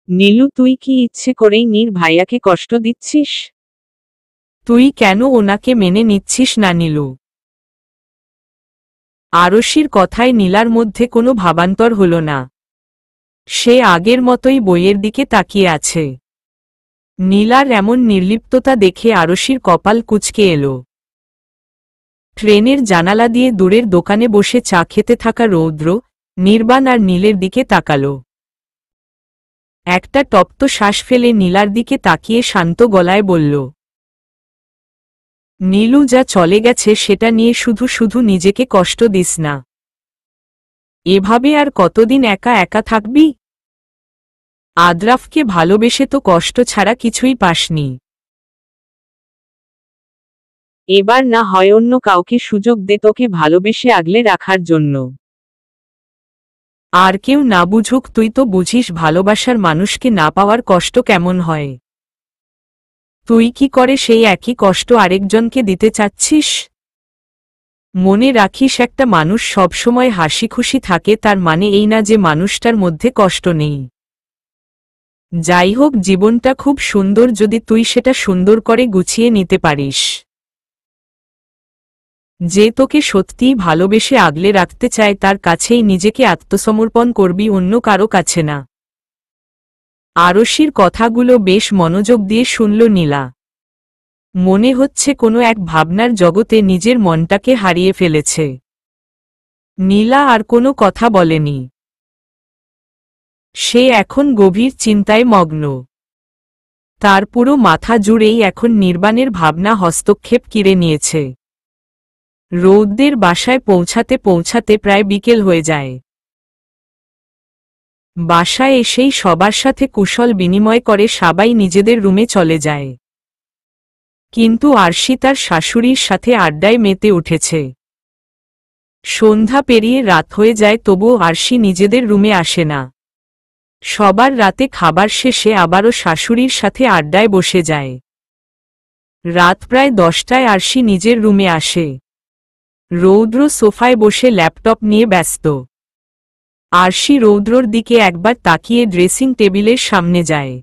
নীলু, তুই কি ইচ্ছে করেই নীর ভাইয়াকে কষ্ট দিচ্ছিস? তুই কেন ওনাকে মেনে নিচ্ছিস না নীলু? আরশির কথায় নীলার মধ্যে কোনো ভাবান্তর হল না। সে আগের মতোই বইয়ের দিকে তাকিয়ে আছে। নীলার এমন নির্লিপ্ততা দেখে আরশির কপাল কুঁচকে এলো। ট্রেনের জানালা দিয়ে দূরের দোকানে বসে চা খেতে থাকা রৌদ্র, নির্বাণ আর নীলের দিকে তাকালো। একটা তপ্ত শ্বাস ফেলে নীলার দিকে তাকিয়ে শান্ত গলায় বলল, নীলু, যা চলে গেছে সেটা নিয়ে শুধু শুধু নিজেকে কষ্ট দিস না। এভাবে আর কতদিন একা একা থাকবি? আদ্রাফকে ভালোবেসে তো কষ্ট ছাড়া কিছুই পাসনি। এবার না হয় অন্য কাউকে সুযোগ দে তোকে ভালোবেসে আগলে রাখার জন্য। আর কেউ না বুঝুক, তুই তো বুঝিস ভালোবাসার মানুষকে না পাওয়ার কষ্ট কেমন হয়। তুই কি করে সেই একই কষ্ট আরেকজনকে দিতে চাচ্ছিস? মনে রাখিস, একটা মানুষ সবসময় হাসি খুশি থাকে তার মানে এই না যে মানুষটার মধ্যে কষ্ট নেই। যাই হোক, জীবনটা খুব সুন্দর যদি তুই সেটা সুন্দর করে গুছিয়ে নিতে পারিস। যে তোকে সত্যিই ভালোবেসে আগলে রাখতে চায় তার কাছেই নিজেকে আত্মসমর্পণ করবি, অন্য কারো কাছে না। আরশির কথাগুলো বেশ মনোযোগ দিয়ে শুনল নীলা। মনে হচ্ছে কোনো এক ভাবনার জগতে নিজের মনটাকে হারিয়ে ফেলেছে। নীলা আর কোনো কথা বলেনি। সে এখন গভীর চিন্তায় মগ্ন। তার পুরো মাথা জুড়েই এখন নির্বাণের ভাবনা হস্তক্ষেপ কিরে নিয়েছে। রৌদ্রের বাসায় পৌঁছাতে পৌঁছাতে প্রায় বিকেল হয়ে যায়। বাসায় এসেই সবার সাথে কুশল বিনিময় করে সবাই নিজেদের রুমে চলে যায়। কিন্তু আরশি তার শাশুড়ির সাথে আড্ডায় মেতে উঠেছে। সন্ধ্যা পেরিয়ে রাত হয়ে যায়, তবুও আরশি নিজেদের রুমে আসে না। সবার রাতে খাবার শেষে আবারও শাশুড়ির সাথে আড্ডায় বসে যায়। রাত প্রায় 10টায় আরশি নিজের রুমে আসে। রৌদ্র সোফায় বসে ল্যাপটপ নিয়ে ব্যস্ত। আরশি রৌদ্রর দিকে একবার তাকিয়ে ড্রেসিং টেবিলের সামনে যায়।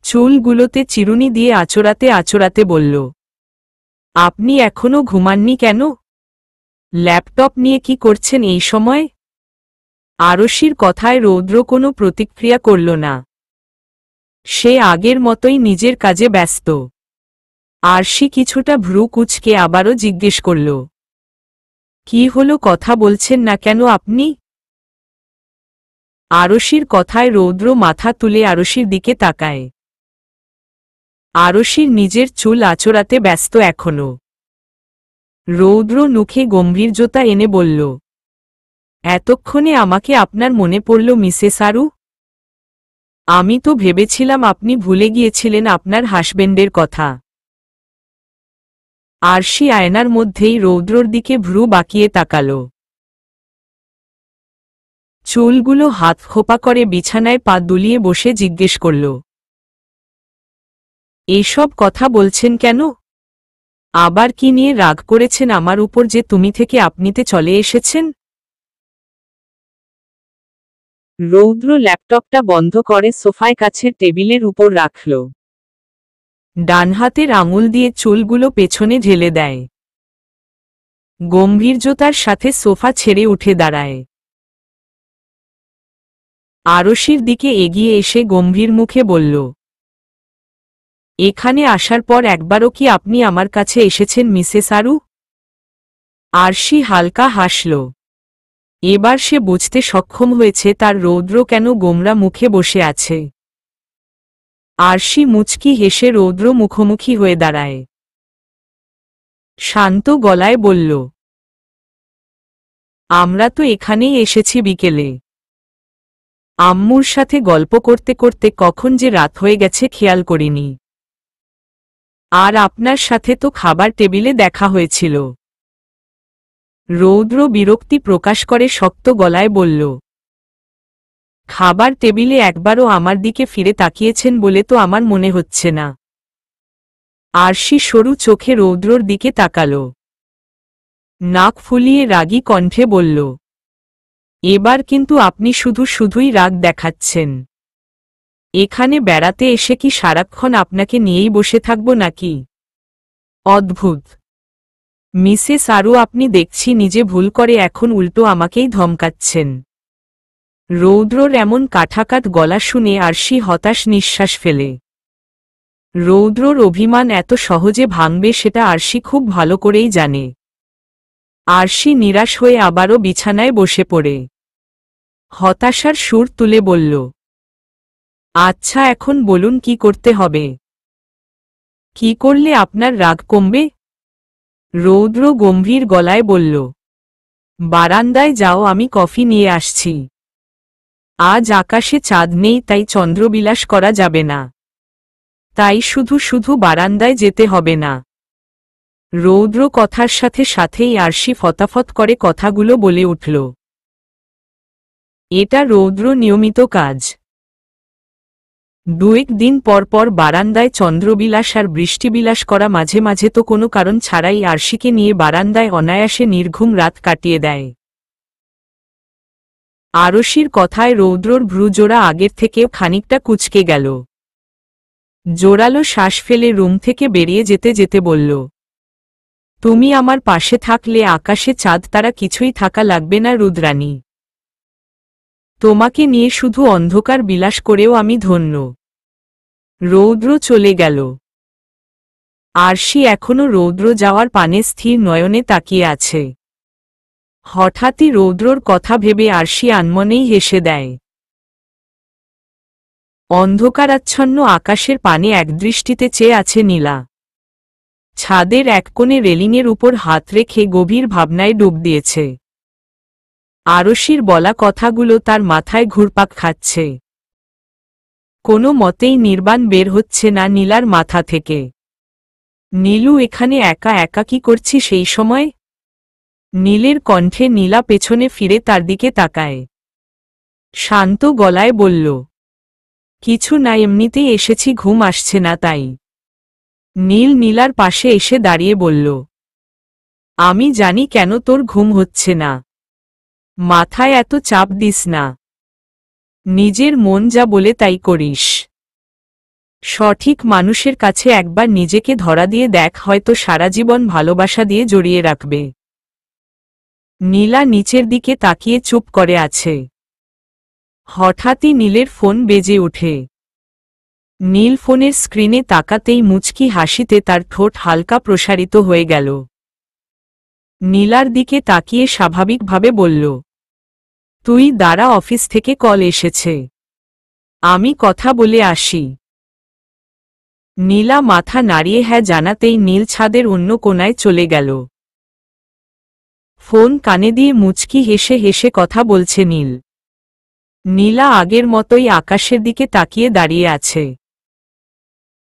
চুলগুলোতে চিরুনি দিয়ে আঁচড়াতে আঁচড়াতে বলল, আপনি এখনো ঘুমাননি কেন? ল্যাপটপ নিয়ে কি করছেন এই সময়? আরশির কথায় রৌদ্র কোনো প্রতিক্রিয়া করল না। সে আগের মতোই নিজের কাজে ব্যস্ত। আরশি কিছুটা ভ্রু কুঁচকে আবারও জিজ্ঞেস করল, কি হলো, কথা বলছেন না কেন আপনি? আরশির কথায় রৌদ্র মাথা তুলে আরশির দিকে তাকায়। আরশির নিজের চুল আঁচড়াতে ব্যস্ত এখনো। রৌদ্র মুখে গম্ভীর্যতা এনে বলল, এতক্ষণে আমাকে আপনার মনে পড়ল মিসেস আরু? আমি তো ভেবেছিলাম আপনি ভুলে গিয়েছিলেন আপনার হাসবেন্ডের কথা। আরশি আয়নার মধ্যেই রৌদ্রর দিকে ভ্রু বাঁকিয়ে তাকাল। চুলগুলো হাত খোপা করে বিছানায় পা দুলিয়ে বসে জিজ্ঞেস করল, এইসব কথা বলছেন কেন? আবার কি নিয়ে রাগ করেছেন আমার উপর যে তুমি থেকে আপনিতে চলে এসেছেন? রৌদ্র ল্যাপটপটা বন্ধ করে সোফায় কাছের টেবিলের উপর রাখল। ডান হাতের আঙুল দিয়ে চুলগুলো পেছনে ঢেলে দেয়। গম্ভীর্যতার সাথে সোফা ছেড়ে উঠে দাঁড়ায়। আরশির দিকে এগিয়ে এসে গম্ভীর মুখে বলল, এখানে আসার পর একবারও কি আপনি আমার কাছে এসেছেন মিসেস আরু? আরশি হালকা হাসল। এবার সে বুঝতে সক্ষম হয়েছে তার রৌদ্র কেন গোমরা মুখে বসে আছে। আরশি মুচকি হেসে রৌদ্র মুখোমুখি হয়ে দাঁড়ায়। শান্ত গলায় বলল, আমরা তো এখানেই এসেছি বিকেলে। আম্মুর সাথে গল্প করতে করতে কখন যে রাত হয়ে গেছে খেয়াল করিনি। আর আপনার সাথে তো খাবার টেবিলে দেখা হয়েছিল। রৌদ্র বিরক্তি প্রকাশ করে শক্ত গলায় বলল, খাবার টেবিলে একবারও আমার দিকে ফিরে তাকিয়েছেন বলে তো আমার মনে হচ্ছে না। আরশি সরু চোখে রৌদ্রর দিকে তাকাল। নাক ফুলিয়ে রাগী কণ্ঠে বলল, এবার কিন্তু আপনি শুধু শুধুই রাগ দেখাচ্ছেন। এখানে বেড়াতে এসে কি সারাক্ষণ আপনাকে নিয়েই বসে থাকব নাকি? অদ্ভুত। মিসেস আরু, আপনি দেখছি নিজে ভুল করে এখন উল্টো আমাকেই ধমকাচ্ছেন। রৌদ্রর এমন কাঠাকাট গলা শুনে আরশি হতাশ নিঃশ্বাস ফেলে। রৌদ্রর অভিমান এত সহজে ভাঙবে সেটা আরশি খুব ভালো করেই জানে। আরশি নিরাশ হয়ে আবারও বিছানায় বসে পড়ে হতাশার সুর তুলে বলল, আচ্ছা এখন বলুন কি করতে হবে? কি করলে আপনার রাগ কমবে? রৌদ্র গম্ভীর গলায় বলল, বারান্দায় যাও, আমি কফি নিয়ে আসছি। আজ আকাশে চাঁদ নেই, তাই চন্দ্রবিলাস করা যাবে না। তাই শুধু শুধু বারান্দায় যেতে হবে না। রৌদ্র কথার সাথে সাথেই আরশি ফতাফত করে কথাগুলো বলে উঠল। এটা রৌদ্র নিয়মিত কাজ। দুয়েক দিন পর পর বারান্দায় চন্দ্রবিলাস আর বৃষ্টিবিলাস করা, মাঝে মাঝে তো কোনো কারণ ছাড়াই আরশিকে নিয়ে বারান্দায় অনায়াসে নির্ঘুম রাত কাটিয়ে দেয়। আরশির কথায় রৌদ্রর ভ্রুজোড়া আগের থেকেও খানিকটা কুঁচকে গেল। জোরালো শ্বাস ফেলে রুম থেকে বেরিয়ে যেতে যেতে বলল, তুমি আমার পাশে থাকলে আকাশে চাঁদ তারা কিছুই থাকা লাগবে না রুদ্রাণী। তোমাকে নিয়ে শুধু অন্ধকার বিলাস করেও আমি ধন্য। রৌদ্র চলে গেল। আরশি এখনো রৌদ্র যাওয়ার পানে স্থির নয়নে তাকিয়ে আছে। হঠাৎই রৌদ্রর কথা ভেবে আরশি আনমনেই হেসে দেয়। অন্ধকারাচ্ছন্ন আকাশের পানে একদৃষ্টিতে চেয়ে আছে নীলা। ছাদের এক কোণে রেলিংয়ের উপর হাত রেখে গভীর ভাবনায় ডুব দিয়েছে। আরশির বলা কথাগুলো তার মাথায় ঘুরপাক খাচ্ছে। কোনো মতেই নির্বাণ বের হচ্ছে না নীলার মাথা থেকে। নীলু, এখানে একা একা কি করছি সেই সময়? নীলের কণ্ঠে নীলা পেছনে ফিরে তার দিকে তাকায়। শান্ত গলায় বলল, কিছু না, এমনিতেই এসেছি, ঘুম আসছে না তাই। নীল নীলার পাশে এসে দাঁড়িয়ে বলল, আমি জানি কেন তোর ঘুম হচ্ছে না। মাথায় এত চাপ দিস না। নিজের মন যা বলে তাই করিস। সঠিক মানুষের কাছে একবার নিজেকে ধরা দিয়ে দেখ, হয়তো সারা জীবন ভালোবাসা দিয়ে জড়িয়ে রাখবে। নীলা নিচের দিকে তাকিয়ে চুপ করে আছে। হঠাৎই নীলের ফোন বেজে ওঠে। নীল ফোনের স্ক্রিনে তাকাতেই মুচকি হাসিতে তার ঠোঁট হালকা প্রসারিত হয়ে গেল। নীলার দিকে তাকিয়ে স্বাভাবিকভাবে বলল, তুই দাঁড়া, অফিস থেকে কল এসেছে, আমি কথা বলে আসি। নীলা মাথা নাড়িয়ে হ্যাঁ জানাতেই নীল ছাদের অন্য কোণায় চলে গেল। ফোন কানে দিয়ে মুচকি হেসে হেসে কথা বলছে নীল। নীলা আগের মতোই আকাশের দিকে তাকিয়ে দাঁড়িয়ে আছে।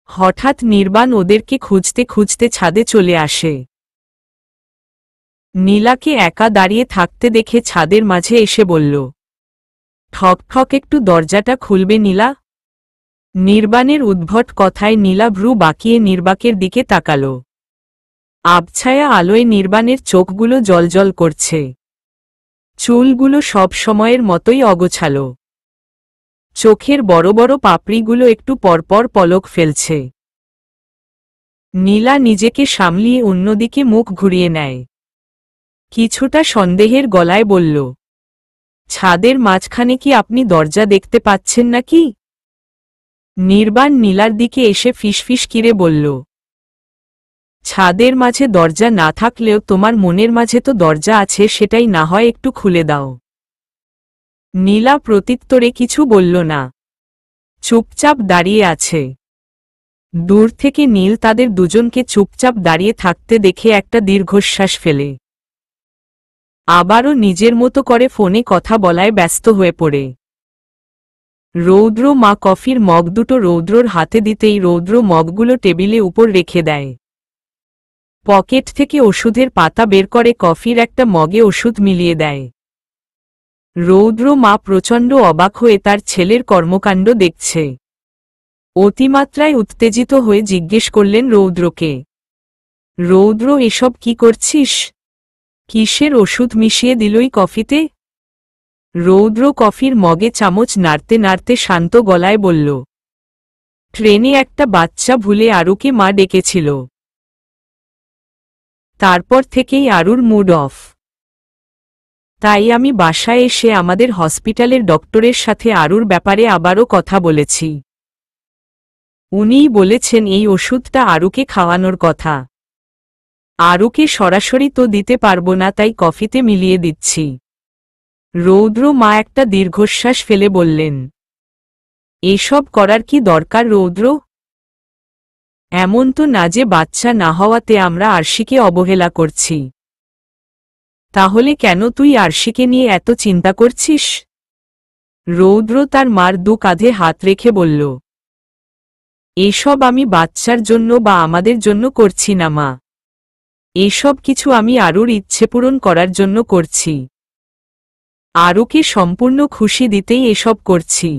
হঠাৎ নির্বাণ ওদেরকে খুঁজতে খুঁজতে ছাদে চলে আসে। নীলাকে একা দাঁড়িয়ে থাকতে দেখে ছাদের মাঝে এসে বলল, ঠক ঠক একটু দরজাটা খুলবে নীলা? নির্বাণের উদ্ভট কথায় নীলা ভ্রু বাঁকিয়ে নির্বাকের দিকে তাকাল। আবছায়া আলোয় নির্বাণের চোখগুলো জ্বলজ্বল করছে। চুলগুলো সব সময়ের মতোই অগোছালো। চোখের বড় বড় পাপড়িগুলো একটু পরপর পলক ফেলছে। নীলা নিজেকে সামলিয়ে অন্যদিকে মুখ ঘুরিয়ে নেয়। কিছুটা সন্দেহের গলায় বলল, ছাদের মাঝখানে কি আপনি দরজা দেখতে পাচ্ছেন নাকি? নির্বাণ নীলার দিকে এসে ফিসফিস কিরে বলল, ছাদের মাঝে দরজা না থাকলেও তোমার মনের মাঝে তো দরজা আছে, সেটাই না হয় একটু খুলে দাও। নীলা প্রত্যুত্তরে কিছু বলল না, চুপচাপ দাঁড়িয়ে আছে। দূর থেকে নীল তাদের দুজনকে চুপচাপ দাঁড়িয়ে থাকতে দেখে একটা দীর্ঘশ্বাস ফেলে আবারও নিজের মতো করে ফোনে কথা বলায় ব্যস্ত হয়ে পড়ে। রৌদ্র মা কফির মগ দুটো রৌদ্রর হাতে দিতেই রৌদ্র মগগুলো টেবিলে উপর রেখে দেয়। পকেট থেকে ওষুধের পাতা বের করে কফির একটা মগে ওষুধ মিলিয়ে দেয়। রৌদ্র মা প্রচণ্ড অবাক হয়ে তার ছেলের কর্মকাণ্ড দেখছে। অতিমাত্রায় উত্তেজিত হয়ে জিজ্ঞেস করলেন রৌদ্রকে, রৌদ্র, এসব কি করছিস? কিসের ওষুধ মিশিয়ে দিলই কফিতে? রৌদ্র কফির মগে চামচ নাড়তে নাড়তে শান্ত গলায় বলল, ট্রেনে একটা বাচ্চা ভুলে আরুকে মা ডেকেছিল। তারপর থেকেই আরুর মুড অফ। তাই আমি বাসায় এসে আমাদের হসপিটালের ডক্টরের সাথে আরুর ব্যাপারে আবারও কথা বলেছি। উনিই বলেছেন এই ওষুধটা আরুকে খাওয়ানোর কথা। আরুকে সরাসরি তো দিতে পারবো না, তাই কফিতে মিলিয়ে দিচ্ছি। রৌদ্র মা একটা দীর্ঘশ্বাস ফেলে বললেন, এসব করার কি দরকার রৌদ্র? এমন তো না যে বাচ্চা না হওয়াতে আমরা আরশিকে অবহেলা করছি। তাহলে কেন তুই আরশিকে নিয়ে এত চিন্তা করছিস? রৌদ্র তার মার দু কাঁধে হাত রেখে বলল, এসব আমি বাচ্চার জন্য বা আমাদের জন্য করছি না মা। এসব কিছু আমি আরুর ইচ্ছে পূরণ করার জন্য করছি। আরুকে সম্পূর্ণ খুশি দিতেই এসব করছি।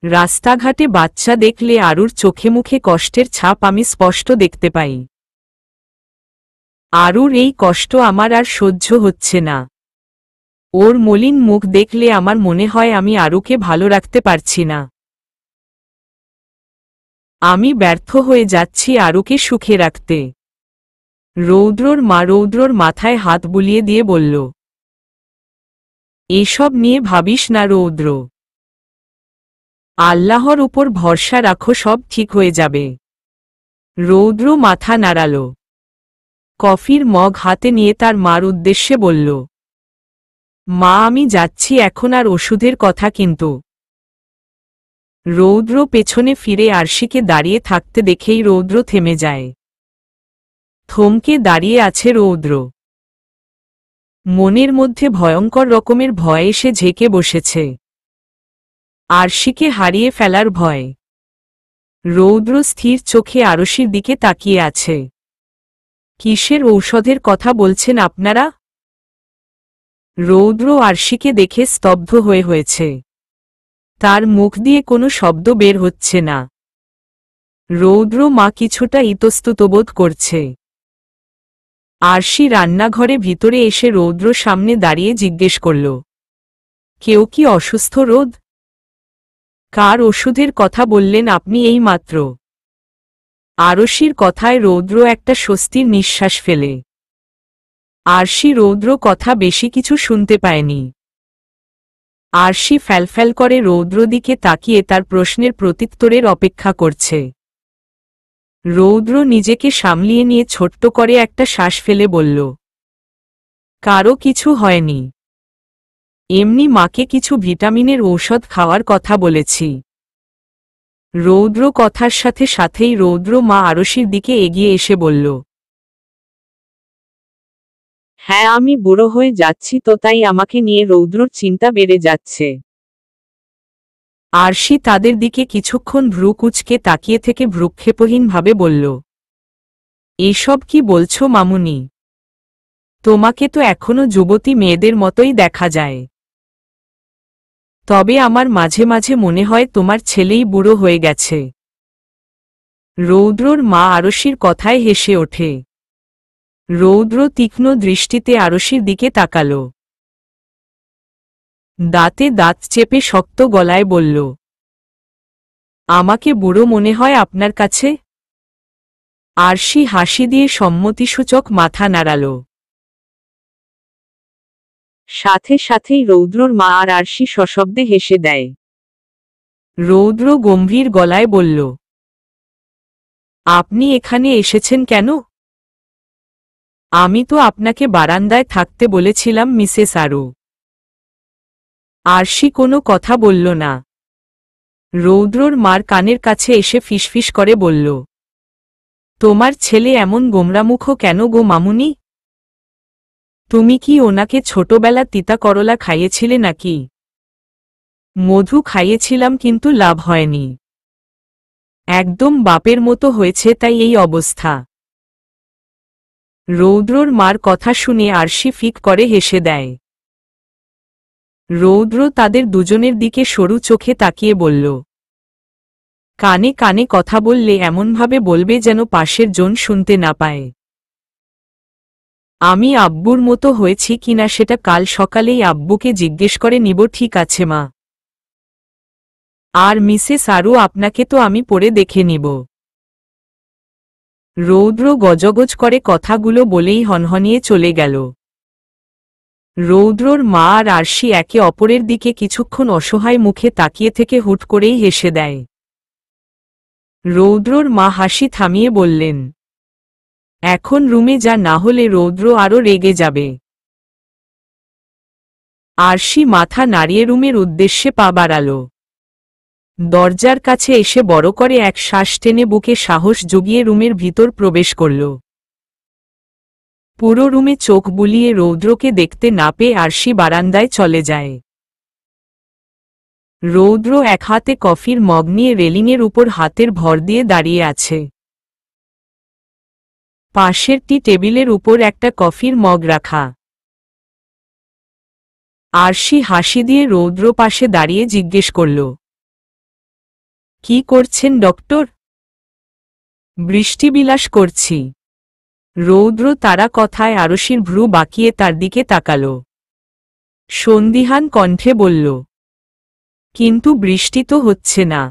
রাস্তাঘাটে বাচ্চা দেখলে আরুর চোখে মুখে কষ্টের ছাপ আমি স্পষ্ট দেখতে পাই। আরুর এই কষ্ট আমার আর সহ্য হচ্ছে না। ওর মলিন মুখ দেখলে আমার মনে হয় আমি আরুকে ভালো রাখতে পারছি না। আমি ব্যর্থ হয়ে যাচ্ছি আরুকে সুখে রাখতে। রৌদ্রর মা রৌদ্রর মাথায় হাত বুলিয়ে দিয়ে বলল, এসব নিয়ে ভাবিস না রৌদ্র। আল্লাহর উপর ভরসা রাখো, সব ঠিক হয়ে যাবে। রৌদ্র মাথা নাড়াল। কফির মগ হাতে নিয়ে তার মার উদ্দেশ্যে বলল, মা আমি যাচ্ছি এখন, আর ওষুধের কথা কিন্তু। রৌদ্র পেছনে ফিরে আরশিকে দাঁড়িয়ে থাকতে দেখেই রৌদ্র থেমে যায়। থমকে দাঁড়িয়ে আছে রৌদ্র। মনের মধ্যে ভয়ঙ্কর রকমের ভয় এসে ঝেঁকে বসেছে। আরশিকে হারিয়ে ফেলার ভয়। রৌদ্র স্থির চোখে আরশির দিকে তাকিয়ে আছে। কিসের ঔষধের কথা বলছেন আপনারা? রৌদ্র আরশিকে দেখে স্তব্ধ হয়েছে। তার মুখ দিয়ে কোনো শব্দ বের হচ্ছে না। রৌদ্র মা কিছুটা ইতস্তত বোধ করছে। আরশি রান্নাঘরে ভিতরে এসে রৌদ্র সামনে দাঁড়িয়ে জিজ্ঞেস করল, কেউ কি অসুস্থ রোদ? কার ওষুধের কথা বললেন আপনি এই মাত্র? আরশির কথায় রৌদ্র একটা স্বস্তির নিঃশ্বাস ফেলে। আরশি রৌদ্র কথা বেশি কিছু শুনতে পায়নি। আরশি ফ্যালফ্যাল করে রৌদ্র দিকে তাকিয়ে তার প্রশ্নের প্রত্যুত্তরের অপেক্ষা করছে। রৌদ্র নিজেকে সামলিয়ে নিয়ে ছোট্ট করে একটা শ্বাস ফেলে বলল, কারো কিছু হয়নি। এমনি মাকে কিছু ভিটামিনের ঔষধ খাওয়ার কথা বলেছি। রৌদ্র কথার সাথে সাথেই রৌদ্র মা আরশির দিকে এগিয়ে এসে বলল, হ্যাঁ আমি বুড়ো হয়ে যাচ্ছি তো, তাই আমাকে নিয়ে রৌদ্রর চিন্তা বেড়ে যাচ্ছে। আরশি তাদের দিকে কিছুক্ষণ ভ্রু কুঁচকে তাকিয়ে থেকে ভ্রুক্ষেপহীনভাবে বলল, এসব কি বলছো মামুনি? তোমাকে তো এখনো যুবতী মেয়েদের মতোই দেখা যায়। তবে আমার মাঝে মাঝে মনে হয় তোমার ছেলেই বুড়ো হয়ে গেছে। রৌদ্রর মা আরশির কথায় হেসে ওঠে। রৌদ্র তীক্ষ্ণ দৃষ্টিতে আরশির দিকে তাকাল। দাঁতে দাঁত চেপে শক্ত গলায় বলল, আমাকে বুড়ো মনে হয় আপনার কাছে? আরশি হাসি দিয়ে সম্মতিসূচক মাথা নাড়াল। সাথে সাথেই রৌদ্রর মা আর আরশি সশব্দে হেসে দেয়। রৌদ্র গম্ভীর গলায় বলল, আপনি এখানে এসেছেন কেন? আমি তো আপনাকে বারান্দায় থাকতে বলেছিলাম মিসেস আরু। আরশি কোনো কথা বলল না। রৌদ্রর মার কানের কাছে এসে ফিসফিস করে বলল, তোমার ছেলে এমন গোমরামুখ কেন গো মামুনি? তুমি কি ওনাকে ছোটবেলা তিতা করলা খাইয়েছিলে নাকি? মধু খাইয়েছিলাম কিন্তু লাভ হয়নি। একদম বাপের মতো হয়েছে, তাই এই অবস্থা। রৌদ্রর মার কথা শুনে আরশি ফিক করে হেসে দেয়। রৌদ্র তাদের দুজনের দিকে সরু চোখে তাকিয়ে বলল, কানে কানে কথা বললে এমনভাবে বলবে যেন পাশের জন শুনতে না পায়। আমি আব্বুর মতো হয়েছি কিনা সেটা কাল সকালেই আব্বুকে জিজ্ঞেস করে নিব। ঠিক আছে মা? আর মিসেস আরু আপনাকে তো আমি পরে দেখে নিব। রৌদ্র গজগজ করে কথাগুলো বলেই হনহনিয়ে চলে গেল। রৌদ্রর মা আর আরশি একে অপরের দিকে কিছুক্ষণ অসহায় মুখে তাকিয়ে থেকে হুট করেই হেসে দেয়। রৌদ্রর মা হাসি থামিয়ে বললেন, এখন রুমে যা, না হলে রৌদ্র আরও রেগে যাবে। আরশি মাথা নাড়িয়ে রুমের উদ্দেশ্যে পা বাড়াল। দরজার কাছে এসে বড় করে এক শ্বাস টেনে বুকে সাহস জুগিয়ে রুমের ভিতর প্রবেশ করল। পুরো রুমে চোখ বুলিয়ে রৌদ্রকে দেখতে না পেয়ে আরশি বারান্দায় চলে যায়। রৌদ্র এক হাতে কফির মগ নিয়ে রেলিংয়ের উপর হাতের ভর দিয়ে দাঁড়িয়ে আছে। পাশের টি টেবিলের উপর একটা কফির মগ রাখা। আরশি হাসি দিয়ে রৌদ্র পাশে দাঁড়িয়ে জিজ্ঞেস করল, কি করছেন ডক্টর? বৃষ্টিবিলাস করছি। রৌদ্র তারা কথায় আরশির ভ্রু বাঁকিয়ে তার দিকে তাকাল। সন্দিহান কণ্ঠে বলল, কিন্তু বৃষ্টি তো হচ্ছে না।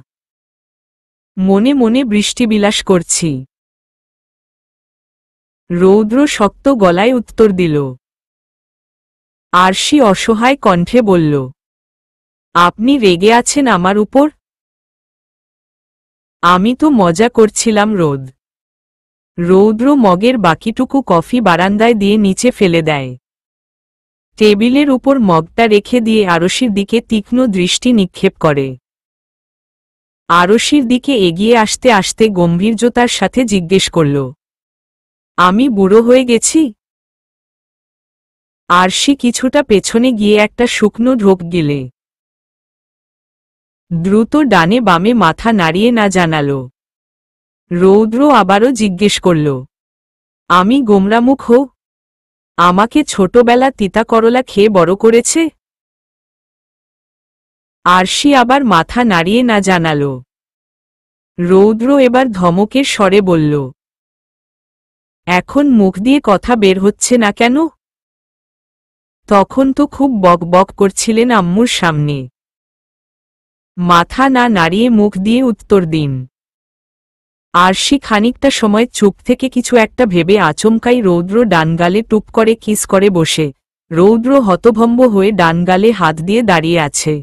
মনে মনে বৃষ্টিবিলাস করছি। রৌদ্র শক্ত গলায় উত্তর দিল। আরশি অসহায় কণ্ঠে বলল, আপনি রেগে আছেন আমার উপর? আমি তো মজা করছিলাম। রৌদ্র মগের বাকিটুকু কফি বারান্দায় দিয়ে নিচে ফেলে দেয়। টেবিলের উপর মগটা রেখে দিয়ে আরশির দিকে তীক্ষ্ণ দৃষ্টি নিক্ষেপ করে। আরশির দিকে এগিয়ে আসতে আসতে গম্ভীর্যতার সাথে জিজ্ঞেস করল, আমি বুড়ো হয়ে গেছি? আরশি কিছুটা পেছনে গিয়ে একটা শুকনো ঢোক গিলে দ্রুত ডানে বামে মাথা নাড়িয়ে না জানাল। রৌদ্র আবারও জিজ্ঞেস করল, আমি গোমরামুখ? আমাকে ছোটবেলা তিতা করলা খেয়ে বড় করেছে? আরশি আবার মাথা নাড়িয়ে না জানাল। রৌদ্র এবার ধমকের স্বরে বলল, এখন মুখ দিয়ে কথা বের হচ্ছে না কেন? তখন তো খুব বক বক করছিলেন আম্মুর সামনে। মাথা না নাড়িয়ে মুখ দিয়ে উত্তর দিন। আরশি খানিকটা সময় চুপ থেকে কিছু একটা ভেবে আচমকাই রৌদ্র ডানগালে টুপ করে কিস করে বসে। রৌদ্র হতভম্ব হয়ে ডানগালে হাত দিয়ে দাঁড়িয়ে আছে।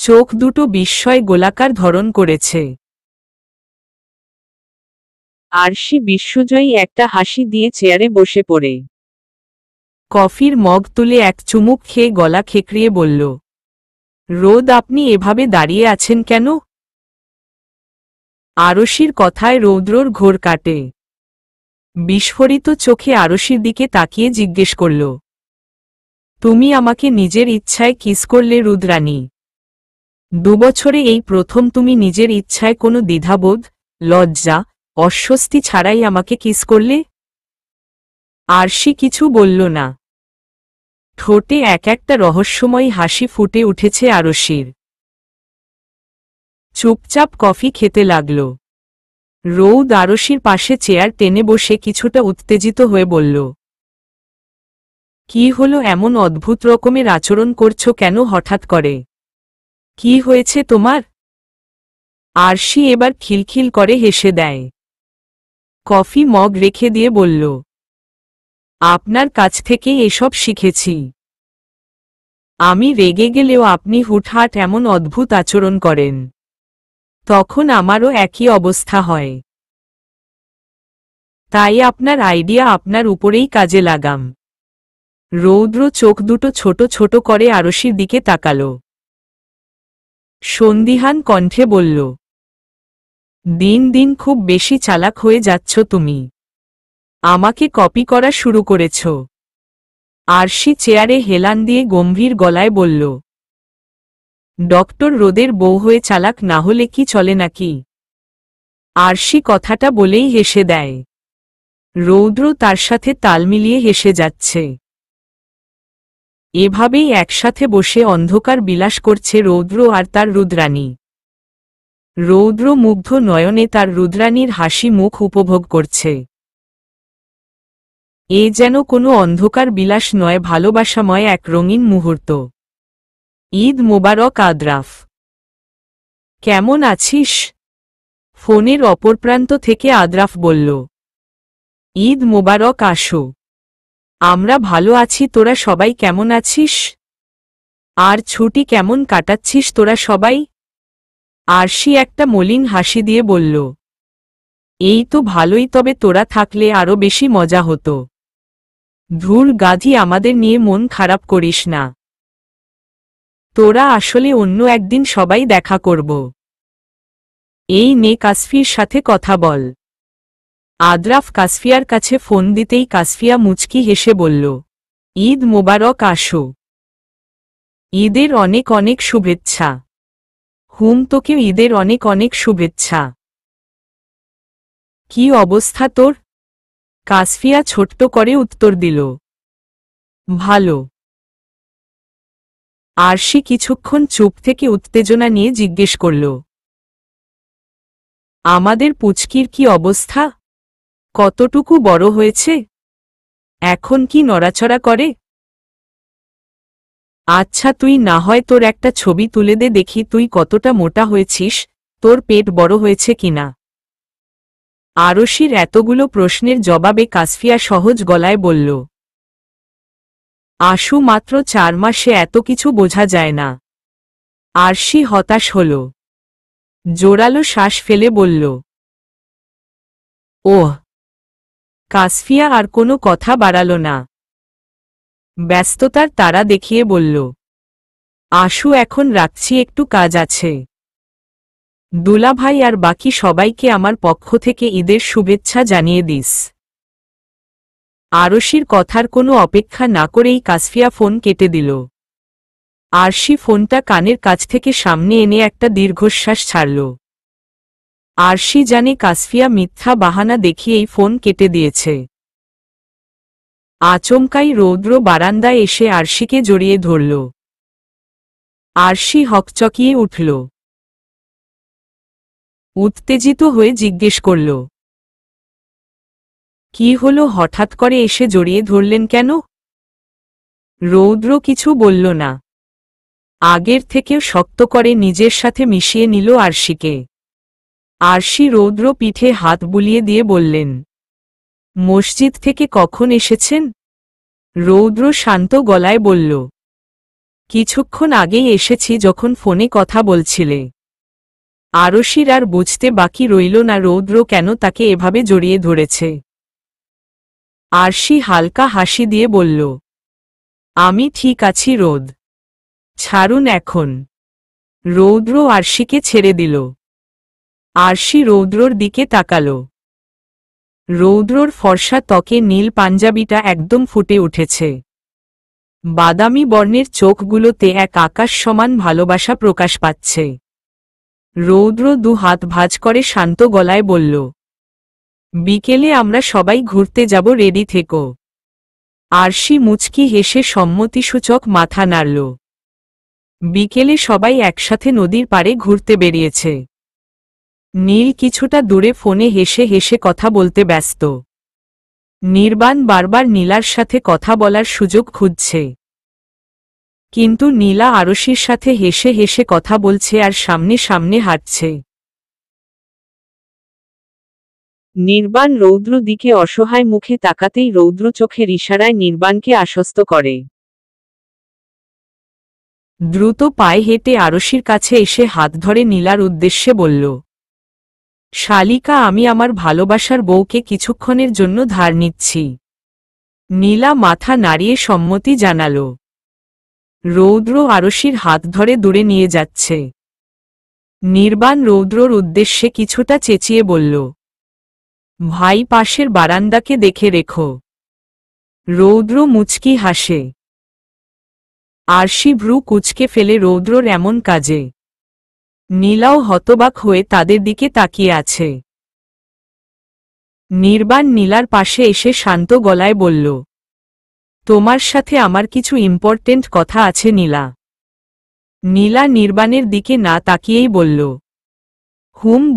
চোখ দুটো বিস্ময় গোলাকার ধরন করেছে। আরশি বিশ্বজয়ী একটা হাসি দিয়ে চেয়ারে বসে পড়ে কফির মগ তুলে এক চুমুক খেয়ে গলা খেকড়িয়ে বলল, রোদ, আপনি এভাবে দাঁড়িয়ে আছেন কেন? আরশির কথায় রৌদ্রর ঘোর কাটে। বিস্ফোরিত চোখে আরশির দিকে তাকিয়ে জিজ্ঞেস করল, তুমি আমাকে নিজের ইচ্ছায় কিস করলে রুদ্রাণী? 2 বছরে এই প্রথম তুমি নিজের ইচ্ছায় কোনো দ্বিধাবোধ, লজ্জা, অস্বস্তি ছাড়াই আমাকে কিস করলে? আরশি কিছু বলল না। ঠোঁটে এক একটা রহস্যময়ী হাসি ফুটে উঠেছে আরশির। চুপচাপ কফি খেতে লাগল। রৌদ আরশির পাশে চেয়ার টেনে বসে কিছুটা উত্তেজিত হয়ে বলল, কি হলো? এমন অদ্ভুত রকমের আচরণ করছো কেন হঠাৎ করে? কি হয়েছে তোমার? আরশি এবার খিলখিল করে হেসে দেয়। কফি মগ রেখে দিয়ে বলল, আপনার কাছ থেকেই এসব শিখেছি। আমি রেগে গেলেও আপনি হুটহাট এমন অদ্ভুত আচরণ করেন। তখন আমারও একই অবস্থা হয়। তাই আপনার আইডিয়া আপনার উপরেই কাজে লাগাম। রৌদ্র চোখ দুটো ছোট ছোট করে আরশির দিকে তাকাল। সন্দিহান কণ্ঠে বলল, দিন দিন খুব বেশি চালাক হয়ে যাচ্ছ তুমি। আমাকে কপি করা শুরু করেছ। আরশি চেয়ারে হেলান দিয়ে গম্ভীর গলায় বলল, ডক্টর রোদের বউ হয়ে চালাক না হলে কি চলে নাকি? আরশি কথাটা বলেই হেসে দেয়। রৌদ্র তার সাথে তাল মিলিয়ে হেসে যাচ্ছে। এভাবেই একসাথে বসে অন্ধকার বিলাস করছে রৌদ্র আর তার রুদ্রাণী। রৌদ্র মুগ্ধ নয়নে তার রুদ্রাণীর হাসি মুখ উপভোগ করছে। এ যেন কোনো অন্ধকার বিলাস নয়, ভালোবাসাময় এক রঙিন মুহূর্ত। ঈদ মোবারক আদরাফ। কেমন আছিস? ফোনের অপর প্রান্ত থেকে আদ্রাফ বলল। ঈদ মোবারক আসো। আমরা ভালো আছি, তোরা সবাই কেমন আছিস? আর ছুটি কেমন কাটাচ্ছিস তোরা সবাই? আরশি একটা মলিন হাসি দিয়ে বলল। এই তো ভালোই, তবে তোরা থাকলে আরো বেশি মজা হতো। ধুর গাধি, আমাদের নিয়ে মন খারাপ করিস না। তোরা আসলে অন্য একদিন সবাই দেখা করব। এই নে, কাসফির সাথে কথা বল। আদ্রাফ কাসফিয়ার কাছে ফোন দিতেই কাসফিয়া মুচকি হেসে বলল, ঈদ মোবারক আসো। ঈদের অনেক অনেক শুভেচ্ছা। তোকেও ঈদের অনেক অনেক শুভেচ্ছা। কি অবস্থা তোর? কাসফিয়া ছোট্ট করে উত্তর দিল, ভালো। আরশি কিছুক্ষণ চুপ থেকে উত্তেজনা নিয়ে জিজ্ঞেস করল, আমাদের পুচকির কি অবস্থা? কতটুকু বড় হয়েছে? এখন কি নড়াচড়া করে? আচ্ছা, তুই না হয় তোর একটা ছবি তুলে দে দেখি তুই কতটা মোটা হয়েছিস, তোর পেট বড় হয়েছে কিনা। আরশির এতগুলো প্রশ্নের জবাবে কাসফিয়া সহজ গলায় বলল, আশু মাত্র 4 মাসে এত কিছু বোঝা যায় না। আরশি হতাশ হল। জোরালো শ্বাস ফেলে বলল, ওহ। কাসফিয়া আর কোনো কথা বাড়াল না। ব্যস্ততার তারা দেখিয়ে বলল, আশু এখন রাখছি, একটু কাজ আছে। দুলাভাই আর বাকি সবাইকে আমার পক্ষ থেকে ঈদের শুভেচ্ছা জানিয়ে দিস। আরশির কথার কোনো অপেক্ষা না করেই কাসফিয়া ফোন কেটে দিল। আরশি ফোনটা কানের কাছ থেকে সামনে এনে একটা দীর্ঘশ্বাস ছাড়ল। আরশি জানে কাসফিয়া মিথ্যা বাহানা দেখিয়েই ফোন কেটে দিয়েছে। আচমকাই রৌদ্র বারান্দায় এসে আরশিকে জড়িয়ে ধরল। আরশি হকচকিয়ে উঠল। উত্তেজিত হয়ে জিজ্ঞেস করল, কি হলো, হঠাৎ করে এসে জড়িয়ে ধরলেন কেন? রৌদ্র কিছু বলল না। আগের থেকেও শক্ত করে নিজের সাথে মিশিয়ে নিল আরশিকে। আরশি রৌদ্র পিঠে হাত বুলিয়ে দিয়ে বললেন, মসজিদ থেকে কখন এসেছেন? রৌদ্র শান্ত গলায় বলল, কিছুক্ষণ আগেই এসেছি, যখন ফোনে কথা বলছিলে। আরশির আর বুঝতে বাকি রইল না রৌদ্র কেন তাকে এভাবে জড়িয়ে ধরেছে। আরশি হালকা হাসি দিয়ে বলল, আমি ঠিক আছি রোদ, ছাড়ুন এখন। রৌদ্র আরশিকে ছেড়ে দিল। আরশি রৌদ্রর দিকে তাকাল। রৌদ্রর ফর্সা ত্বকে নীল পাঞ্জাবিটা একদম ফুটে উঠেছে। বাদামি বর্ণের চোখগুলোতে এক আকাশ সমান ভালোবাসা প্রকাশ পাচ্ছে। রৌদ্র দু হাত ভাঁজ করে শান্ত গলায় বলল, বিকেলে আমরা সবাই ঘুরতে যাব, রেডি থেকো। আরশি মুচকি হেসে সম্মতিসূচক মাথা নাড়ল। বিকেলে সবাই একসাথে নদীর পাড়ে ঘুরতে বেরিয়েছে। নীল কিছুটা দূরে ফোনে হেসে হেসে কথা বলতে ব্যস্ত। নির্বাণ বারবার নীলার সাথে কথা বলার সুযোগ খুঁজছে, কিন্তু নীলা আরশির সাথে হেসে হেসে কথা বলছে আর সামনে সামনে হাঁটছে। নির্বাণ রৌদ্র দিকে অসহায় মুখে তাকাতেই রৌদ্র চোখের ইশারায় নির্বাণকে আশ্বস্ত করে। দ্রুত পায়ে হেঁটে আরশির কাছে এসে হাত ধরে নীলার উদ্দেশ্যে বলল, শালিকা, আমি আমার ভালোবাসার বউকে কিছুক্ষণের জন্য ধার নিচ্ছি। নীলা মাথা নাড়িয়ে সম্মতি জানাল। রৌদ্র আরশির হাত ধরে দূরে নিয়ে যাচ্ছে। নির্বাণ রৌদ্রর উদ্দেশ্যে কিছুটা চেঁচিয়ে বলল, ভাই, পাশের বারান্দাকে দেখে রেখো। রৌদ্র মুচকি হাসে। আরশি ভ্রু কুঁচকে ফেলে রৌদ্রর এমন কাজে। নীলাও হতবাক হয়ে তাদের দিকে তাকিয়ে আছে। নির্বাণ নীলার পাশে এসে শান্ত গলায় বলল, তোমার সাথে আমার কিছু ইম্পর্টেন্ট কথা আছে নীলা। নীলা নির্বাণের দিকে না তাকিয়েই বলল,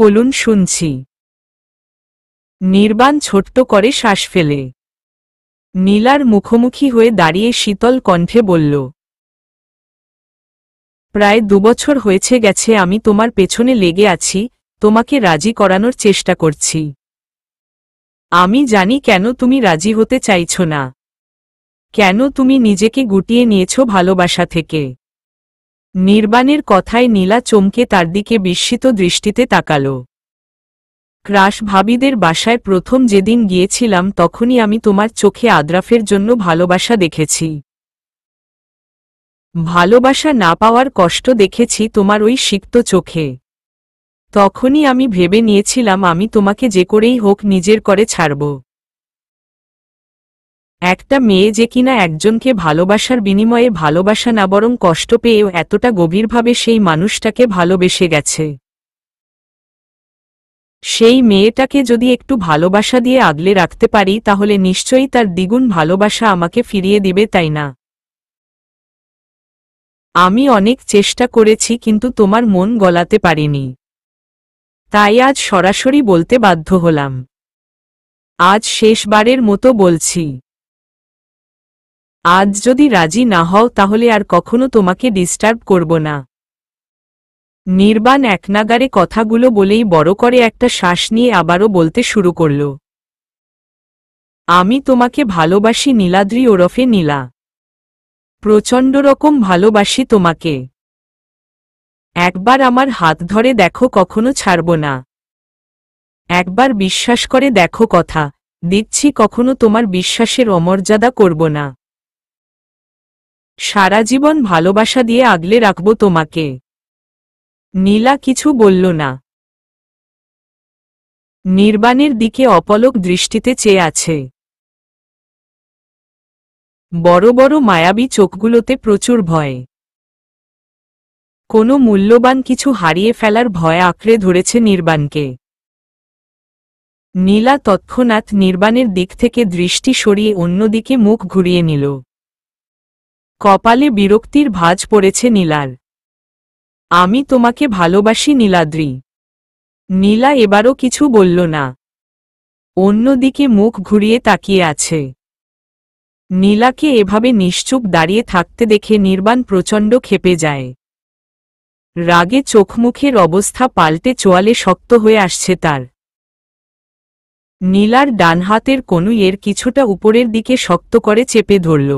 বলুন, শুনছি। নির্বাণ ছোট্ট করে শ্বাস ফেলে নীলার মুখোমুখি হয়ে দাঁড়িয়ে শীতল কণ্ঠে বলল, প্রায় 2 বছর হয়েছে গেছে আমি তোমার পেছনে লেগে আছি, তোমাকে রাজি করানোর চেষ্টা করছি। আমি জানি কেন তুমি রাজি হতে চাইছ না, কেন তুমি নিজেকে গুটিয়ে নিয়েছ ভালোবাসা থেকে। নির্বাণের কথায় নীলা চমকে তার দিকে বিস্মিত দৃষ্টিতে তাকাল। ক্রাশ ভাবিদের বাসায় প্রথম যেদিন গিয়েছিলাম তখনই আমি তোমার চোখে আদ্রাফের জন্য ভালোবাসা দেখেছি। ভালোবাসা না পাওয়ার কষ্ট দেখেছি তোমার ওই সিক্ত চোখে। তখনই আমি ভেবে নিয়েছিলাম আমি তোমাকে যে করেই হোক নিজের করে ছাড়ব। একটা মেয়ে যে কিনা একজনকে ভালোবাসার বিনিময়ে ভালোবাসা না বরং কষ্ট পেয়েও এতটা গভীরভাবে সেই মানুষটাকে ভালোবেসে গেছে, সেই মেয়েটাকে যদি একটু ভালোবাসা দিয়ে আগলে রাখতে পারি তাহলে নিশ্চয়ই তার দ্বিগুণ ভালোবাসা আমাকে ফিরিয়ে দিবে, তাই না? আমি অনেক চেষ্টা করেছি কিন্তু তোমার মন গলাতে পারিনি, তাই আজ সরাসরি বলতে বাধ্য হলাম। আজ শেষবারের মতো বলছি, আজ যদি রাজি না হও তাহলে আর কখনো তোমাকে ডিস্টার্ব করব না। নির্বাণ একনাগারে কথাগুলো বলেই বড় করে একটা শ্বাস নিয়ে আবারও বলতে শুরু করল, আমি তোমাকে ভালোবাসি নীলাদ্রি ওরফে নীলা, প্রচণ্ড রকম ভালোবাসি তোমাকে। একবার আমার হাত ধরে দেখো, কখনো ছাড়ব না। একবার বিশ্বাস করে দেখো, কথা দিচ্ছি কখনো তোমার বিশ্বাসের অমর্যাদা করব না। সারা জীবন ভালোবাসা দিয়ে আগলে রাখব তোমাকে। নীলা কিছু বলল না, নির্বাণের দিকে অপলক দৃষ্টিতে চেয়ে আছে। বড় বড় মায়াবী চোখগুলোতে প্রচুর ভয়, কোনো মূল্যবান কিছু হারিয়ে ফেলার ভয় আঁকড়ে ধরেছে নির্বাণকে। নীলা তৎক্ষণাৎ নির্বাণের দিক থেকে দৃষ্টি সরিয়ে অন্যদিকে মুখ ঘুরিয়ে নিল। কপালে বিরক্তির ভাঁজ পড়েছে নীলার। আমি তোমাকে ভালোবাসি নীলাদ্রি। নীলা এবারও কিছু বলল না, অন্যদিকে মুখ ঘুরিয়ে তাকিয়ে আছে। নীলাকে এভাবে নিশ্চুপ দাঁড়িয়ে থাকতে দেখে নির্বাণ প্রচণ্ড ক্ষেপে যায়। রাগে চোখমুখের অবস্থা পাল্টে চোয়ালে শক্ত হয়ে আসছে তার। নীলার ডান হাতের কনুইয়ের কিছুটা উপরের দিকে শক্ত করে চেপে ধরল,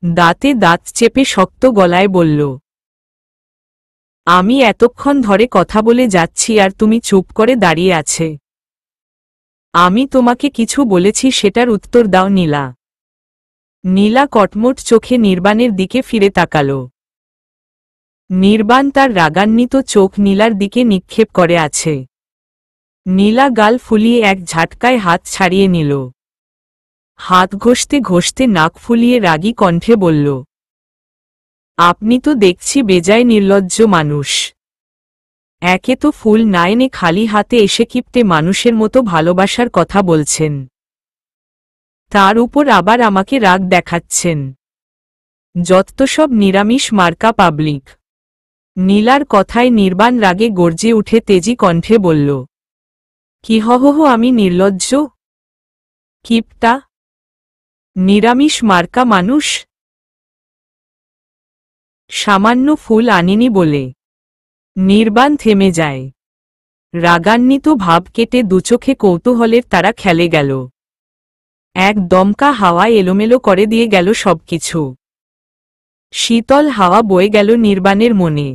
দাঁতে দাঁত চেপে শক্ত গলায় বলল, আমি এতক্ষণ ধরে কথা বলে যাচ্ছি আর তুমি চুপ করে দাঁড়িয়ে আছে। আমি তোমাকে কিছু বলেছি সেটার উত্তর দাও নীলা। নীলা কটমট চোখে নির্বাণের দিকে ফিরে তাকাল। নির্বাণ তার রাগান্বিত চোখ নীলার দিকে নিক্ষেপ করে আছে। নীলা গাল ফুলিয়ে এক ঝাটকায় হাত ছাড়িয়ে নিল। হাত ঘষতে ঘষতে নাক ফুলিয়ে রাগী কণ্ঠে বলল, আপনি তো দেখছি বেজায় নির্লজ্জ মানুষ। একে তো ফুল না এনে খালি হাতে এসে কিপ্টে মানুষের মতো ভালোবাসার কথা বলছেন, তার উপর আবার আমাকে রাগ দেখাচ্ছেন। যত সব নিরামিষ মার্কা পাবলিক। নীলার কথায় নির্বাণ রাগে গর্জে উঠে তেজি কণ্ঠে বলল, কি হহ আমি নির্লজ্জ? কিপটা? নিরামিষ মার্কা মানুষ? সামান্য ফুল আনিনি বলে? নির্বাণ থেমে যায়। রাগান্বিত ভাব কেটে দুচোখে কৌতূহলের তারা খেলে গেল। এক দমকা হাওয়া এলোমেলো করে দিয়ে গেল সবকিছু। শীতল হাওয়া বয়ে গেল নির্বাণের মনে।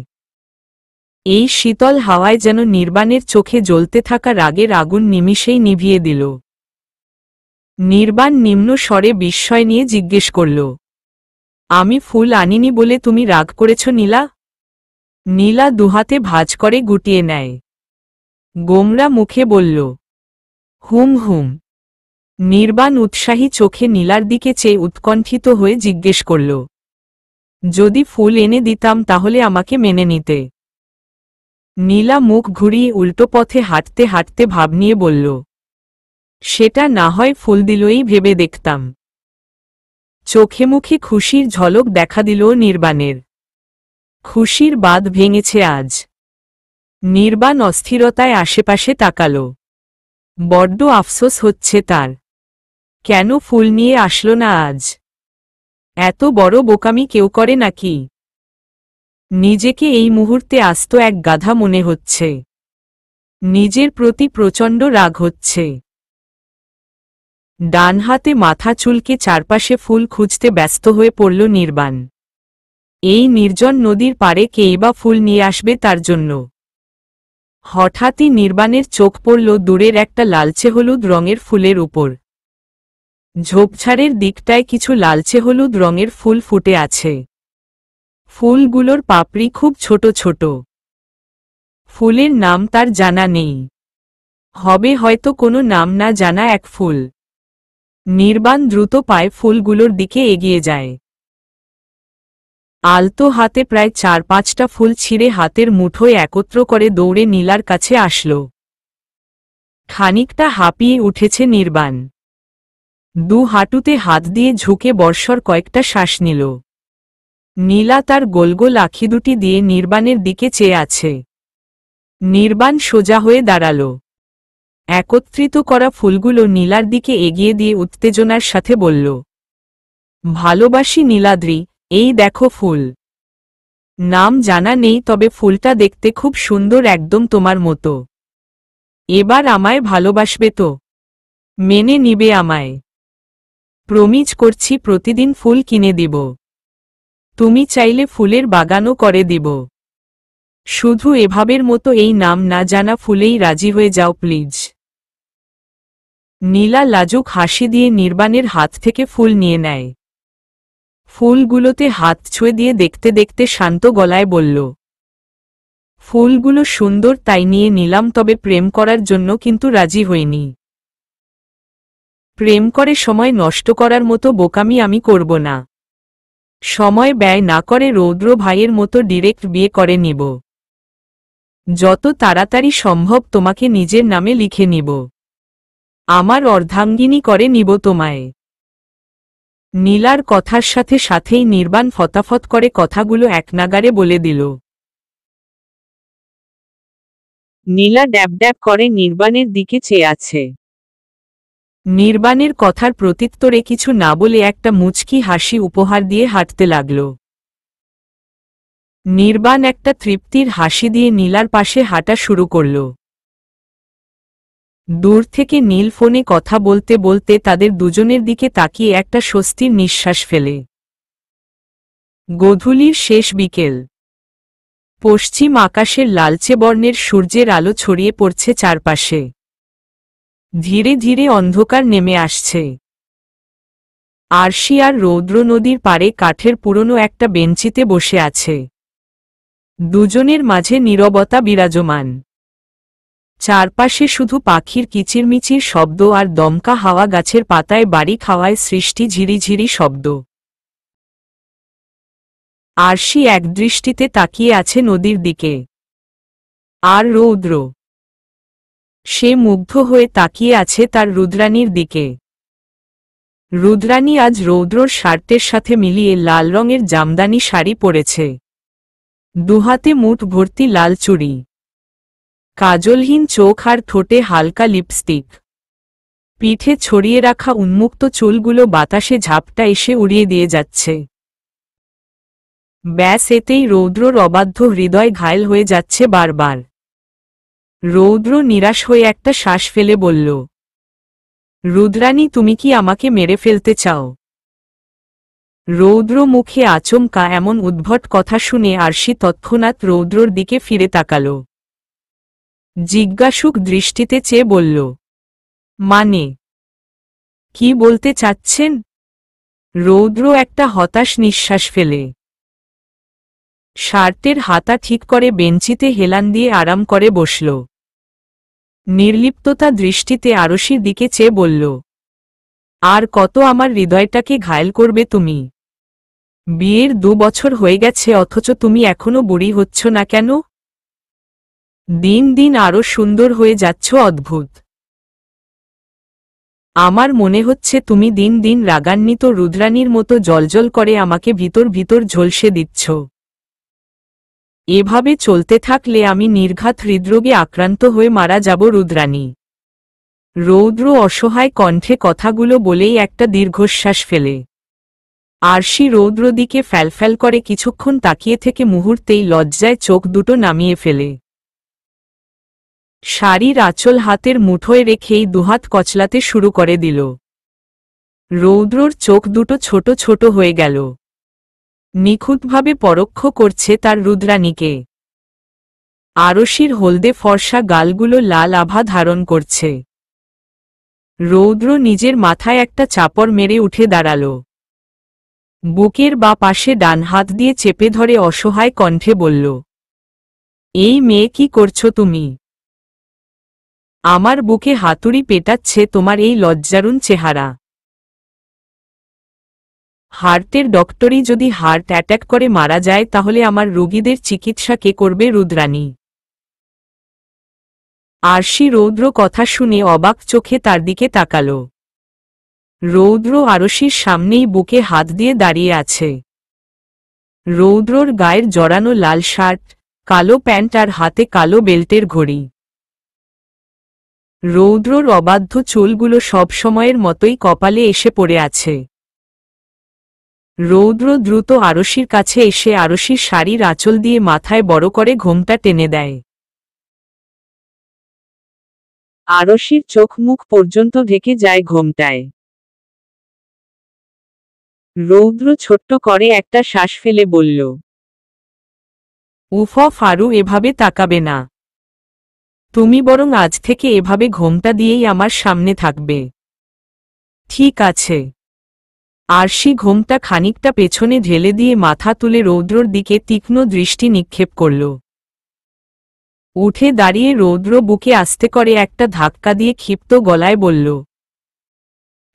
এই শীতল হাওয়ায় যেন নির্বাণের চোখে জ্বলতে থাকা রাগের আগুন নিমিষেই নিভিয়ে দিল। নির্বাণ নিম্ন স্বরে বিস্ময় নিয়ে জিজ্ঞেস করল, আমি ফুল আনিনি বলে তুমি রাগ করেছ নীলা? নীলা দুহাতে ভাঁজ করে গুটিয়ে নেয়। গোমরা মুখে বলল, হুম হুম। নির্বাণ উৎসাহী চোখে নীলার দিকে চেয়ে উৎকণ্ঠিত হয়ে জিজ্ঞেস করল, যদি ফুল এনে দিতাম তাহলে আমাকে মেনে নিতে? নীলা মুখ ঘুরিয়ে উল্টো পথে হাঁটতে হাঁটতে ভাব নিয়ে বলল, সেটা না হয় ফুল দিলই ভেবে দেখতাম। চোখে মুখে খুশির ঝলক দেখা দিল নির্বাণের। খুশির বাঁধ ভেঙেছে আজ। নির্বাণ অস্থিরতায় আশেপাশে তাকাল। বড্ড আফসোস হচ্ছে তার। কেন ফুল নিয়ে আসলো না আজ? এত বড় বোকামি কেউ করে নাকি? নিজেকে এই মুহূর্তে আস্ত এক গাধা মনে হচ্ছে। নিজের প্রতি প্রচণ্ড রাগ হচ্ছে। ডান হাতে মাথা চুলকে চারপাশে ফুল খুঁজতে ব্যস্ত হয়ে পড়ল নির্বাণ। এই নির্জন নদীর পাড়ে কেই বা ফুল নিয়ে আসবে তার জন্য। হঠাৎই নির্বাণের চোখ পড়ল দূরের একটা লালচে হলুদ রঙের ফুলের উপর। ঝোপঝাড়ের দিকটায় কিছু লালচে হলুদ রঙের ফুল ফুটে আছে। ফুলগুলোর পাপড়ি খুব ছোট ছোট। ফুলের নাম তার জানা নেই। হবে হয়তো কোনো নাম না জানা এক ফুল। নির্বাণ দ্রুত পায়ে ফুলগুলোর দিকে এগিয়ে যায়। আলতো হাতে প্রায় 4-5টা ফুল ছিঁড়ে হাতের মুঠোয় একত্র করে দৌড়ে নীলার কাছে আসল। খানিকটা হাঁপিয়ে উঠেছে নির্বাণ। দু হাঁটুতে হাত দিয়ে ঝুঁকে বর্ষর কয়েকটা শ্বাস নিল। নীলা তার গোল গোল আঁখি দুটি দিয়ে নির্বাণের দিকে চেয়ে আছে। নির্বাণ সোজা হয়ে দাঁড়াল। একত্রিত করা ফুলগুলো নীলার দিকে এগিয়ে দিয়ে উত্তেজনার সাথে বলল, ভালোবাসি নীলাদ্রি, এই দেখো ফুল। নাম জানা নেই, তবে ফুলটা দেখতে খুব সুন্দর, একদম তোমার মতো। এবার আমায় ভালোবাসবে তো? মেনে নিবে আমায়? প্রমিজ করছি প্রতিদিন ফুল কিনে দিব। তুমি চাইলে ফুলের বাগানও করে দিব। শুধু এভাবের মতো এই নাম না জানা ফুলেই রাজি হয়ে যাও প্লিজ। নীলা লাজুক হাসি দিয়ে নির্বাণের হাত থেকে ফুল নিয়ে নেয়। ফুলগুলোতে হাত ছুঁয়ে দিয়ে দেখতে দেখতে শান্ত গলায় বলল, ফুলগুলো সুন্দর তাই নিয়ে নিলাম, তবে প্রেম করার জন্য কিন্তু রাজি হইনি। প্রেম করে সময় নষ্ট করার মতো বোকামি আমি করব না। সময় ব্যয় না করে রৌদ্র ভাইয়ের মতো ডিরেক্ট বিয়ে করে নিব। যত তাড়াতাড়ি সম্ভব তোমাকে নিজের নামে লিখে নিব। আমার অর্ধাঙ্গিনী করে নিব তোমায়। নীলার কথার সাথে সাথেই নির্বাণ ফতাফত করে কথাগুলো একনাগাড়ে বলে দিল। নীলা ড্যাব ড্যাব করে নির্বাণের দিকে চেয়ে আছে। নির্বাণের কথার প্রত্যুত্তরে কিছু না বলে একটা মুচকি হাসি উপহার দিয়ে হাঁটতে লাগল। নির্বাণ একটা তৃপ্তির হাসি দিয়ে নীলার পাশে হাঁটা শুরু করল। দূর থেকে নীল ফোনে কথা বলতে বলতে তাদের দুজনের দিকে তাকিয়ে একটা স্বস্তির নিঃশ্বাস ফেলে। গোধূলির শেষ বিকেল। পশ্চিম আকাশের লালচে বর্ণের সূর্যের আলো ছড়িয়ে পড়ছে চারপাশে। ধীরে ধীরে অন্ধকার নেমে আসছে। আরশি আর রৌদ্র নদীর পাড়ে কাঠের পুরনো একটা বেঞ্চিতে বসে আছে। দুজনের মাঝে নীরবতা বিরাজমান। চারপাশে শুধু পাখির কিচিরমিচির শব্দ আর দমকা হাওয়া, গাছের পাতায় বাড়ি খাওয়ায় সৃষ্টি ঝিরিঝিরি শব্দ। আরশি একদৃষ্টিতে তাকিয়ে আছে নদীর দিকে। আর রৌদ্র, সে মুগ্ধ হয়ে তাকিয়ে আছে তার রুদ্রাণীর দিকে। রুদ্রাণী আজ রৌদ্রর শার্টের সাথে মিলিয়ে লাল রঙের জামদানি শাড়ি পরেছে। দুহাতে মুঠ ভর্তি লাল চুড়ি, কাজলহীন চোখ আর ঠোঁটে হালকা লিপস্টিক। পিঠে ছড়িয়ে রাখা উন্মুক্ত চুলগুলো বাতাসে ঝাপটা এসে উড়িয়ে দিয়ে যাচ্ছে। ব্যাস, এতেই রৌদ্রর অবাধ্য হৃদয় ঘায়েল হয়ে যাচ্ছে বারবার। রৌদ্র নিরাশ হয়ে একটা শ্বাস ফেলে বলল, রুদ্রাণী, তুমি কি আমাকে মেরে ফেলতে চাও? রৌদ্র মুখে আচমকা এমন উদ্ভট কথা শুনে আরশি তৎক্ষণাৎ রৌদ্রর দিকে ফিরে তাকাল। জিজ্ঞাসুক দৃষ্টিতে চেয়ে বলল, মানে কি বলতে চাচ্ছেন? রৌদ্র একটা হতাশ নিঃশ্বাস ফেলে শার্টের হাতা ঠিক করে বেঞ্চিতে হেলান দিয়ে আরাম করে বসল। নির্লিপ্ততা দৃষ্টিতে আরশির দিকে চেয়ে বলল, আর কত আমার হৃদয়টাকে ঘায়েল করবে তুমি? বিয়ের 2 বছর হয়ে গেছে, অথচ তুমি এখনো বুড়ি হচ্ছ না কেন? দিন দিন আরো সুন্দর হয়ে যাচ্ছ, অদ্ভুত। আমার মনে হচ্ছে তুমি দিন দিন রাগান্বিত রুদ্রাণীর মতো জ্বলজ্বল করে আমাকে ভিতর ভিতর ঝলসে দিচ্ছ। এভাবে চলতে থাকলে আমি নির্ঘাত হৃদরোগে আক্রান্ত হয়ে মারা যাব রুদ্রাণী। রৌদ্র অসহায় কণ্ঠে কথাগুলো বলেই একটা দীর্ঘশ্বাস ফেলে আরশি রৌদ্র দিকে ফ্যালফ্যাল করে কিছুক্ষণ তাকিয়ে থেকে মুহূর্তেই লজ্জায় চোখ দুটো নামিয়ে ফেলে। শাড়ির আঁচল হাতের মুঠোয় রেখেই দুহাত কচলাতে শুরু করে দিল। রৌদ্রর চোখ দুটো ছোট ছোট হয়ে গেল। নিখুঁতভাবে পরোক্ষ করছে তার রুদ্রাণীকে। আরশির হলদে ফর্সা গালগুলো লাল আভা ধারণ করছে। রৌদ্র নিজের মাথায় একটা চাপড় মেরে উঠে দাঁড়াল। বুকের বা পাশে ডান হাত দিয়ে চেপে ধরে অসহায় কণ্ঠে বলল, এই মেয়ে কি করছো তুমি? আমার বুকে হাতুড়ি পেটাচ্ছে তোমার এই লজ্জারুণ চেহারা। হার্টের ডক্টরই যদি হার্ট অ্যাটাক করে মারা যায় তাহলে আমার রোগীদের চিকিৎসা কে করবে রুদ্রাণী? আরশি রৌদ্র কথা শুনে অবাক চোখে তার দিকে তাকাল। রৌদ্র আরশির সামনেই বুকে হাত দিয়ে দাঁড়িয়ে আছে। রৌদ্রর গায়ের জড়ানো লাল শার্ট, কালো প্যান্ট আর হাতে কালো বেল্টের ঘড়ি। রৌদ্রর অবাধ্য চুলগুলো সব সময়ের মতোই কপালে এসে পড়ে আছে। রৌদ্র দ্রুত আরশির কাছে এসে আরশির শাড়ির আঁচল দিয়ে মাথায় বড় করে ঘোমটা টেনে দেয়। আরশির চোখ মুখ পর্যন্ত ঢেকে যায় ঘোমটায়। রৌদ্র ছোট্ট করে একটা শ্বাস ফেলে বলল, উফ ফারু, এভাবে তাকাবে না। তুমি বরং আজ থেকে এভাবে ঘোমটা দিয়েই আমার সামনে থাকবে। ঠিক আছে। আরশি ঘোমটা খানিকটা পেছনে ঢেলে দিয়ে মাথা তুলে রৌদ্রর দিকে তীক্ষ্ণ দৃষ্টি নিক্ষেপ করল। উঠে দাঁড়িয়ে রৌদ্র বুকে আস্তে করে একটা ধাক্কা দিয়ে ক্ষিপ্ত গলায় বলল,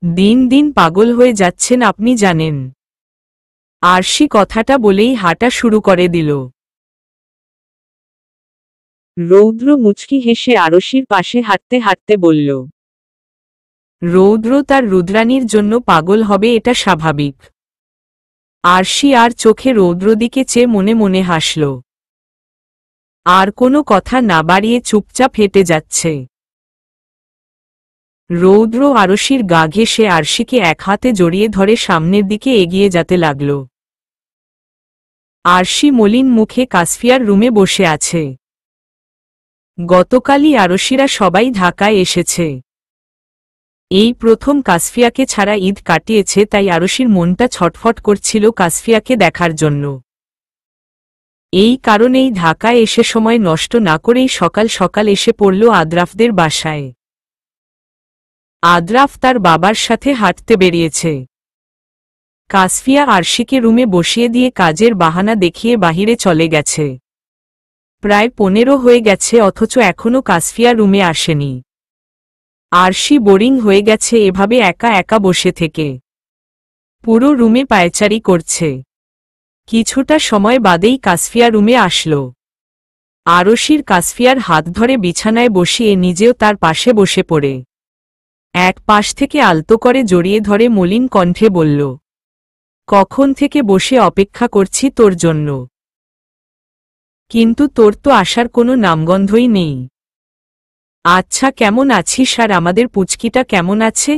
দিন দিন পাগল হয়ে যাচ্ছেন আপনি জানেন। আরশি কথাটা বলেই হাঁটা শুরু করে দিল। রৌদ্র মুচকি হেসে আরশির পাশে হাঁটতে হাঁটতে বলল, রৌদ্র তার রুদ্রাণীর জন্য পাগল হবে এটা স্বাভাবিক। আরশি আর চোখে রৌদ্র দিকে চেয়ে মনে মনে হাসল। আর কোনো কথা না বাড়িয়ে চুপচাপ হেঁটে যাচ্ছে। রৌদ্র আরশির গা ঘেঁষে আরশিকে এক হাতে জড়িয়ে ধরে সামনের দিকে এগিয়ে যেতে লাগল। আরশি মলিন মুখে কাসফিয়ার রুমে বসে আছে। গতকালই আরশিরা সবাই ঢাকায় এসেছে। এই প্রথম কাসফিয়াকে ছাড়া ঈদ কাটিয়েছে, তাই আরশির মনটা ছটফট করছিল কাসফিয়াকে দেখার জন্য। এই কারণেই ঢাকায় এসে সময় নষ্ট না করেই সকাল সকাল এসে পড়ল আদ্রাফদের বাসায়। আদ্রাফ তার বাবার সাথে হাঁটতে বেরিয়েছে। কাসফিয়া আরশিকে রুমে বসিয়ে দিয়ে কাজের বাহানা দেখিয়ে বাহিরে চলে গেছে। প্রায় 15 হয়ে গেছে অথচ এখনও কাসফিয়া রুমে আসেনি। আরশি বোরিং হয়ে গেছে এভাবে একা একা বসে থেকে। পুরো রুমে পায়চারি করছে। কিছুটা সময় বাদেই কাসফিয়া রুমে আসল। আরশির কাসফিয়ার হাত ধরে বিছানায় বসিয়ে নিজেও তার পাশে বসে পড়ে এক পাশ থেকে আলতো করে জড়িয়ে ধরে মলিন কণ্ঠে বলল, কখন থেকে বসে অপেক্ষা করছি তোর জন্য, কিন্তু তোর তো আসার কোনো নামগন্ধই নেই। আচ্ছা, কেমন আছিস আর আমাদের পুচকিটা কেমন আছে?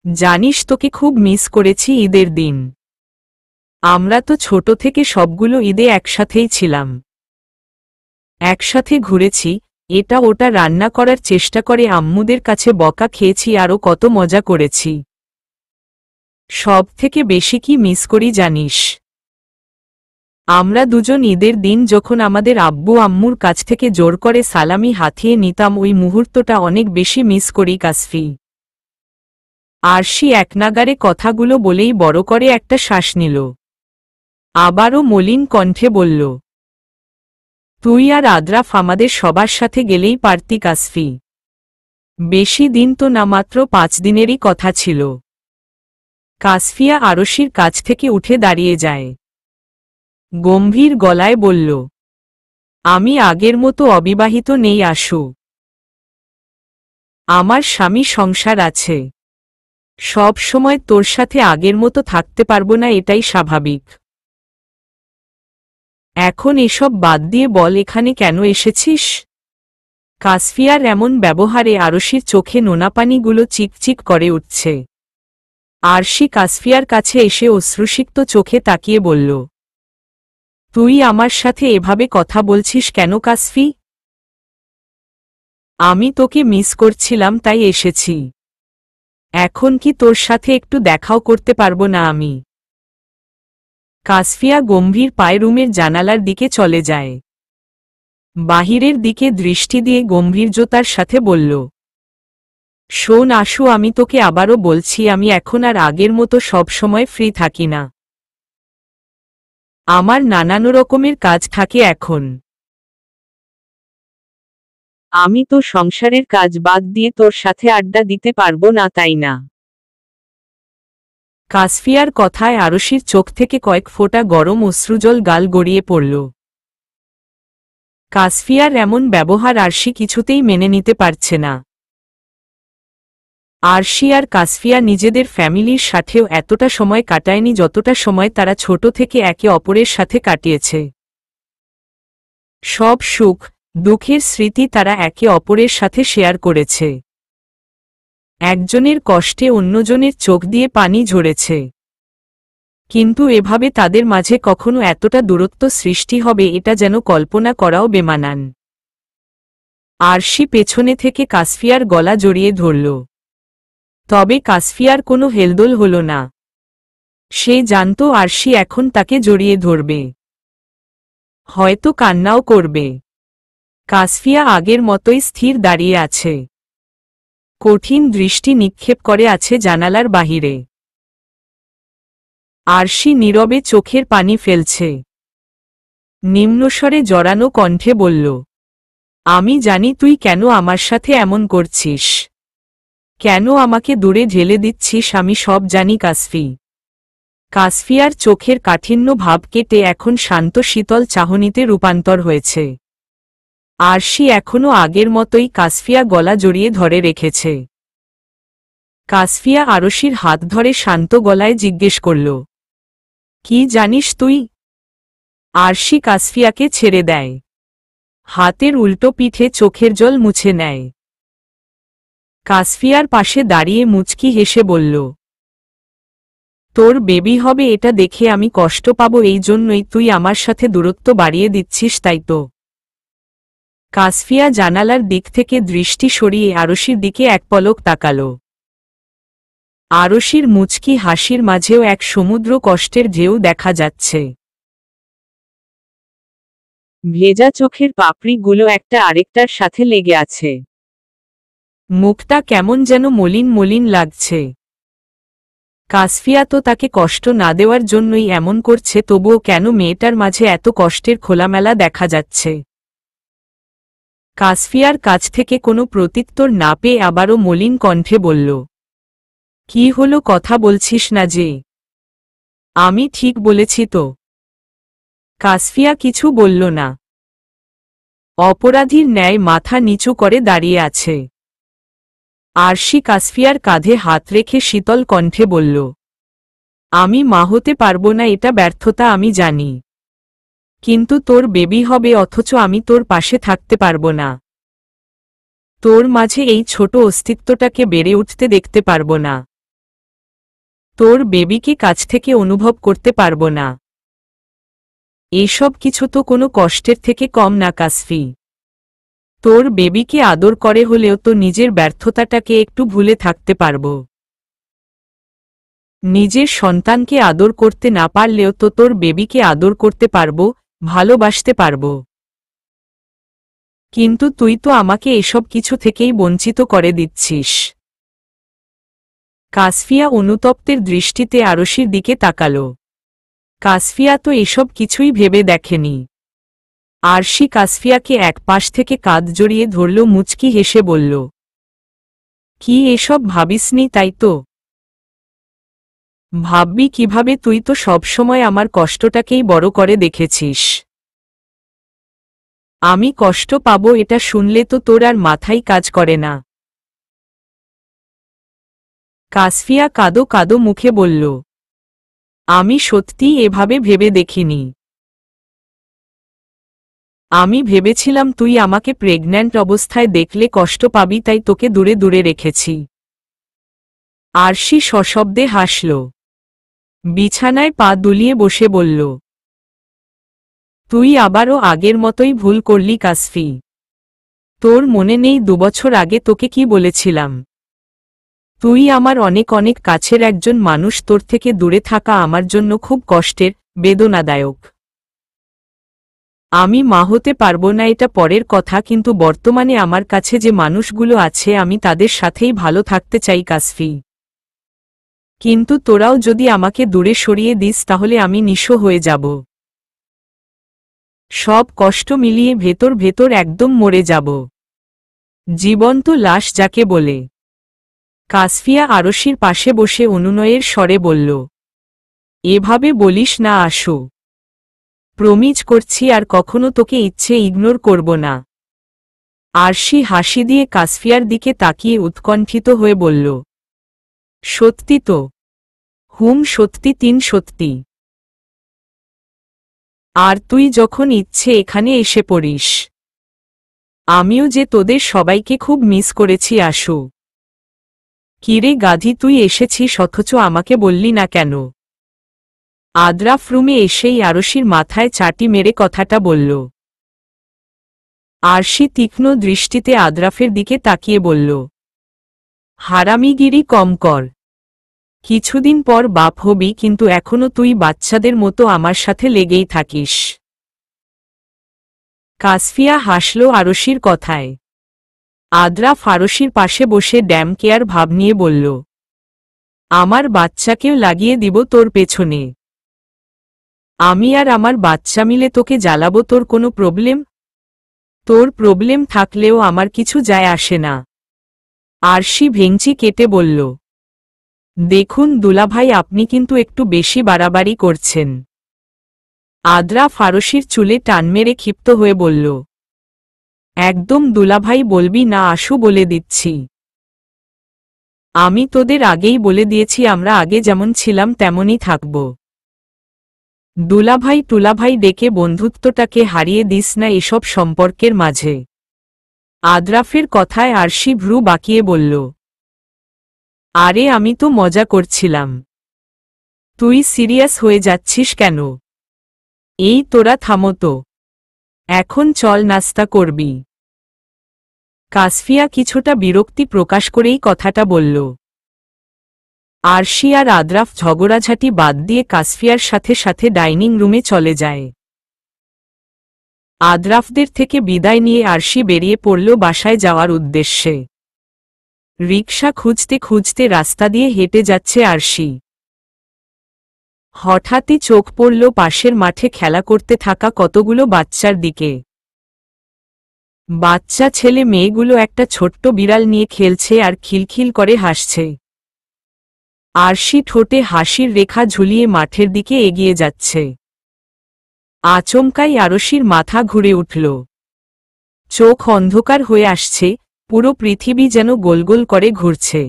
জানিস তোকে খুব মিস করেছি ঈদের দিন। আমরা তো ছোট থেকে সবগুলো ঈদে একসাথেই ছিলাম। একসাথে ঘুরেছি, এটা ওটা রান্না করার চেষ্টা করে আম্মুদের কাছে বকা খেয়েছি, আরও কত মজা করেছি। সব থেকে বেশি কি মিস করি জানিস? আমরা দুজন ঈদের দিন যখন আমাদের আব্বু আম্মুর কাছ থেকে জোর করে সালামি হাতিয়ে নিতাম, ওই মুহূর্তটা অনেক বেশি মিস করি কাসফি। আরশি একনাগারে কথাগুলো বলেই বড় করে একটা শ্বাস নিল। আবারও মলিন কণ্ঠে বলল, তুই আর আদ্রাফ আমাদের সবার সাথে গেলেই পারতি কাসফি। বেশি দিন তো না, মাত্র 5 দিনেরই কথা ছিল। কাসফিয়া আরশির কাছ থেকে উঠে দাঁড়িয়ে যায়। গম্ভীর গলায় বলল, আমি আগের মতো অবিবাহিত নেই আশু। আমার স্বামী, সংসার আছে। সব সময় তোর সাথে আগের মতো থাকতে পারবো না, এটাই স্বাভাবিক। এখন এসব বাদ দিয়ে বল এখানে কেন এসেছিস? কাসফিয়ার এমন ব্যবহারে আরশির চোখে নোনাপানিগুলো চিকচিক করে উঠছে। আরশি কাসফিয়ার কাছে এসে অশ্রুসিক্ত চোখে তাকিয়ে বলল, তুই আমার সাথে এভাবে কথা বলছিস কেন কাসফি? আমি তোকে মিস করছিলাম তাই এসেছি। এখন কি তোর সাথে একটু দেখাও করতে পারবো না আমি? কাসফিয়া গম্ভীর পায়ে রুমের জানালার দিকে চলে যায়। বাহিরের দিকে দৃষ্টি দিয়ে গম্ভীর্যতার সাথে বলল, শোন আশু, আমি তোকে আবারও বলছি, আমি এখন আর আগের মতো সব সময় ফ্রি থাকি না। আমার নানান রকমের কাজ থাকে এখন। আমি তো সংসারের কাজ বাদ দিয়ে তোর সাথে আড্ডা দিতে পারবো না, তাই না? কাসফিয়ার কথায় আরশির চোখ থেকে কয়েক ফোঁটা গরম অশ্রুজল গাল গড়িয়ে পড়ল। কাসফিয়ার এমন ব্যবহার আরশি কিছুতেই মেনে নিতে পারছে না। আরশি আর কাসফিয়া নিজেদের ফ্যামিলির সাথেও এতটা সময় কাটায়নি যতটা সময় তারা ছোট থেকে একে অপরের সাথে কাটিয়েছে। সব সুখ দুঃখের স্মৃতি তারা একে অপরের সাথে শেয়ার করেছে। একজনের কষ্টে অন্যজনের চোখ দিয়ে পানি ঝরেছে। কিন্তু এভাবে তাদের মাঝে কখনো এতটা দূরত্ব সৃষ্টি হবে এটা যেন কল্পনা করাও বেমানান। আরশি পেছনে থেকে কাসফিয়ার গলা জড়িয়ে ধরল। তবে কাসফিয়ার কোনো হেলদোল হল না। সে জানত আরশি এখন তাকে জড়িয়ে ধরবে, হয়তো কান্নাও করবে। কাসফিয়া আগের মতোই স্থির দাঁড়িয়ে আছে, কঠিন দৃষ্টি নিক্ষেপ করে আছে জানালার বাহিরে। আরশি নীরবে চোখের পানি ফেলছে। নিম্নস্বরে জড়ানো কণ্ঠে বলল, আমি জানি তুই কেন আমার সাথে এমন করছিস, কেন আমাকে দূরে ঢেলে দিচ্ছিস, আমি সব জানি কাসফি। কাসফিয়ার চোখের কাঠিন্য ভাব কেটে এখন শান্ত শীতল চাহনিতে রূপান্তর হয়েছে। আরশি এখনো আগের মতোই কাসফিয়া গলা জড়িয়ে ধরে রেখেছে। কাসফিয়া আরশির হাত ধরে শান্ত গলায় জিজ্ঞেস করল, কি জানিস তুই? আরশি কাসফিয়াকে ছেড়ে দেয়, হাতের উল্টো পিঠে চোখের জল মুছে নেয়। কাসফিয়ার পাশে দাঁড়িয়ে মুচকি হেসে বলল, তোর বেবি হবে এটা দেখে আমি কষ্ট পাব, এই জন্যই তুই আমার সাথে দূরত্ব বাড়িয়ে দিচ্ছিস, তাই তো? কাসফিয়া জানালার দিক থেকে দৃষ্টি সরিয়ে আরশির দিকে এক পলক তাকাল। আরশির মুচকি হাসির মাঝেও এক সমুদ্র কষ্টের ঢেউ দেখা যাচ্ছে। ভেজা চোখের পাপড়িগুলো একটা আরেকটার সাথে লেগে আছে। মুখটা কেমন যেন মলিন মলিন লাগছে। কাসফিয়া তো তাকে কষ্ট না দেওয়ার জন্যই এমন করছে, তবুও কেন মেয়েটার মাঝে এত কষ্টের খোলামেলা দেখা যাচ্ছে? কাসফিয়ার কাছ থেকে কোনো প্রত্যুত্তর না পেয়ে আবারও মলিন কণ্ঠে বলল, কি হলো, কথা বলছিস না যে? আমি ঠিক বলেছি তো? কাসফিয়া কিছু বলল না, অপরাধীর ন্যায় মাথা নিচু করে দাঁড়িয়ে আছে। আরশি কাসফিয়ার কাঁধে হাত রেখে শীতল কণ্ঠে বলল, আমি মা হতে পারবো না, এটা ব্যর্থতা আমি জানি, কিন্তু তোর বেবি হবে অথচ আমি তোর পাশে থাকতে পারবো না। তোর মাঝে এই ছোট অস্তিত্বটাকে বেড়ে উঠতে দেখতে পারবো না। তোর বেবিকে কাছ থেকে অনুভব করতে পারবো না। এসব কিছু তো কোনো কষ্টের থেকে কম না কাসফি। তোর বেবিকে আদর করে হলেও তো নিজের ব্যর্থতাটাকে একটু ভুলে থাকতে পারব। নিজের সন্তানকে আদর করতে না পারলেও তো তোর বেবিকে আদর করতে পারব, ভালোবাসতে পারব। কিন্তু তুই তো আমাকে এসব কিছু থেকেই বঞ্চিত করে দিচ্ছিস। কাসফিয়া অনুতপ্তের দৃষ্টিতে আরশির দিকে তাকাল। কাসফিয়া তো এসব কিছুই ভেবে দেখেনি। আরশি কাসফিয়াকে এক পাশ থেকে কাঁধ জড়িয়ে ধরল, মুচকি হেসে বলল, কি এসব ভাবিসনি তাই তো? ভাববি কিভাবে, তুই তো সবসময় আমার কষ্টটাকেই বড় করে দেখেছিস। আমি কষ্ট পাব এটা শুনলে তো তোর আর মাথায় কাজ করে না। কাসফিয়া কাঁদো কাঁদো মুখে বলল, আমি সত্যিই এভাবে ভেবে দেখিনি। আমি ভেবেছিলাম তুই আমাকে প্রেগন্যান্ট অবস্থায় দেখলে কষ্ট পাবি, তাই তোকে দূরে দূরে রেখেছি। আরশি সশব্দে হাসল। বিছানায় পা দুলিয়ে বসে বলল, তুই আবারও আগের মতোই ভুল করলি কাসফি। তোর মনে নেই 2 বছর আগে তোকে কি বলেছিলাম? তুই আমার অনেক অনেক কাছের একজন মানুষ, তোর থেকে দূরে থাকা আমার জন্য খুব কষ্টের, বেদনাদায়ক। আমি মা হতে পারবো না এটা পরের কথা, কিন্তু বর্তমানে আমার কাছে যে মানুষগুলো আছে আমি তাদের সাথেই ভালো থাকতে চাই কাসফি। কিন্তু তোরাও যদি আমাকে দূরে সরিয়ে দিস তাহলে আমি নিঃস্ব হয়ে যাব। সব কষ্ট মিলিয়ে ভেতর ভেতর একদম মরে যাব। জীবন্ত লাশ যাকে বলে। কাসফিয়া আরশির পাশে বসে অনুনয়ের স্বরে বলল, এভাবে বলিস না আশু। প্রমিজ করছি আর কখনো তোকে ইচ্ছে ইগনোর করব না। আরশি হাসি দিয়ে কাসফিয়ার দিকে তাকিয়ে উৎকণ্ঠিত হয়ে বলল, সত্যি তো? হুম সত্যি, 3 সত্যি। আর তুই যখন ইচ্ছে এখানে এসে পড়িস। আমিও যে তোদের সবাইকে খুব মিস করেছি আশু। কিরে গাধি, তুই এসেছিস অথচ আমাকে বললি না কেন? আদ্রাফ রুমে এসেই আরশির মাথায় চাটি মেরে কথাটা বলল। আরশি তীক্ষ্ণ দৃষ্টিতে আদ্রাফের দিকে তাকিয়ে বলল, হারামিগিরি কম কর। কিছুদিন পর বাপ হবি, কিন্তু এখনো তুই বাচ্চাদের মতো আমার সাথে লেগেই থাকিস। কাসফিয়া হাসল আরশির কথায়। আদ্রাফ আরশির পাশে বসে ড্যাম কেয়ার ভাব নিয়ে বলল, আমার বাচ্চাকেও লাগিয়ে দিব তোর পেছনে। আমি আর আমার বাচ্চা মিলে তোকে জ্বালাবো, তোর কোনো প্রবলেম? তোর প্রবলেম থাকলেও আমার কিছু যায় আসে না। আরশি ভেঙচি কেটে বলল, দেখুন দুলাভাই, আপনি কিন্তু একটু বেশি বাড়াবাড়ি করছেন। আদ্রাফ আরশির চুলে টান মেরে ক্ষিপ্ত হয়ে বলল, একদম দুলাভাই বলবি না আশু, বলে দিচ্ছি। আমি তোদের আগেই বলে দিয়েছি আমরা আগে যেমন ছিলাম তেমনই থাকব। দুলাভাই টুলাভাই ডেকে বন্ধুত্বটাকে হারিয়ে দিস না এসব সম্পর্কের মাঝে। আদ্রাফের কথায় আরশি ভ্রু বাঁকিয়ে বলল, আরে আমি তো মজা করছিলাম। তুই সিরিয়াস হয়ে যাচ্ছিস কেন? এই তোরা থামো তো, এখন চল নাস্তা করবি। কাসফিয়া কিছুটা বিরক্তি প্রকাশ করেই কথাটা বলল। আরশি আর আদ্রাফ ঝগড়াঝাটি বাদ দিয়ে কাসফিয়ার সাথে সাথে ডাইনিং রুমে চলে যায়। আদ্রাফদের থেকে বিদায় নিয়ে আরশি বেরিয়ে পড়ল বাসায় যাওয়ার উদ্দেশ্যে। রিকশা খুঁজতে খুঁজতে রাস্তা দিয়ে হেঁটে যাচ্ছে আরশি। হঠাৎই চোখ পড়ল পাশের মাঠে খেলা করতে থাকা কতগুলো বাচ্চার দিকে। বাচ্চা ছেলে মেয়েগুলো একটা ছোট্ট বিড়াল নিয়ে খেলছে আর খিলখিল করে হাসছে। আরশি ঠোঁটে হাসির রেখা ঝুলিয়ে মাঠের দিকে এগিয়ে যাচ্ছে। আচমকাই আরশির মাথা ঘুরে উঠল। চোখ অন্ধকার হয়ে আসছে, পুরো পৃথিবী যেন গোলগোল করে ঘুরছে।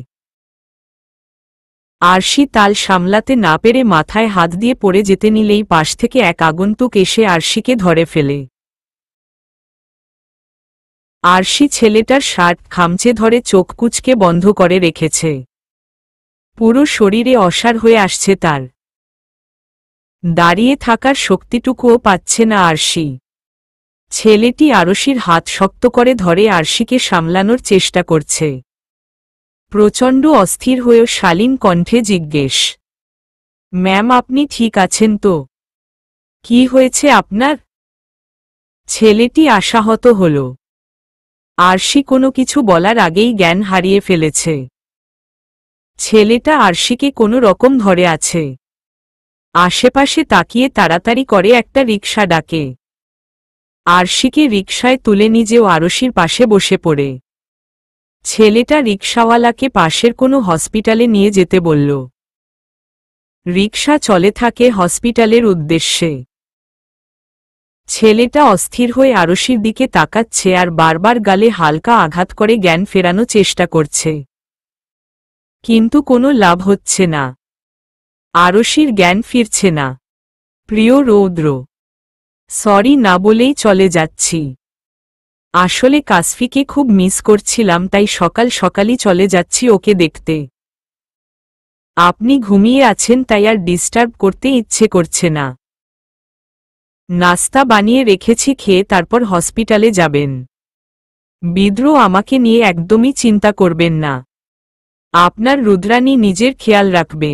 আরশি তাল সামলাতে না পেরে মাথায় হাত দিয়ে পড়ে যেতে নিলেই পাশ থেকে এক আগন্তুক এসে আরশিকে ধরে ফেলে। আরশি ছেলেটার শার্ট খামচে ধরে চোখ কুঁচকে বন্ধ করে রেখেছে। পুরো শরীরে অসাড় হয়ে আসছে তার। দাঁড়িয়ে থাকার শক্তিটুকুও পাচ্ছে না আরশি। ছেলেটি আরশির হাত শক্ত করে ধরে আরশিকে সামলানোর চেষ্টা করছে। প্রচণ্ড অস্থির হয়েও শালীন কণ্ঠে জিজ্ঞেস, ম্যাম আপনি ঠিক আছেন তো? কি হয়েছে আপনার? ছেলেটি আশাহত হল। আরশি কোনো কিছু বলার আগেই জ্ঞান হারিয়ে ফেলেছে। ছেলেটা আরশিকে কোনো রকম ধরে আছে। আশেপাশে তাকিয়ে তাড়াতাড়ি করে একটা রিকশা ডাকে। আরশিকে রিকশায় তুলে নিজেও আরশির পাশে বসে পড়ে। ছেলেটা রিকশাওয়ালাকে পাশের কোনো হসপিটালে নিয়ে যেতে বলল। রিকশা চলে থাকে হসপিটালের উদ্দেশ্যে। ছেলেটা অস্থির হয়ে আরশির দিকে তাকাচ্ছে আর বারবার গালে হালকা আঘাত করে জ্ঞান ফেরানো চেষ্টা করছে। কিন্তু কোনো লাভ হচ্ছে না। আরশির জ্ঞান ফিরছে না। প্রিয় রৌদ্র, সরি না বলেই চলে যাচ্ছি। আসলে কাসফিকে খুব মিস করছিলাম, তাই সকাল সকালই চলে যাচ্ছি ওকে দেখতে। আপনি ঘুমিয়ে আছেন তাই আর ডিস্টার্ব করতে ইচ্ছে করছে না। নাস্তা বানিয়ে রেখেছি, খেয়ে তারপর হসপিটালে যাবেন। বিদ্রোহ আমাকে নিয়ে একদমই চিন্তা করবেন না। আপনার রুদ্রাণী নিজের খেয়াল রাখবে।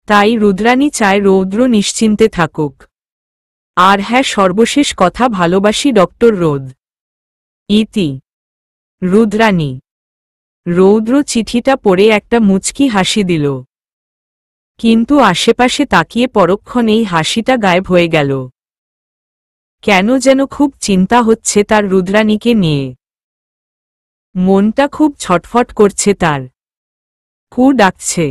তাই রুদ্রাণী চায় রৌদ্র নিশ্চিন্তে থাকুক। আর হ্যাঁ, সর্বশেষ কথা, ভালোবাসি ডক্টর রোদ। ইতি। রুদ্রাণী। রৌদ্র চিঠিটা পড়ে একটা মুচকি হাসি দিল, কিন্তু আশেপাশে তাকিয়ে পরক্ষণেই হাসিটা গায়েব হয়ে গেল। কেন যেন খুব চিন্তা হচ্ছে তার রুদ্রাণীকে নিয়ে। মনটা খুব ছটফট করছে তার। কু ডাকছে।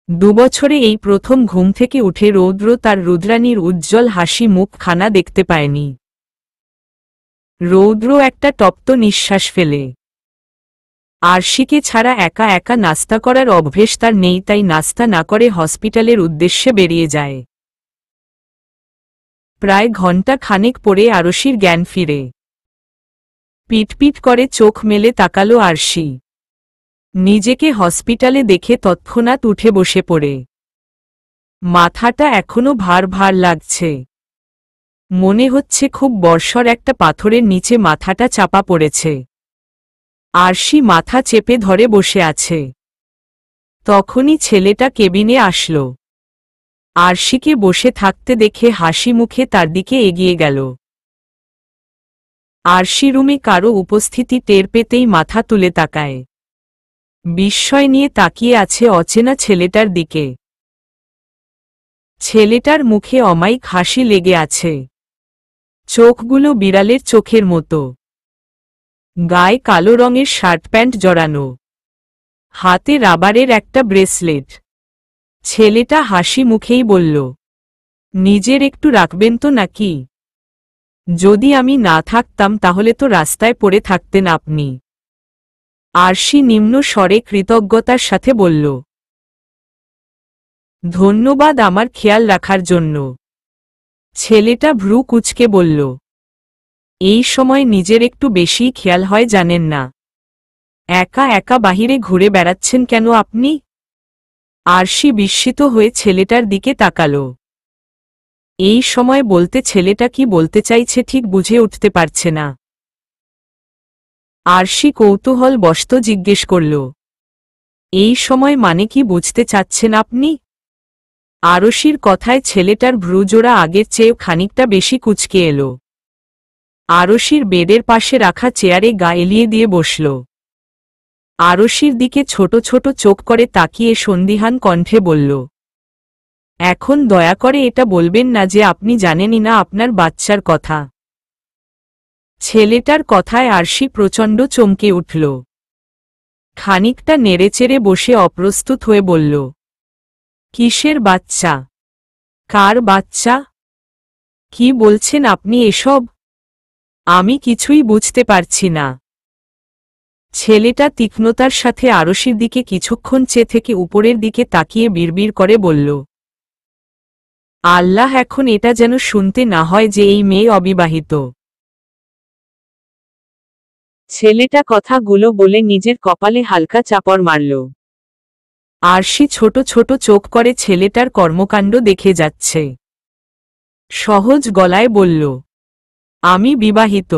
2 বছরে এই প্রথম ঘুম থেকে উঠে রৌদ্র তার রুদ্রাণীর উজ্জ্বল হাসি মুখখানা দেখতে পায়নি। রৌদ্র একটা তপ্ত নিঃশ্বাস ফেলে। আরশিকে ছাড়া একা একা নাস্তা করার অভ্যেস তার নেই, তাই নাস্তা না করে হসপিটালের উদ্দেশ্যে বেরিয়ে যায়। প্রায় ঘণ্টা খানেক পরে আরশির জ্ঞান ফিরে। পিটপিট করে চোখ মেলে তাকালো আরশি। নিজেকে হসপিটালে দেখে তৎক্ষণাৎ উঠে বসে পড়ে। মাথাটা এখনো ভার ভার লাগছে। মনে হচ্ছে খুব বর্ষর একটা পাথরের নিচে মাথাটা চাপা পড়েছে। আরশি মাথা চেপে ধরে বসে আছে। তখনই ছেলেটা কেবিনে আসলো। আরশিকে বসে থাকতে দেখে হাসি মুখে তার দিকে এগিয়ে গেল। আরশি রুমে কারো উপস্থিতি টের পেতেই মাথা তুলে তাকায়। বিস্ময় নিয়ে তাকিয়ে আছে অচেনা ছেলেটার দিকে। ছেলেটার মুখে অমায়িক হাসি লেগে আছে। চোখগুলো বিড়ালের চোখের মতো। গায়ে কালো রঙের শার্ট প্যান্ট জড়ানো। হাতে রাবারের একটা ব্রেসলেট। ছেলেটা হাসি মুখেই বলল, নিজের একটু রাখবেন তো নাকি? যদি আমি না থাকতাম তাহলে তো রাস্তায় পড়ে থাকতেন আপনি। আরশি নিম্ন স্বরে কৃতজ্ঞতার সাথে বলল, ধন্যবাদ আমার খেয়াল রাখার জন্য। ছেলেটা ভ্রু কুঁচকে বলল, এই সময় নিজের একটু বেশি খেয়াল হয় জানেন না। একা একা বাহিরে ঘুরে বেড়াচ্ছেন কেন আপনি? আরশি বিস্মিত হয়ে ছেলেটার দিকে তাকালো। এই সময় বলতে ছেলেটা কি বলতে চাইছে ঠিক বুঝে উঠতে পারছে না। আরশি কৌতূহলবশত জিজ্ঞেস করল, এই সময় মানে কি বুঝতে চাচ্ছেন আপনি? আরশির কথায় ছেলেটার ভ্রুজোড়া আগের চেয়েও খানিকটা বেশি কুঁচকে এলো। আরশির বেডের পাশে রাখা চেয়ারে গা এলিয়ে দিয়ে বসল। আরশির দিকে ছোট ছোট চোখ করে তাকিয়ে সন্দিহান কণ্ঠে বলল, এখন দয়া করে এটা বলবেন না যে আপনি জানেনই না আপনার বাচ্চার কথা। ছেলেটার কথায় আরশি প্রচণ্ড চমকে উঠল। খানিকটা নেড়েচেড়ে বসে অপ্রস্তুত হয়ে বলল, কিসের বাচ্চা? কার বাচ্চা? কি বলছেন আপনি এসব? আমি কিছুই বুঝতে পারছি না। ছেলেটা তীক্ষ্ণতার সাথে আরশির দিকে কিছুক্ষণ চেয়ে থেকে উপরের দিকে তাকিয়ে বিড়বিড় করে বলল, আল্লাহ, এখন এটা যেন শুনতে না হয় যে এই মেয়ে অবিবাহিত। ছেলেটা কথাগুলো বলে নিজের কপালে হালকা চাপড় মারল। আরশি ছোট ছোট চোখ করে ছেলেটার কর্মকাণ্ড দেখে যাচ্ছে। সহজ গলায় বলল, আমি বিবাহিত।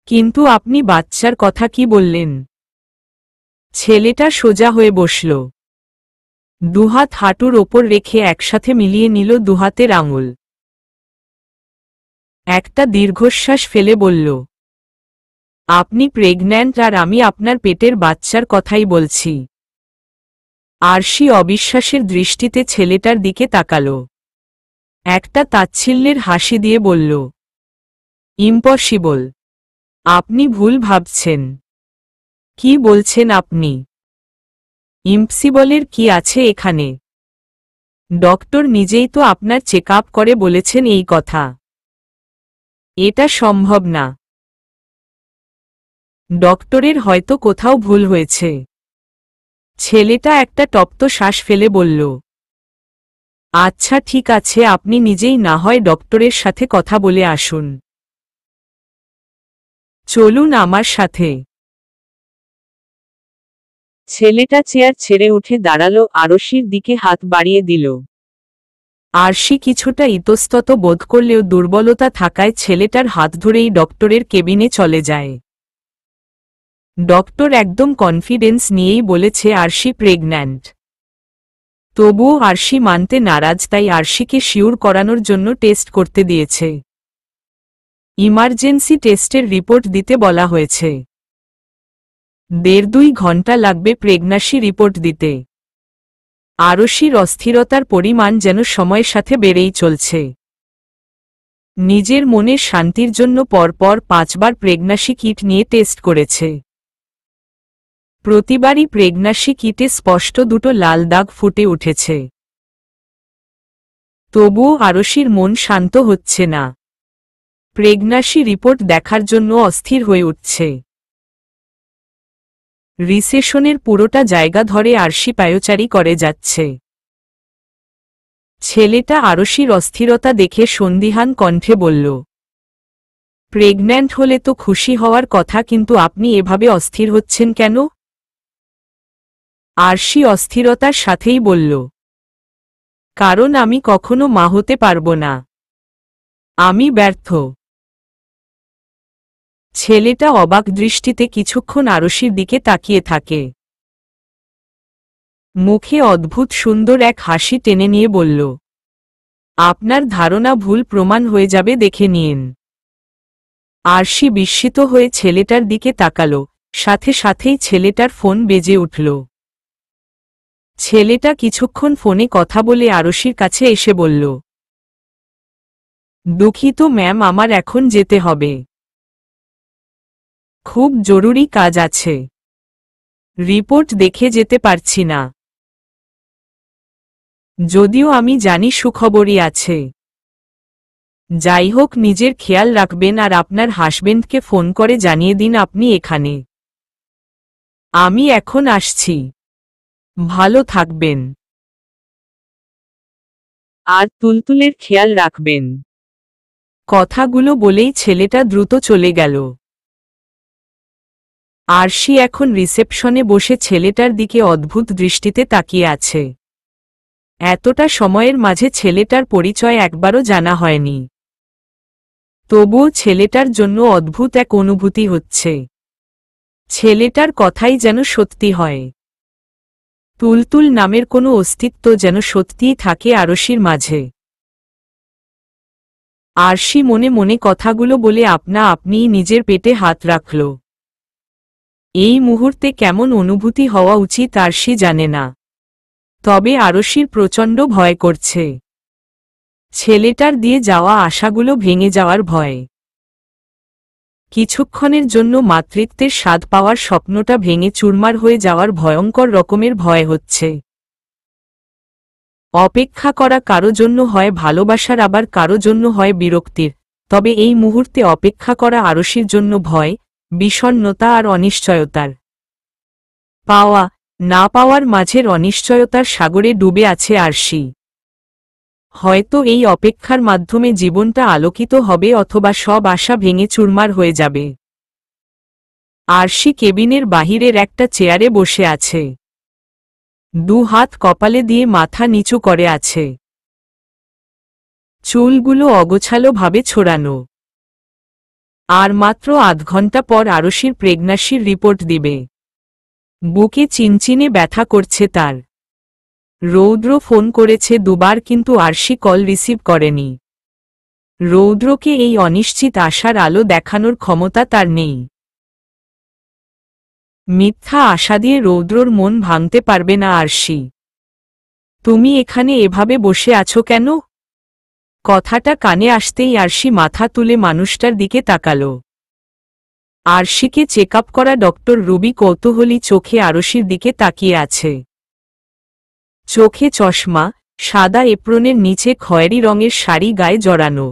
কিন্তু আপনি বাচ্চার কথা কি বললেন? ছেলেটা সোজা হয়ে বসল। দুহাত হাঁটুর ওপর রেখে একসাথে মিলিয়ে নিল দুহাতের আঙুল। একটা দীর্ঘশ্বাস ফেলে বলল, আপনি প্রেগন্যান্ট আর আমি আপনার পেটের বাচ্চার কথাই বলছি। আরশি অবিশ্বাসের দৃষ্টিতে ছেলেটার দিকে তাকাল। একটা তাচ্ছিল্যের হাসি দিয়ে বলল, ইম্পসিবল। আপনি ভুল ভাবছেন। কি বলছেন আপনি? ইম্পসিবলের কি আছে এখানে? ডক্টর নিজেই তো আপনার চেক আপ করে বলেছেন এই কথা। এটা সম্ভব না। ডক্টরের হয়তো কোথাও ভুল হয়েছে। ছেলেটা একটা তপ্ত শ্বাস ফেলে বলল, আচ্ছা ঠিক আছে, আপনি নিজেই না হয় ডক্টরের সাথে কথা বলে আসুন। চলুন আমার সাথে। ছেলেটা চেয়ার ছেড়ে উঠে দাঁড়ালো, আরশির দিকে হাত বাড়িয়ে দিল। আরশি কিছুটা ইতস্তত বোধ করলেও দুর্বলতা থাকায় ছেলেটার হাত ধরেই ডক্টরের কেবিনে চলে যায়। ডক্টর একদম কনফিডেন্স নিয়েই বলেছে আরশি প্রেগন্যান্ট। তবুও আরশি মানতে নারাজ, তাই আরশিকে শিওর করানোর জন্য টেস্ট করতে দিয়েছে। ইমার্জেন্সি টেস্টের রিপোর্ট দিতে বলা হয়েছে। 1.5-2 ঘন্টা লাগবে প্রেগন্যান্সি রিপোর্ট দিতে। আরশির অস্থিরতার পরিমাণ যেন সময়ের সাথে বেড়েই চলছে। নিজের মনের শান্তির জন্য পরপর 5 বার প্রেগন্যান্সি কিট নিয়ে টেস্ট করেছে। প্রতিবারই প্রেগন্যান্সি কিটে স্পষ্ট 2টো লাল দাগ ফুটে উঠেছে। তবুও আরশির মন শান্ত হচ্ছে না। প্রেগন্যান্সি রিপোর্ট দেখার জন্য অস্থির হয়ে উঠছে। রিসেপশনের পুরোটা জায়গা ধরে আরশি পায়চারি করে যাচ্ছে। ছেলেটা আরশির অস্থিরতা দেখে সন্দিহান কণ্ঠে বলল, প্রেগন্যান্ট হলে তো খুশি হওয়ার কথা, কিন্তু আপনি এভাবে অস্থির হচ্ছেন কেন? আরশি অস্থিরতার সাথেই বলল, কারণ আমি কখনো মা হতে পারবো না। আমি ব্যর্থ। ছেলেটা অবাক দৃষ্টিতে কিছুক্ষণ আরশির দিকে তাকিয়ে থাকে। মুখে অদ্ভুত সুন্দর এক হাসি টেনে নিয়ে বলল, আপনার ধারণা ভুল প্রমাণ হয়ে যাবে, দেখে নিন। আরশি বিস্মিত হয়ে ছেলেটার দিকে তাকালো, সাথে সাথেই ছেলেটার ফোন বেজে উঠল। ছেলেটা কিছুক্ষণ ফোনে কথা বলে আরশির কাছে এসে বলল, দুঃখিত ম্যাম, আমার এখন যেতে হবে। খুব জরুরি কাজ আছে। রিপোর্ট দেখে যেতে পারছি না। যদিও আমি জানি সুখবরই আছে। যাই হোক, নিজের খেয়াল রাখবেন আর আপনার হাসবেন্ডকে ফোন করে জানিয়ে দিন আপনি এখানে। আমি এখন আসছি। ভালো থাকবেন। আর তুলতুলের খেয়াল রাখবেন। কথাগুলো বলেই ছেলেটা দ্রুত চলে গেল। আরশি এখন রিসেপশনে বসে ছেলেটার দিকে অদ্ভুত দৃষ্টিতে তাকিয়ে আছে। এতটা সময়ের মাঝে ছেলেটার পরিচয় একবারও জানা হয়নি। তবুও ছেলেটার জন্য অদ্ভুত এক অনুভূতি হচ্ছে। ছেলেটার কথাই যেন সত্যি হয়। তুলতুল নামের কোনো অস্তিত্ব যেন সত্যিই থাকে আরশির মাঝে। আরশি মনে মনে কথাগুলো বলে আপনা আপনিই নিজের পেটে হাত রাখল। এই মুহূর্তে কেমন অনুভূতি হওয়া উচিত আরশি জানে না। তবে আরশির প্রচণ্ড ভয় করছে। ছেলেটার দিয়ে যাওয়া আশাগুলো ভেঙে যাওয়ার ভয়। কিছুক্ষণের জন্য মাতৃত্বের স্বাদ পাওয়ার স্বপ্নটা ভেঙে চুরমার হয়ে যাওয়ার ভয়ঙ্কর রকমের ভয় হচ্ছে। অপেক্ষা করা কারো জন্য হয় ভালোবাসার, আবার কারো জন্য হয় বিরক্তির, তবে এই মুহূর্তে অপেক্ষা করা আরশির জন্য ভয়, বিষণ্ণতা আর অনিশ্চয়তার। পাওয়া না পাওয়ার মাঝের অনিশ্চয়তার সাগরে ডুবে আছে আরশি। হয়তো এই অপেক্ষার মাধ্যমে জীবনটা আলোকিত হবে, অথবা সব আশা ভেঙে চুরমার হয়ে যাবে। আরশি কেবিনের বাহিরের একটা চেয়ারে বসে আছে। 2 হাত কপালে দিয়ে মাথা নিচু করে আছে। চুলগুলো অগোছালোভাবে ছড়ানো। আর মাত্র আধ ঘন্টা পর আরশির প্রেগন্যান্সির রিপোর্ট দিবে। বুকে চিনচিনে ব্যথা করছে তার। রৌদ্র ফোন করেছে 2 বার, কিন্তু আরশি কল রিসিভ করেনি। রৌদ্রকে এই অনিশ্চিত আশার আলো দেখানোর ক্ষমতা তার নেই। মিথ্যা আশা দিয়ে রৌদ্রর মন ভাঙতে পারবে না আরশি। তুমি এখানে এভাবে বসে আছো কেন? কথাটা কানে আসতেই আরশি মাথা তুলে মানুষটার দিকে তাকালো। আরশিকে চেক আপ করা ডক্টর রুবি কৌতূহলী চোখে আরশির দিকে তাকিয়ে আছে। চোখে চশমা, সাদা এপ্রনের নিচে খয়েরি রঙের শাড়ি গায়ে জড়ানো।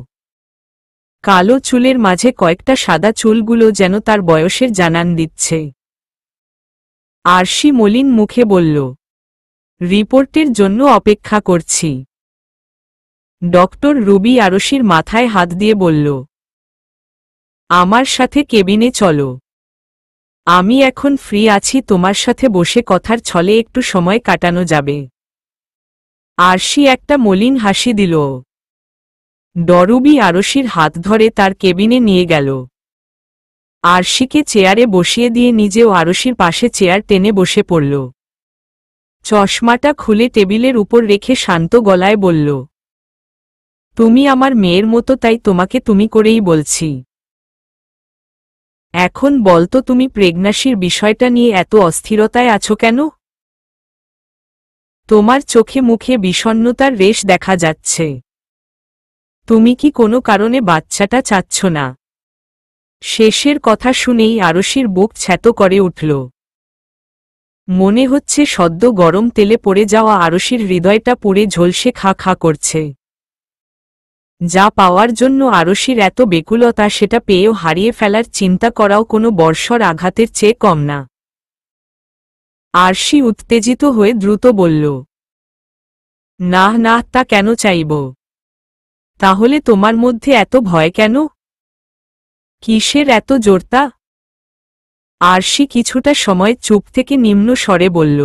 কালো চুলের মাঝে কয়েকটা সাদা চুলগুলো যেন তার বয়সের জানান দিচ্ছে। আরশি মলিন মুখে বলল, রিপোর্টের জন্য অপেক্ষা করছি। ডক্টর রুবি আরশির মাথায় হাত দিয়ে বলল, আমার সাথে কেবিনে চলো। আমি এখন ফ্রি আছি, তোমার সাথে বসে কথার ছলে একটু সময় কাটানো যাবে। আরশি একটা মলিন হাসি দিল। ডরুবি আরশির হাত ধরে তার কেবিনে নিয়ে গেল। আরশিকে চেয়ারে বসিয়ে দিয়ে নিজেও আরশির পাশে চেয়ার টেনে বসে পড়ল। চশমাটা খুলে টেবিলের উপর রেখে শান্ত গলায় বলল, তুমি আমার মেয়ের মতো, তাই তোমাকে তুমি করেই বলছি। এখন বলতো, তুমি প্রেগন্যান্সির বিষয়টা নিয়ে এত অস্থিরতায় আছো কেন? তোমার চোখে মুখে বিষণ্ণতার রেশ দেখা যাচ্ছে। তুমি কি কোনো কারণে বাচ্চাটা চাচ্ছ না? শেষের কথা শুনেই আরশির বুক ছ্যাঁতো করে উঠল। মনে হচ্ছে সদ্য গরম তেলে পড়ে যাওয়া আরশির হৃদয়টা পুড়ে ঝলসে খা খা করছে। যা পাওয়ার জন্য আরশির এত বেকুলতা, সেটা পেয়েও হারিয়ে ফেলার চিন্তা করাও কোনো বর্ষর আঘাতের চেয়ে কম না। আরশি উত্তেজিত হয়ে দ্রুত বলল, না না, তা কেন চাইব? তাহলে তোমার মধ্যে এত ভয় কেন? কিসের এত জোরতা? আরশি কিছুটা সময় চুপ থেকে নিম্ন স্বরে বলল,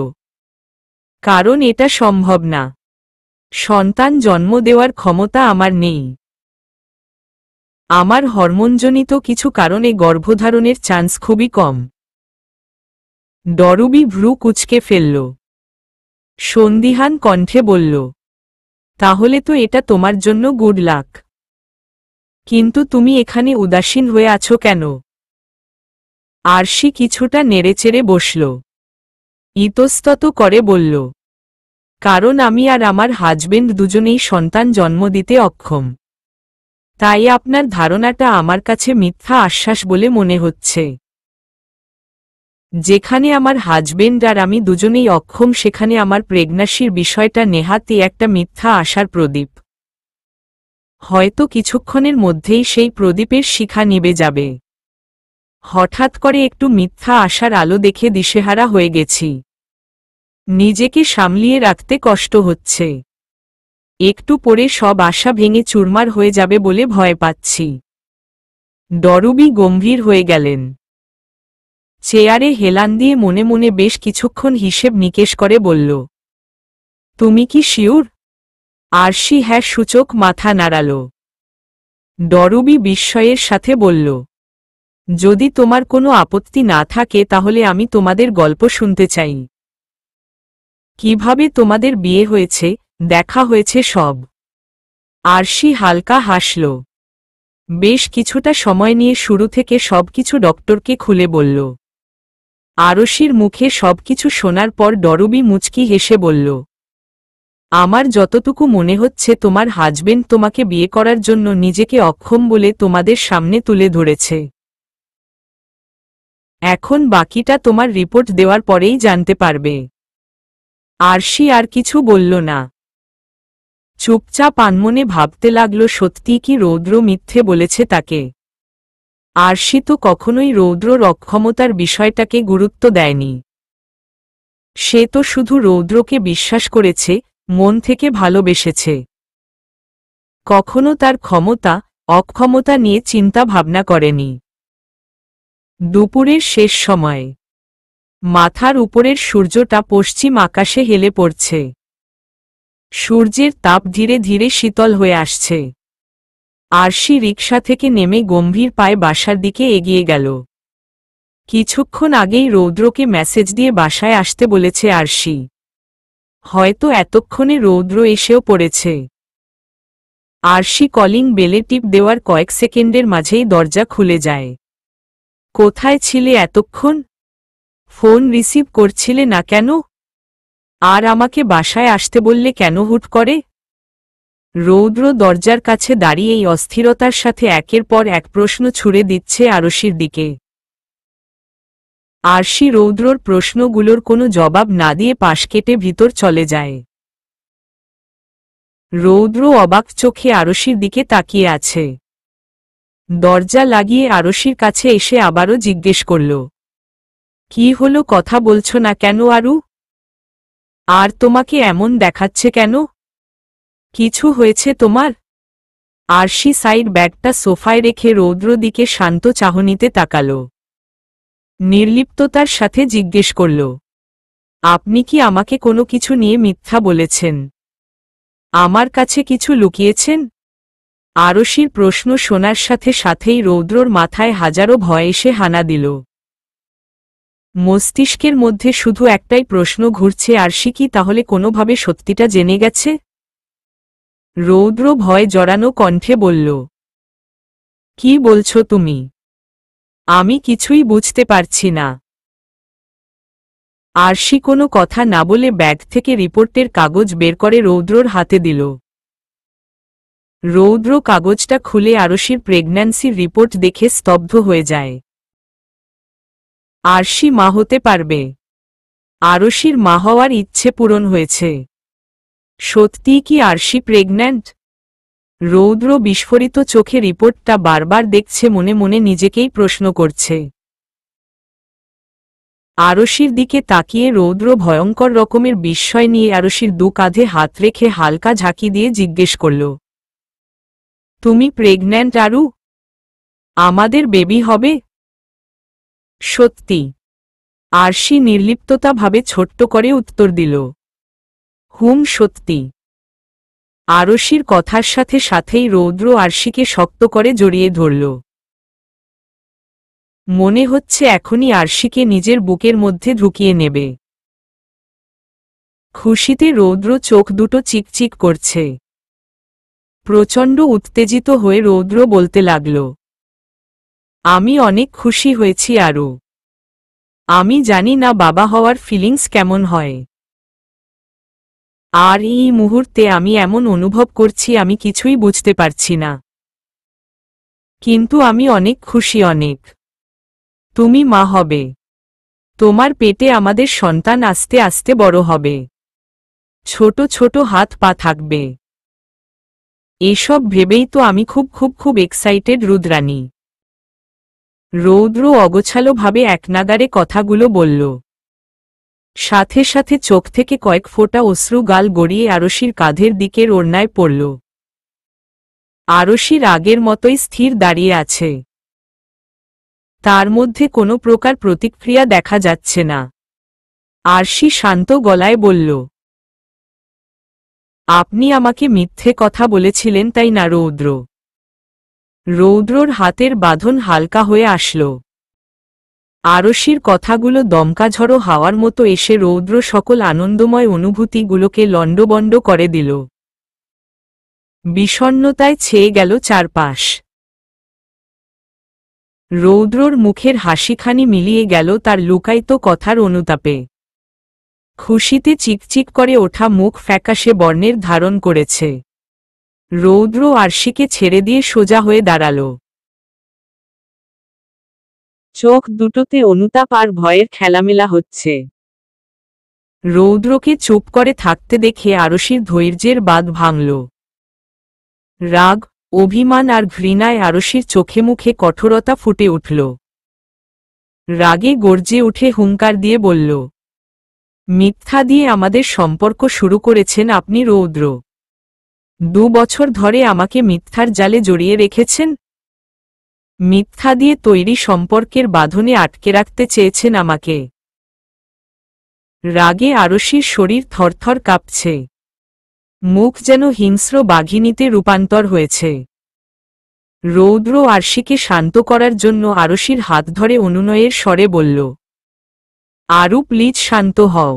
কারণ এটা সম্ভব না। সন্তান জন্ম দেওয়ার ক্ষমতা আমার নেই। আমার হরমোনজনিত কিছু কারণে গর্ভধারণের চান্স খুবই কম। ডরুবি ভ্রু কুঁচকে ফেলল। সন্দিহান কণ্ঠে বলল, তাহলে তো এটা তোমার জন্য গুড লাক। কিন্তু তুমি এখানে উদাসীন হয়ে আছো কেন? আরশি কিছুটা নেড়েচেড়ে বসল। ইতস্তত করে বলল, কারণ আমি আর আমার হাজবেন্ড দুজনেই সন্তান জন্ম দিতে অক্ষম। তাই আপনার ধারণাটা আমার কাছে মিথ্যা আশ্বাস বলে মনে হচ্ছে। যেখানে আমার হাজবেন্ড আর আমি দুজনেই অক্ষম, সেখানে আমার প্রেগন্যান্সির বিষয়টা নেহাতই একটা মিথ্যা আশার প্রদীপ। হয়তো কিছুক্ষণের মধ্যেই সেই প্রদীপের শিখা নিভে যাবে। হঠাৎ করে একটু মিথ্যা আশার আলো দেখে দিশেহারা হয়ে গেছি। নিজেকে সামলিয়ে রাখতে কষ্ট হচ্ছে। একটু পরে সব আশা ভেঙে চুরমার হয়ে যাবে বলে ভয় পাচ্ছি। ডরুবি গম্ভীর হয়ে গেলেন। চেয়ারে হেলান দিয়ে মনে মনে বেশ কিছুক্ষণ হিসেব নিকেশ করে বলল, তুমি কি শিওর? আরশি হ্যাঁ সূচক মাথা নাড়াল। ডরুবি বিস্ময়ের সাথে বলল, যদি তোমার কোনো আপত্তি না থাকে তাহলে আমি তোমাদের গল্প শুনতে চাই। কিভাবে তোমাদের বিয়ে হয়েছে, দেখা হয়েছে সব। আরশি হালকা হাসল। বেশ কিছুটা সময় নিয়ে শুরু থেকে সবকিছু ডক্টরকে খুলে বলল। আরশির মুখে সবকিছু শোনার পর ডরুবি মুচকি হেসে বলল, আমার যতটুকু মনে হচ্ছে তোমার হাজবেন্ড তোমাকে বিয়ে করার জন্য নিজেকে অক্ষম বলে তোমাদের সামনে তুলে ধরেছে। এখন বাকিটা তোমার রিপোর্ট দেওয়ার পরেই জানতে পারবে। আরশি আর কিছু বলল না। চুপচাপ আনমনে ভাবতে লাগল, সত্যি কি রৌদ্র মিথ্যে বলেছে তাকে? আরশি তো কখনোই রৌদ্রর অক্ষমতার বিষয়টাকে গুরুত্ব দেয়নি। সে তো শুধু রৌদ্রকে বিশ্বাস করেছে, মন থেকে ভালোবেসেছে। কখনো তার ক্ষমতা অক্ষমতা নিয়ে চিন্তা ভাবনা করেনি। দুপুরের শেষ সময় মাথার উপরের সূর্যটা পশ্চিম আকাশে হেলে পড়ছে। সূর্যের তাপ ধীরে ধীরে শীতল হয়ে আসছে। আরশি রিকশা থেকে নেমে গম্ভীর পায়ে বাসার দিকে এগিয়ে গেল। কিছুক্ষণ আগেই রৌদ্রকে মেসেজ দিয়ে বাসায় আসতে বলেছে আরশি। হয়তো এতক্ষণে রৌদ্র এসেও পড়েছে। আরশি কলিং বেলে টিপ দেওয়ার কয়েক সেকেন্ডের মাঝেই দরজা খুলে যায়। কোথায় ছিলে এতক্ষণ? ফোন রিসিভ করছিলে না কেন? আর আমাকে বাসায় আসতে বললে কেন হুট করে? রৌদ্র দরজার কাছে দাঁড়িয়েই অস্থিরতার সাথে একের পর এক প্রশ্ন ছুড়ে দিচ্ছে আরশির দিকে। আরশি রৌদ্রর প্রশ্নগুলোর কোনো জবাব না দিয়ে পাশ কেটে ভিতর চলে যায়। রৌদ্র অবাক চোখে আরশির দিকে তাকিয়ে আছে। দরজা লাগিয়ে আরশির কাছে এসে আবারও জিজ্ঞেস করল, কি হলো, কথা বলছো না কেন আরু? আর তোমাকে এমন দেখাচ্ছে কেন? কিছু হয়েছে তোমার? আরশি সাইড ব্যাগটা সোফায় রেখে রৌদ্র দিকে শান্ত চাহনিতে তাকাল। নির্লিপ্ততার সাথে জিজ্ঞেস করল, আপনি কি আমাকে কোনো কিছু নিয়ে মিথ্যা বলেছেন? আমার কাছে কিছু লুকিয়েছেন? আরশির প্রশ্ন শোনার সাথে সাথেই রৌদ্রর মাথায় হাজারো ভয় এসে হানা দিল। মস্তিষ্কের মধ্যে শুধু একটাই প্রশ্ন ঘুরছে, আরশি কি তাহলে কোনোভাবে সত্যিটা জেনে গেছে? রৌদ্র ভয় জড়ানো কণ্ঠে বলল, কি বলছো তুমি? আমি কিছুই বুঝতে পারছি না। আরশি কোনো কথা না বলে ব্যাগ থেকে রিপোর্টের কাগজ বের করে রৌদ্রর হাতে দিল। রৌদ্র কাগজটা খুলে আরশির প্রেগন্যান্সির রিপোর্ট দেখে স্তব্ধ হয়ে যায়। আরশি মা হতে পারবে। আরশির মা হওয়ার ইচ্ছে পূরণ হয়েছে। সত্যিই কি আরশি প্রেগন্যান্ট? রৌদ্র বিস্ফোরিত চোখে রিপোর্টটা বারবার দেখছে, মনে মনে নিজেকেই প্রশ্ন করছে। আরশির দিকে তাকিয়ে রৌদ্র ভয়ঙ্কর রকমের বিস্ময় নিয়ে আরশির দু কাঁধে হাত রেখে হালকা ঝাঁকি দিয়ে জিজ্ঞেস করল, তুমি প্রেগন্যান্ট আরু? আমাদের বেবি হবে? সত্যি? আরশি নির্লিপ্ততাভাবে ছোট্ট করে উত্তর দিল, হুম সত্যি। আরশির কথার সাথে সাথেই রৌদ্র আরশিকে শক্ত করে জড়িয়ে ধরল। মনে হচ্ছে এখনই আরশিকে নিজের বুকের মধ্যে ঢুকিয়ে নেবে। খুশিতে রৌদ্র চোখ দুটো চিকচিক করছে। প্রচণ্ড উত্তেজিত হয়ে রৌদ্র বলতে লাগল, আমি অনেক খুশি হয়েছি আরু। আমি জানি না বাবা হওয়ার ফিলিংস কেমন হয়। আর এই মুহূর্তে আমি এমন অনুভব করছি আমি কিছুই বুঝতে পারছি না। কিন্তু আমি অনেক খুশি, অনেক। তুমি মা হবে। তোমার পেটে আমাদের সন্তান আস্তে আস্তে বড় হবে। ছোট ছোট হাত পা থাকবে। এসব ভেবেই তো আমি খুব খুব খুব এক্সাইটেড রুদ্রাণী। রৌদ্র অগোছালোভাবে একনাগাড়ে কথাগুলো বলল। সাথে সাথে চোখ থেকে কয়েক ফোঁটা অশ্রু গাল গড়িয়ে আরশির কাঁধের দিকের ওড়নায় পড়ল। আরশির আগের মতোই স্থির দাঁড়িয়ে আছে। তার মধ্যে কোনো প্রকার প্রতিক্রিয়া দেখা যাচ্ছে না। আরশি শান্ত গলায় বলল, আপনি আমাকে মিথ্যে কথা বলেছিলেন তাই না রৌদ্র? রৌদ্রর হাতের বাঁধন হালকা হয়ে আসল। আরশির কথাগুলো দমকাঝড়ো হাওয়ার মতো এসে রৌদ্র সকল আনন্দময় অনুভূতিগুলোকে লণ্ডভণ্ড করে দিল। বিষণ্ণতায় ছেয়ে গেল চারপাশ। রৌদ্রর মুখের হাসিখানি মিলিয়ে গেল তার লুকায়িত কথার অনুতাপে। খুশিতে চিকচিক করে ওঠা মুখ ফ্যাকাশে বর্ণের ধারণ করেছে। রৌদ্র আরশিকে ছেড়ে দিয়ে সোজা হয়ে দাঁড়াল। চোখ দুটোতে অনুতাপ আর ভয়ের খেলামেলা হচ্ছে। রৌদ্রকে চুপ করে থাকতে দেখে আরশির ধৈর্যের বাঁধ ভাঙল। রাগ, অভিমান আর ঘৃণায় আরশির চোখে মুখে কঠোরতা ফুটে উঠল। রাগে গর্জে উঠে হুঙ্কার দিয়ে বলল, মিথ্যা দিয়ে আমাদের সম্পর্ক শুরু করেছেন আপনি রৌদ্র। 2 বছর ধরে আমাকে মিথ্যার জালে জড়িয়ে রেখেছেন। মিথ্যা দিয়ে তৈরি সম্পর্কের বাঁধনে আটকে রাখতে চেয়েছেন আমাকে। রাগে আরশির শরীর থরথর কাঁপছে। মুখ যেন হিংস্র বাঘিনীতে রূপান্তর হয়েছে। রৌদ্র আরশিকে শান্ত করার জন্য আরশির হাত ধরে অনুনয়ের স্বরে বলল, আরু প্লিজ শান্ত হও।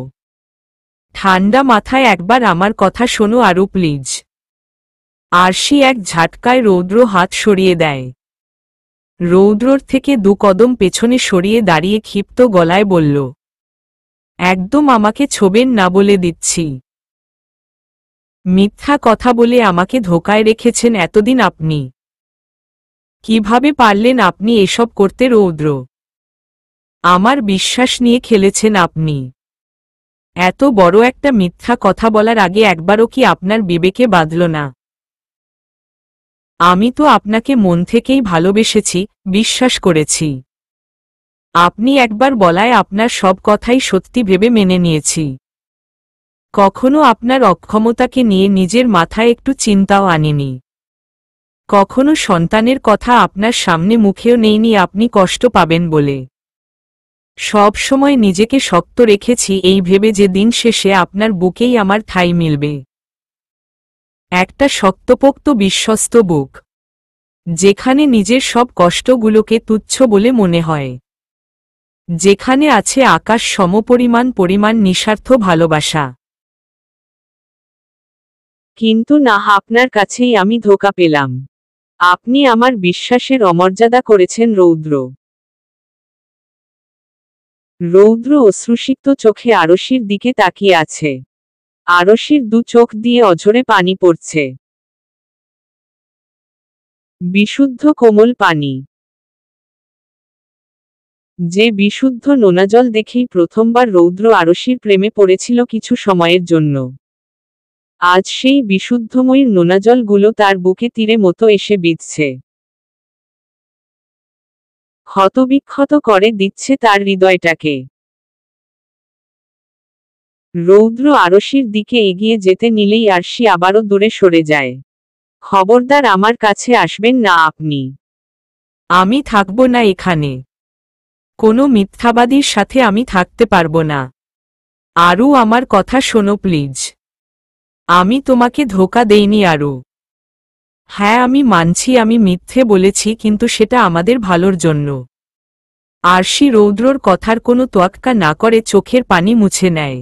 ঠান্ডা মাথায় একবার আমার কথা শোনো আরু প্লিজ। আরশি এক ঝাটকায় রৌদ্র হাত সরিয়ে দেয়। রৌদ্রর থেকে 2 কদম পেছনে সরিয়ে দাঁড়িয়ে ক্ষিপ্ত গলায় বলল, একদম আমাকে ছোবেন না বলে দিচ্ছি। মিথ্যা কথা বলে আমাকে ধোকায় রেখেছেন এতদিন আপনি। কিভাবে পারলেন আপনি এসব করতে রৌদ্র? আমার বিশ্বাস নিয়ে খেলেছেন আপনি। এত বড় একটা মিথ্যা কথা বলার আগে একবারও কি আপনার বিবেকে বাঁধল না? আমি তো আপনাকে মন থেকেই ভালোবেসেছি, বিশ্বাস করেছি। আপনি একবার বলায় আপনার সব কথাই সত্যি ভেবে মেনে নিয়েছি। কখনো আপনার অক্ষমতাকে নিয়ে নিজের মাথায় একটু চিন্তাও আনিনি। কখনো সন্তানের কথা আপনার সামনে মুখেও নেইনি আপনি কষ্ট পাবেন বলে। সব সময় নিজেকে শক্ত রেখেছি এই ভেবে যে দিন শেষে আপনার বুকেই আমার ঠাঁই মিলবে। একটা শক্তপোক্ত বিশ্বস্ত বুক, যেখানে নিজের সব কষ্টগুলোকে তুচ্ছ বলে মনে হয়, যেখানে আছে আকাশ সমপরিমাণ নিঃস্বার্থ ভালোবাসা। কিন্তু না, আপনার কাছেই আমি ধোঁকা পেলাম। আপনি আমার বিশ্বাসের অমর্যাদা করেছেন। রৌদ্র অশ্রুসিক্ত চোখে আরশির দিকে তাকিয়ে আছে। আরশির দু চোখ দিয়ে অঝরে পানি পড়ছে, বিশুদ্ধ কোমল পানি, যে বিশুদ্ধ নোনা জল দেখেই প্রথমবার রৌদ্র আরশির প্রেমে পড়েছিল কিছু সময়ের জন্য। আজ সেই বিশুদ্ধময়ীর নোনা জলগুলো তার বুকে তীরে মতো এসে বিঁধছে, ক্ষতবিক্ষত করে দিচ্ছে তার হৃদয়টাকে। রৌদ্র আরশির দিকে এগিয়ে যেতে নিলেই আরশি আবারও দূরে সরে যায়। খবরদার, আমার কাছে আসবেন না আপনি। আমি থাকব না এখানে। কোনো মিথ্যাবাদীর সাথে আমি থাকতে পারবো না। আরু, আমার কথা শোনো প্লিজ। আমি তোমাকে ধোঁকা দেইনি আরু। হ্যাঁ, আমি মানছি আমি মিথ্যে বলেছি, কিন্তু সেটা আমাদের ভালোর জন্য। আরশি রৌদ্রর কথার কোনো তোয়াক্কা না করে চোখের পানি মুছে নেয়।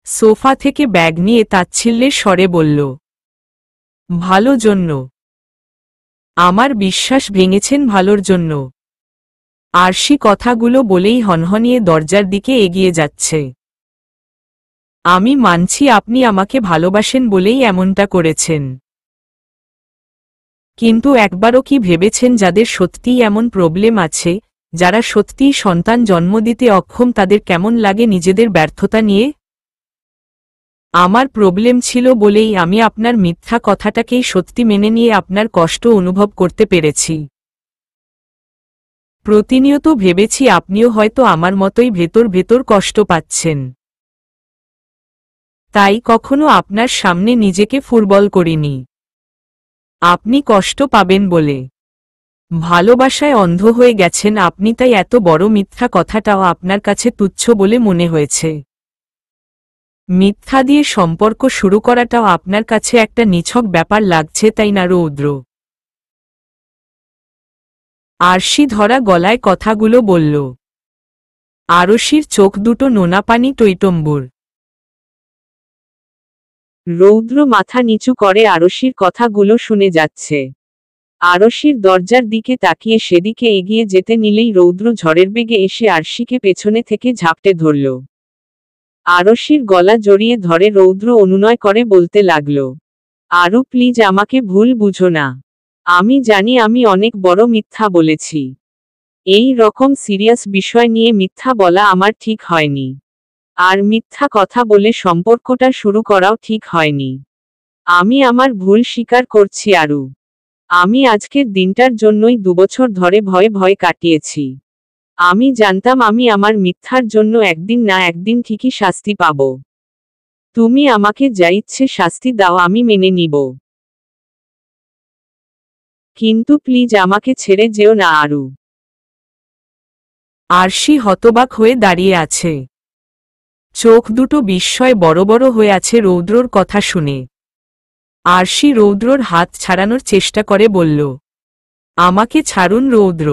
সোফা থেকে ব্যাগ নিয়ে তাচ্ছিল্যের স্বরে বলল, ভালো জন্য। আমার বিশ্বাস ভেঙেছেন ভালোর জন্য। আরশি কথাগুলো বলেই হনহনিয়ে দরজার দিকে এগিয়ে যাচ্ছে। আমি মানছি আপনি আমাকে ভালোবাসেন বলেই এমনটা করেছেন, কিন্তু একবারও কি ভেবেছেন যাদের সত্যিই এমন প্রবলেম আছে, যারা সত্যিই সন্তান জন্ম দিতে অক্ষম, তাদের কেমন লাগে নিজেদের ব্যর্থতা নিয়ে? আমার প্রবলেম ছিল বলেই আমি আপনার মিথ্যা কথাটাকেই সত্যি মেনে নিয়ে আপনার কষ্ট অনুভব করতে পেরেছি। প্রতিনিয়ত ভেবেছি আপনিও হয়তো আমার মতোই ভেতর ভেতর কষ্ট পাচ্ছেন, তাই কখনো আপনার সামনে নিজেকে ফুটবল করিনি আপনি কষ্ট পাবেন বলে। ভালোবাসায় অন্ধ হয়ে গেছেন আপনি, তাই এত বড় মিথ্যা কথাটাও আপনার কাছে তুচ্ছ বলে মনে হয়েছে। মিথ্যা দিয়ে সম্পর্ক শুরু করাটাও আপনার কাছে একটা নিছক ব্যাপার লাগছে, তাই না রৌদ্র? আরশি ধরা গলায় কথাগুলো বলল। আরশির চোখ দুটো নোনা পানি টইটম্বুর। রৌদ্র মাথা নিচু করে আরশির কথাগুলো শুনে যাচ্ছে। আরশির দরজার দিকে তাকিয়ে সেদিকে এগিয়ে যেতে নিলেই রৌদ্র ঝড়ের বেগে এসে আরশিকে পেছনে থেকে ঝাপটে ধরল। আরশির গলা জড়িয়ে ধরে রৌদ্র অনুনয় করে বলতে লাগল, আরু প্লিজ, আমাকে ভুল বুঝো না। আমি জানি আমি অনেক বড় মিথ্যা বলেছি। এই রকম সিরিয়াস বিষয় নিয়ে মিথ্যা বলা আমার ঠিক হয়নি। আর মিথ্যা কথা বলে সম্পর্কটা শুরু করাও ঠিক হয়নি। আমি আমার ভুল স্বীকার করছি আরু। আমি আজকের দিনটার জন্যই 2 বছর ধরে ভয়ে ভয়ে কাটিয়েছি। আমি জানতাম আমি আমার মিথ্যার জন্য একদিন না একদিন ঠিকই শাস্তি পাব। তুমি আমাকে যা ইচ্ছে শাস্তি দাও, আমি মেনে নিব। কিন্তু প্লিজ আমাকে ছেড়ে যেও না আরু। আরশি হতবাক হয়ে দাঁড়িয়ে আছে। চোখ দুটো বিস্ময় বড় বড় হয়ে আছে রৌদ্রর কথা শুনে। আরশি রৌদ্রর হাত ছাড়ানোর চেষ্টা করে বলল, আমাকে ছাড়ুন রৌদ্র।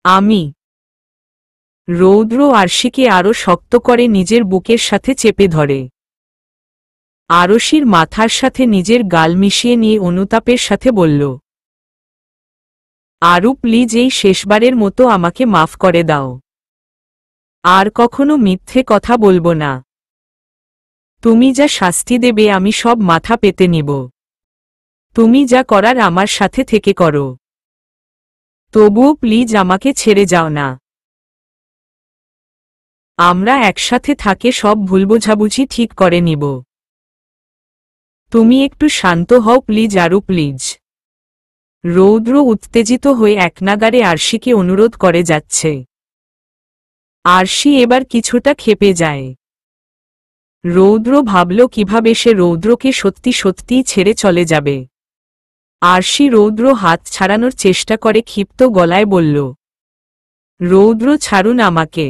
আমি। রৌদ্র আরশিকে আরো শক্ত করে নিজের বুকের সাথে চেপে ধরে। আরশির মাথার সাথে নিজের গাল মিশিয়ে নিয়ে অনুতাপের সাথে বলল, আরু প্লিজ, এই শেষবারের মতো আমাকে মাফ করে দাও। আর কখনো মিথ্যে কথা বলবো না। তুমি যা শাস্তি দেবে আমি সব মাথা পেতে নিব। তুমি যা করার আমার সাথে থেকে করো। তবুও প্লিজ আমাকে ছেড়ে যাও না। আমরা একসাথে থাকে সব ভুল বোঝাবুঝি ঠিক করে নিব। তুমি একটু শান্ত হও প্লিজ আরু, প্লিজ। রৌদ্র উত্তেজিত হয়ে একনাগারে আরশিকে অনুরোধ করে যাচ্ছে। আরশি এবার কিছুটা ক্ষেপে যায়। রৌদ্র ভাবল কিভাবে সে রৌদ্রকে সত্যি সত্যিই ছেড়ে চলে যাবে। আরশি রৌদ্র হাত ছাড়ানোর চেষ্টা করে ক্ষিপ্ত গলায় বলল, রৌদ্র ছাড়ুন আমাকে।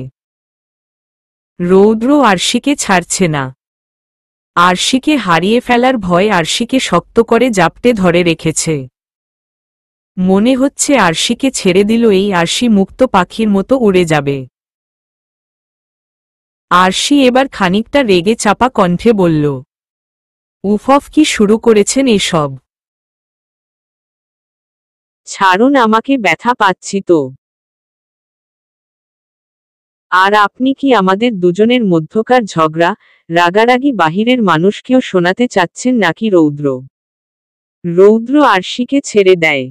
রৌদ্র আরশিকে ছাড়ছে না। আরশিকে হারিয়ে ফেলার ভয় আরশিকে শক্ত করে জাপটে ধরে রেখেছে। মনে হচ্ছে আরশিকে ছেড়ে দিল এই আরশি মুক্ত পাখির মতো উড়ে যাবে। আরশি এবার খানিকটা রেগে চাপা কণ্ঠে বলল, উফফ, কি শুরু করেছেন এসব? ছাড়ুন আমাকে, ব্যথা পাচ্ছি তো। আর আপনি কি আমাদের দুজনের মধ্যকার ঝগড়া রাগারাগি বাহিরের মানুষকেও শোনাতে চাচ্ছেন নাকি? রৌদ্র আরশিকে ছেড়ে দেয়।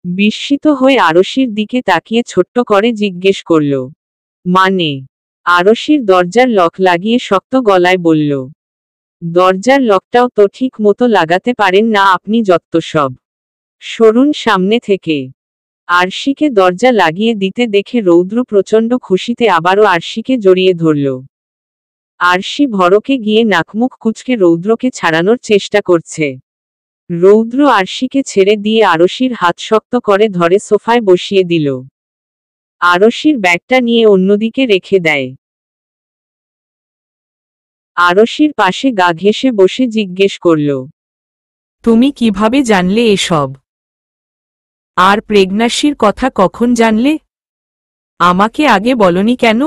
বিস্মিত হয়ে আরশির দিকে তাকিয়ে ছোট্ট করে জিজ্ঞেস করল, মানে? আরশির দরজার লক লাগিয়ে শক্ত গলায় বলল, দরজার লকটাও তো ঠিক মতো লাগাতে পারেন না আপনি, যত্তসব। সরুন সামনে থেকে। আরশিকে দরজা লাগিয়ে দিতে দেখে রৌদ্র প্রচণ্ড খুশিতে আবারও আরশিকে জড়িয়ে ধরল। আরশি ভড়কে গিয়ে নাকমুখ কুঁচকে রৌদ্রকে ছাড়ানোর চেষ্টা করছে। রৌদ্র আরশিকে ছেড়ে দিয়ে আরশির হাত শক্ত করে ধরে সোফায় বসিয়ে দিল। আরশির ব্যাগটা নিয়ে অন্যদিকে রেখে দেয়। আরশির পাশে গা ঘেঁষে বসে জিজ্ঞেস করল, তুমি কিভাবে জানলে এসব? আর প্রেগন্যান্সির কথা কখন জানলে? আমাকে আগে বলনি কেন?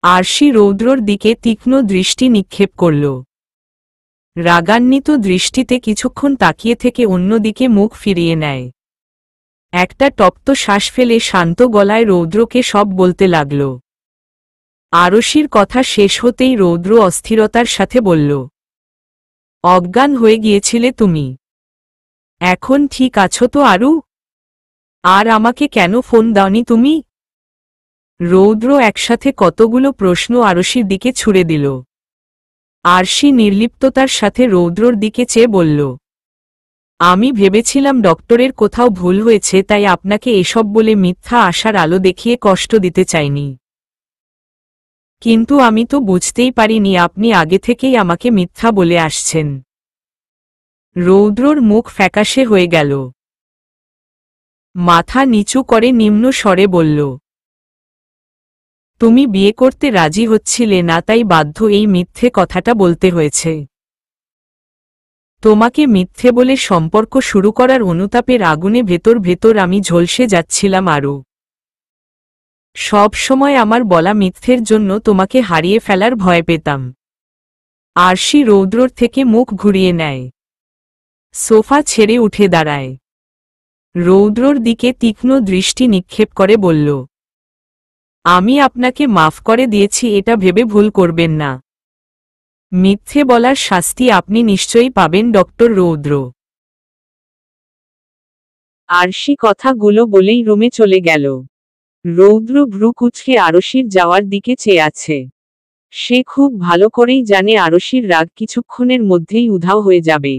আরশি রৌদ্রর দিকে তীক্ষ্ণ দৃষ্টি নিক্ষেপ করল। রাগান্বিত দৃষ্টিতে কিছুক্ষণ তাকিয়ে থেকে অন্যদিকে মুখ ফিরিয়ে নেয়। একটা তপ্ত শ্বাস ফেলে শান্ত গলায় রৌদ্রকে সব বলতে লাগল। আরশির কথা শেষ হতেই রৌদ্র অস্থিরতার সাথে বলল, অজ্ঞান হয়ে গিয়েছিলে তুমি? এখন ঠিক আছো তো আরু? আর আমাকে কেন ফোন দাওনি তুমি? রৌদ্র একসাথে কতগুলো প্রশ্ন আরশির দিকে ছুড়ে দিল। আরশি নির্লিপ্ততার সাথে রৌদ্রর দিকে চেয়ে বলল, আমি ভেবেছিলাম ডক্টরের কোথাও ভুল হয়েছে, তাই আপনাকে এসব বলে মিথ্যা আশার আলো দেখিয়ে কষ্ট দিতে চাইনি। কিন্তু আমি তো বুঝতেই পারিনি আপনি আগে থেকেই আমাকে মিথ্যা বলে আসছেন। রৌদ্রর মুখ ফ্যাকাশে হয়ে গেল। মাথা নিচু করে নিম্ন স্বরে বলল, তুমি বিয়ে করতে রাজি হচ্ছিলে না, তাই বাধ্য এই মিথ্যে কথাটা বলতে হয়েছে। তোমাকে মিথ্যে বলে সম্পর্ক শুরু করার অনুতাপের আগুনে ভেতর ভেতর আমি ঝলসে যাচ্ছিলাম আরও। সব সময় আমার বলা মিথ্যের জন্য তোমাকে হারিয়ে ফেলার ভয় পেতাম। আরশি রৌদ্রর থেকে মুখ ঘুরিয়ে নেয়। সোফা ছেড়ে উঠে দাঁড়ায়। রৌদ্রর দিকে তীক্ষ্ণ দৃষ্টি নিক্ষেপ করে বলল, আমি আপনাকে মাফ করে দিয়েছি, এটা ভেবে ভুল করবেন না। মিথ্যে বলার শাস্তি আপনি নিশ্চয়ই পাবেন ডক্টর রৌদ্র। আরশি কথাগুলো বলেই রুমে চলে গেল। রৌদ্র ভ্রু কুঁচকে আরশির যাওয়ার দিকে চেয়ে আছে। সে খুব ভালো করেই জানে আরশির রাগ কিছুক্ষণের মধ্যেই উধাও হয়ে যাবে।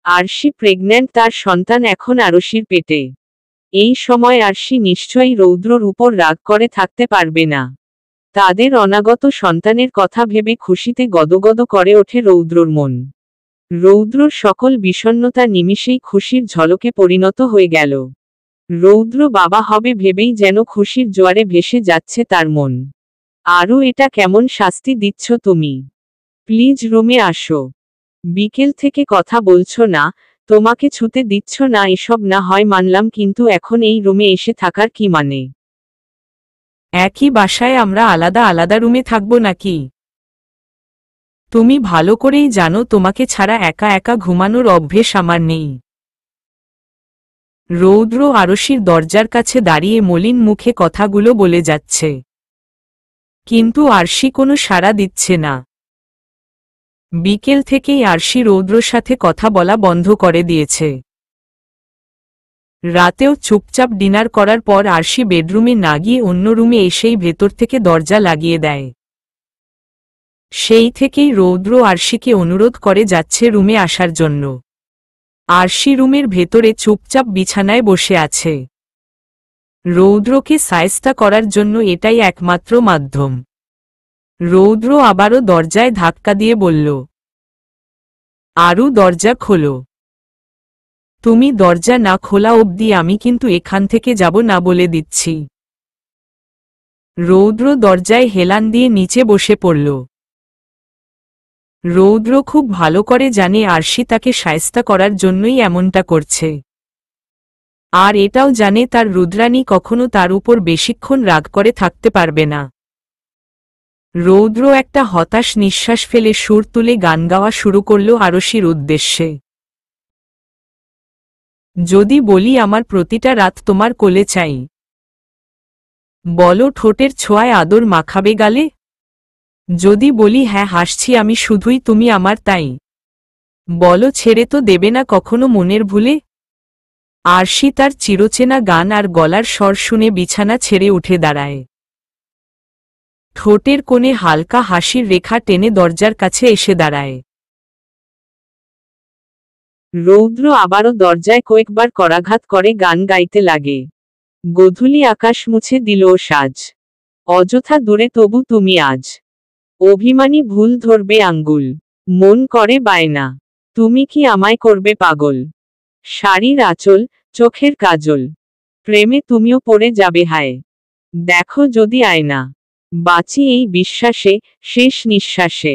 আরশি প্রেগন্যান্ট, তার সন্তান এখন আরশির পেটে। এই সময় আরশি নিশ্চয়ই রৌদ্রর উপর রাগ করে থাকতে পারবে না। তাদের অনাগত সন্তানের কথা ভেবে খুশিতে গদগদ করে ওঠে রৌদ্রর মন। রৌদ্রর সকল বিষণ্ণতা নিমিষেই খুশির ঝলকে পরিণত হয়ে গেল। রৌদ্র বাবা হবে ভেবেই যেন খুশির জোয়ারে ভেসে যাচ্ছে তার মন। আরও এটা কেমন শাস্তি দিচ্ছ তুমি? প্লিজ রুমে আসো। বিকেল থেকে কথা বলছো না, তোমাকে ছুতে দিচ্ছ না, এসব না হয় মানলাম, কিন্তু এখন এই রুমে এসে থাকার কি মানে? একই বাসায় আমরা আলাদা আলাদা রুমে থাকব নাকি? তুমি ভালো করেই জানো তোমাকে ছাড়া একা একা ঘুমানোর অভ্যেস আমার নেই। রৌদ্র আরশির দরজার কাছে দাঁড়িয়ে মলিন মুখে কথাগুলো বলে যাচ্ছে। কিন্তু আরশি কোনো সাড়া দিচ্ছে না। বিকেল থেকেই আরশি রৌদ্রর সাথে কথা বলা বন্ধ করে দিয়েছে। রাতেও চুপচাপ ডিনার করার পর আরশি বেডরুমে না গিয়ে অন্য রুমে এসেই ভেতর থেকে দরজা লাগিয়ে দেয়। সেই থেকেই রৌদ্র আরশিকে অনুরোধ করে যাচ্ছে রুমে আসার জন্য। আরশি রুমের ভেতরে চুপচাপ বিছানায় বসে আছে। রৌদ্রকে সায়স্তা করার জন্য এটাই একমাত্র মাধ্যম। রৌদ্র আবারও দরজায় ধাক্কা দিয়ে বলল, আরু, দরজা খোলো। তুমি দরজা না খোলা অবধি আমি কিন্তু এখান থেকে যাব না বলে দিচ্ছি। রৌদ্র দরজায় হেলান দিয়ে নিচে বসে পড়ল। রৌদ্র খুব ভালো করে জানে আরশি তাকে শায়েস্তা করার জন্যই এমনটা করছে। আর এটাও জানে তার রুদ্রাণী কখনো তার উপর বেশিক্ষণ রাগ করে থাকতে পারবে না। রৌদ্র একটা হতাশ নিঃশ্বাস ফেলে সুর তুলে গান গাওয়া শুরু করল আরশির উদ্দেশ্যে। যদি বলি আমার প্রতিটা রাত তোমার কোলে চাই, বলো ঠোঁটের ছোঁয়ায় আদর মাখাবে গালে। যদি বলি হ্যাঁ হাসছি আমি শুধুই তুমি আমার তাই, বলো ছেড়ে তো দেবে না কখনো মনের ভুলে। আরশি তার চিরচেনা গান আর গলার স্বর শুনে বিছানা ছেড়ে উঠে দাঁড়ায়। ঠোঁটের কোণে হালকা হাসির রেখা টেনে দরজার কাছে এসে দাঁড়ায়। রৌদ্র আবারও দরজায় কয়েকবার করাঘাত করে গান গাইতে লাগে। গোধূলি আকাশ মুছে দিল সাজ, অযথা দূরে তবু তুমি আজ। অভিমানী ভুল ধরবে আঙ্গুল, মন করে বায়না, তুমি কি আমায় করবে পাগল। শাড়ির আঁচল, চোখের কাজল, প্রেমে তুমিও পড়ে যাবে হায়। দেখো যদি আয়না, বাঁচি এই বিশ্বাসে, শেষ নিঃশ্বাসে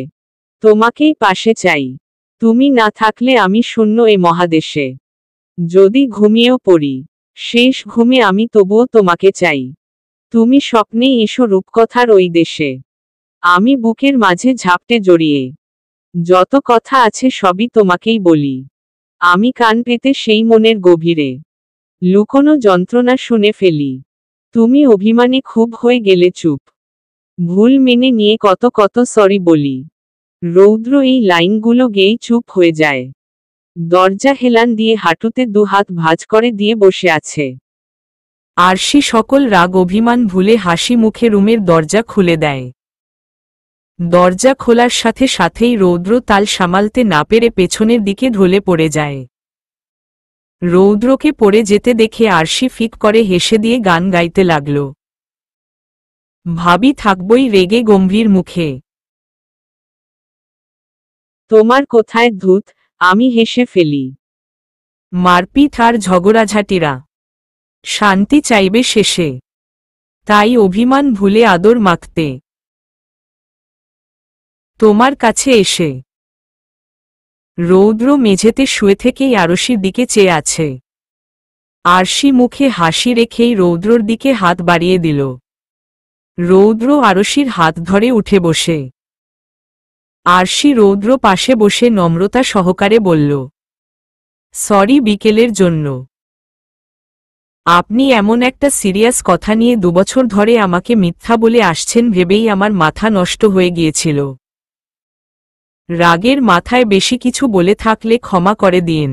তোমাকেই পাশে চাই। তুমি না থাকলে আমি শূন্য এ মহাদেশে। যদি ঘুমিয়েও পড়ি, শেষ ঘুমে আমি তবুও তোমাকে চাই। তুমি স্বপ্নেই এসো রূপকথার ওই দেশে, আমি বুকের মাঝে ঝাপটে জড়িয়ে। যত কথা আছে সবই তোমাকেই বলি, আমি কান পেতে সেই মনের গভীরে লুকোনো যন্ত্রণা শুনে ফেলি। তুমি অভিমানে খুব হয়ে গেলে চুপ, ভুল মেনে নিয়ে কত কত সরি বলি। রৌদ্র এই লাইনগুলো গেয়েই চুপ হয়ে যায়। দরজা হেলান দিয়ে হাঁটুতে দুহাত ভাঁজ করে দিয়ে বসে আছে। আরশি সকল রাগ অভিমান ভুলে হাসি মুখে রুমের দরজা খুলে দেয়। দরজা খোলার সাথে সাথেই রৌদ্র তাল সামালতে না পেরে পেছনের দিকে ঢলে পড়ে যায়। রৌদ্রকে পড়ে যেতে দেখে আরশি ফিক করে হেসে দিয়ে গান গাইতে লাগল। ভাবি থাকবই রেগে গম্ভীর মুখে, তোমার কোথায় ধূত, আমি হেসে ফেলি। মারপিট আর ঝগড়াঝাটিরা শান্তি চাইবে শেষে, তাই অভিমান ভুলে আদর মাখতে তোমার কাছে এসে। রৌদ্র মেঝেতে শুয়ে থেকেই আরশির দিকে চেয়ে আছে। আরশি মুখে হাসি রেখেই রৌদ্রর দিকে হাত বাড়িয়ে দিল। রৌদ্র আরশির হাত ধরে উঠে বসে। আরশি রৌদ্র পাশে বসে নম্রতা সহকারে বলল, সরি বিকেলের জন্য। আপনি এমন একটা সিরিয়াস কথা নিয়ে 2 বছর ধরে আমাকে মিথ্যা বলে আসছেন ভেবেই আমার মাথা নষ্ট হয়ে গিয়েছিল। রাগের মাথায় বেশি কিছু বলে থাকলে ক্ষমা করে দিন।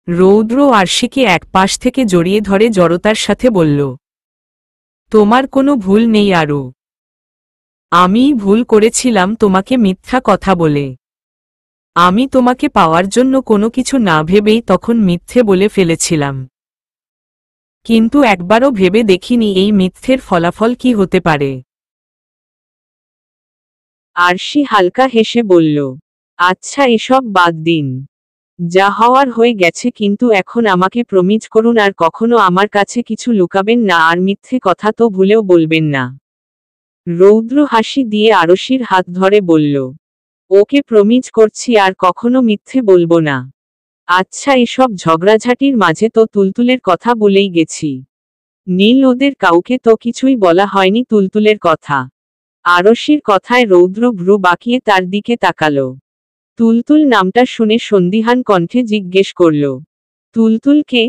রৌদ্র আরশিকে এক পাশ থেকে জড়িয়ে ধরে জড়তার সাথে বলল, তোমার কোনো ভুল নেই আরু। আমিই ভুল করেছিলাম তোমাকে মিথ্যা কথা বলে। আমি তোমাকে পাওয়ার জন্য কোনো কিছু না ভেবেই তখন মিথ্যে বলে ফেলেছিলাম। কিন্তু একবারও ভেবে দেখিনি এই মিথ্যের ফলাফল কি হতে পারে। আরশি হালকা হেসে বলল, আচ্ছা এসব বাদ দিন, যা হওয়ার হয়ে গেছে, কিন্তু এখন আমাকে প্রমিজ করুন আর কখনো আমার কাছে কিছু লুকাবেন না আর মিথ্যে কথা তো ভুলেও বলবেন না। রৌদ্র হাসি দিয়ে আরশির হাত ধরে বলল, ওকে প্রমিজ করছি আর কখনো মিথ্যে বলবো না। আচ্ছা এসব ঝগড়াঝাটির মাঝে তো তুলতুলের কথা বলেই গেছি। নীল ওদের কাউকে তো কিছুই বলা হয়নি তুলতুলের কথা। আরশির কথায় রৌদ্র ভ্রু বাঁকিয়ে তার দিকে তাকালো। তুলতুল নামটা শুনে সন্দিহান কণ্ঠে জিজ্ঞেস করল, তুলতুল কে?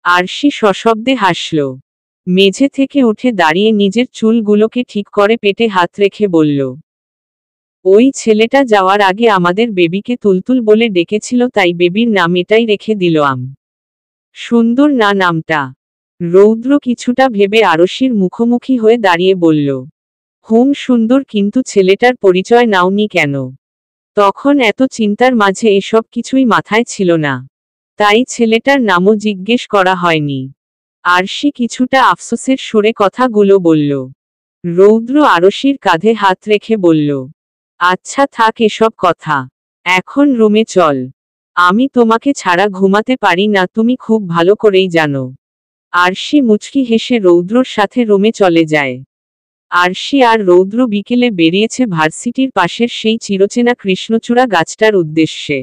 আরশি সশব্দে হাসল। মেঝে থেকে উঠে দাঁড়িয়ে নিজের চুলগুলোকে ঠিক করে পেটে হাত রেখে বলল, ওই ছেলেটা যাওয়ার আগে আমাদের বেবিকে তুলতুল বলে ডেকেছিল, তাই বেবির নাম এটাই রেখে দিল আম। সুন্দর না নামটা? রৌদ্র কিছুটা ভেবে আরশির মুখোমুখি হয়ে দাঁড়িয়ে বলল, হুম সুন্দর, কিন্তু ছেলেটার পরিচয় নাওনি কেন? তখন এত চিন্তার মাঝে এসব কিছুই মাথায় ছিল না, তাই ছেলেটার নামও জিজ্ঞেস করা হয়নি। আরশি কিছুটা আফসোসের সুরে কথাগুলো বলল। রৌদ্র আরশির কাঁধে হাত রেখে বলল, আচ্ছা থাক এসব কথা, এখন রুমে চল। আমি তোমাকে ছাড়া ঘুমাতে পারি না, তুমি খুব ভালো করেই জানো। আরশি মুচকি হেসে রৌদ্রর সাথে রুমে চলে যায়। আরশি আর রৌদ্র বিকেলে বেরিয়েছে ভার্সিটির পাশের সেই চিরচেনা কৃষ্ণচূড়া গাছটার উদ্দেশ্যে।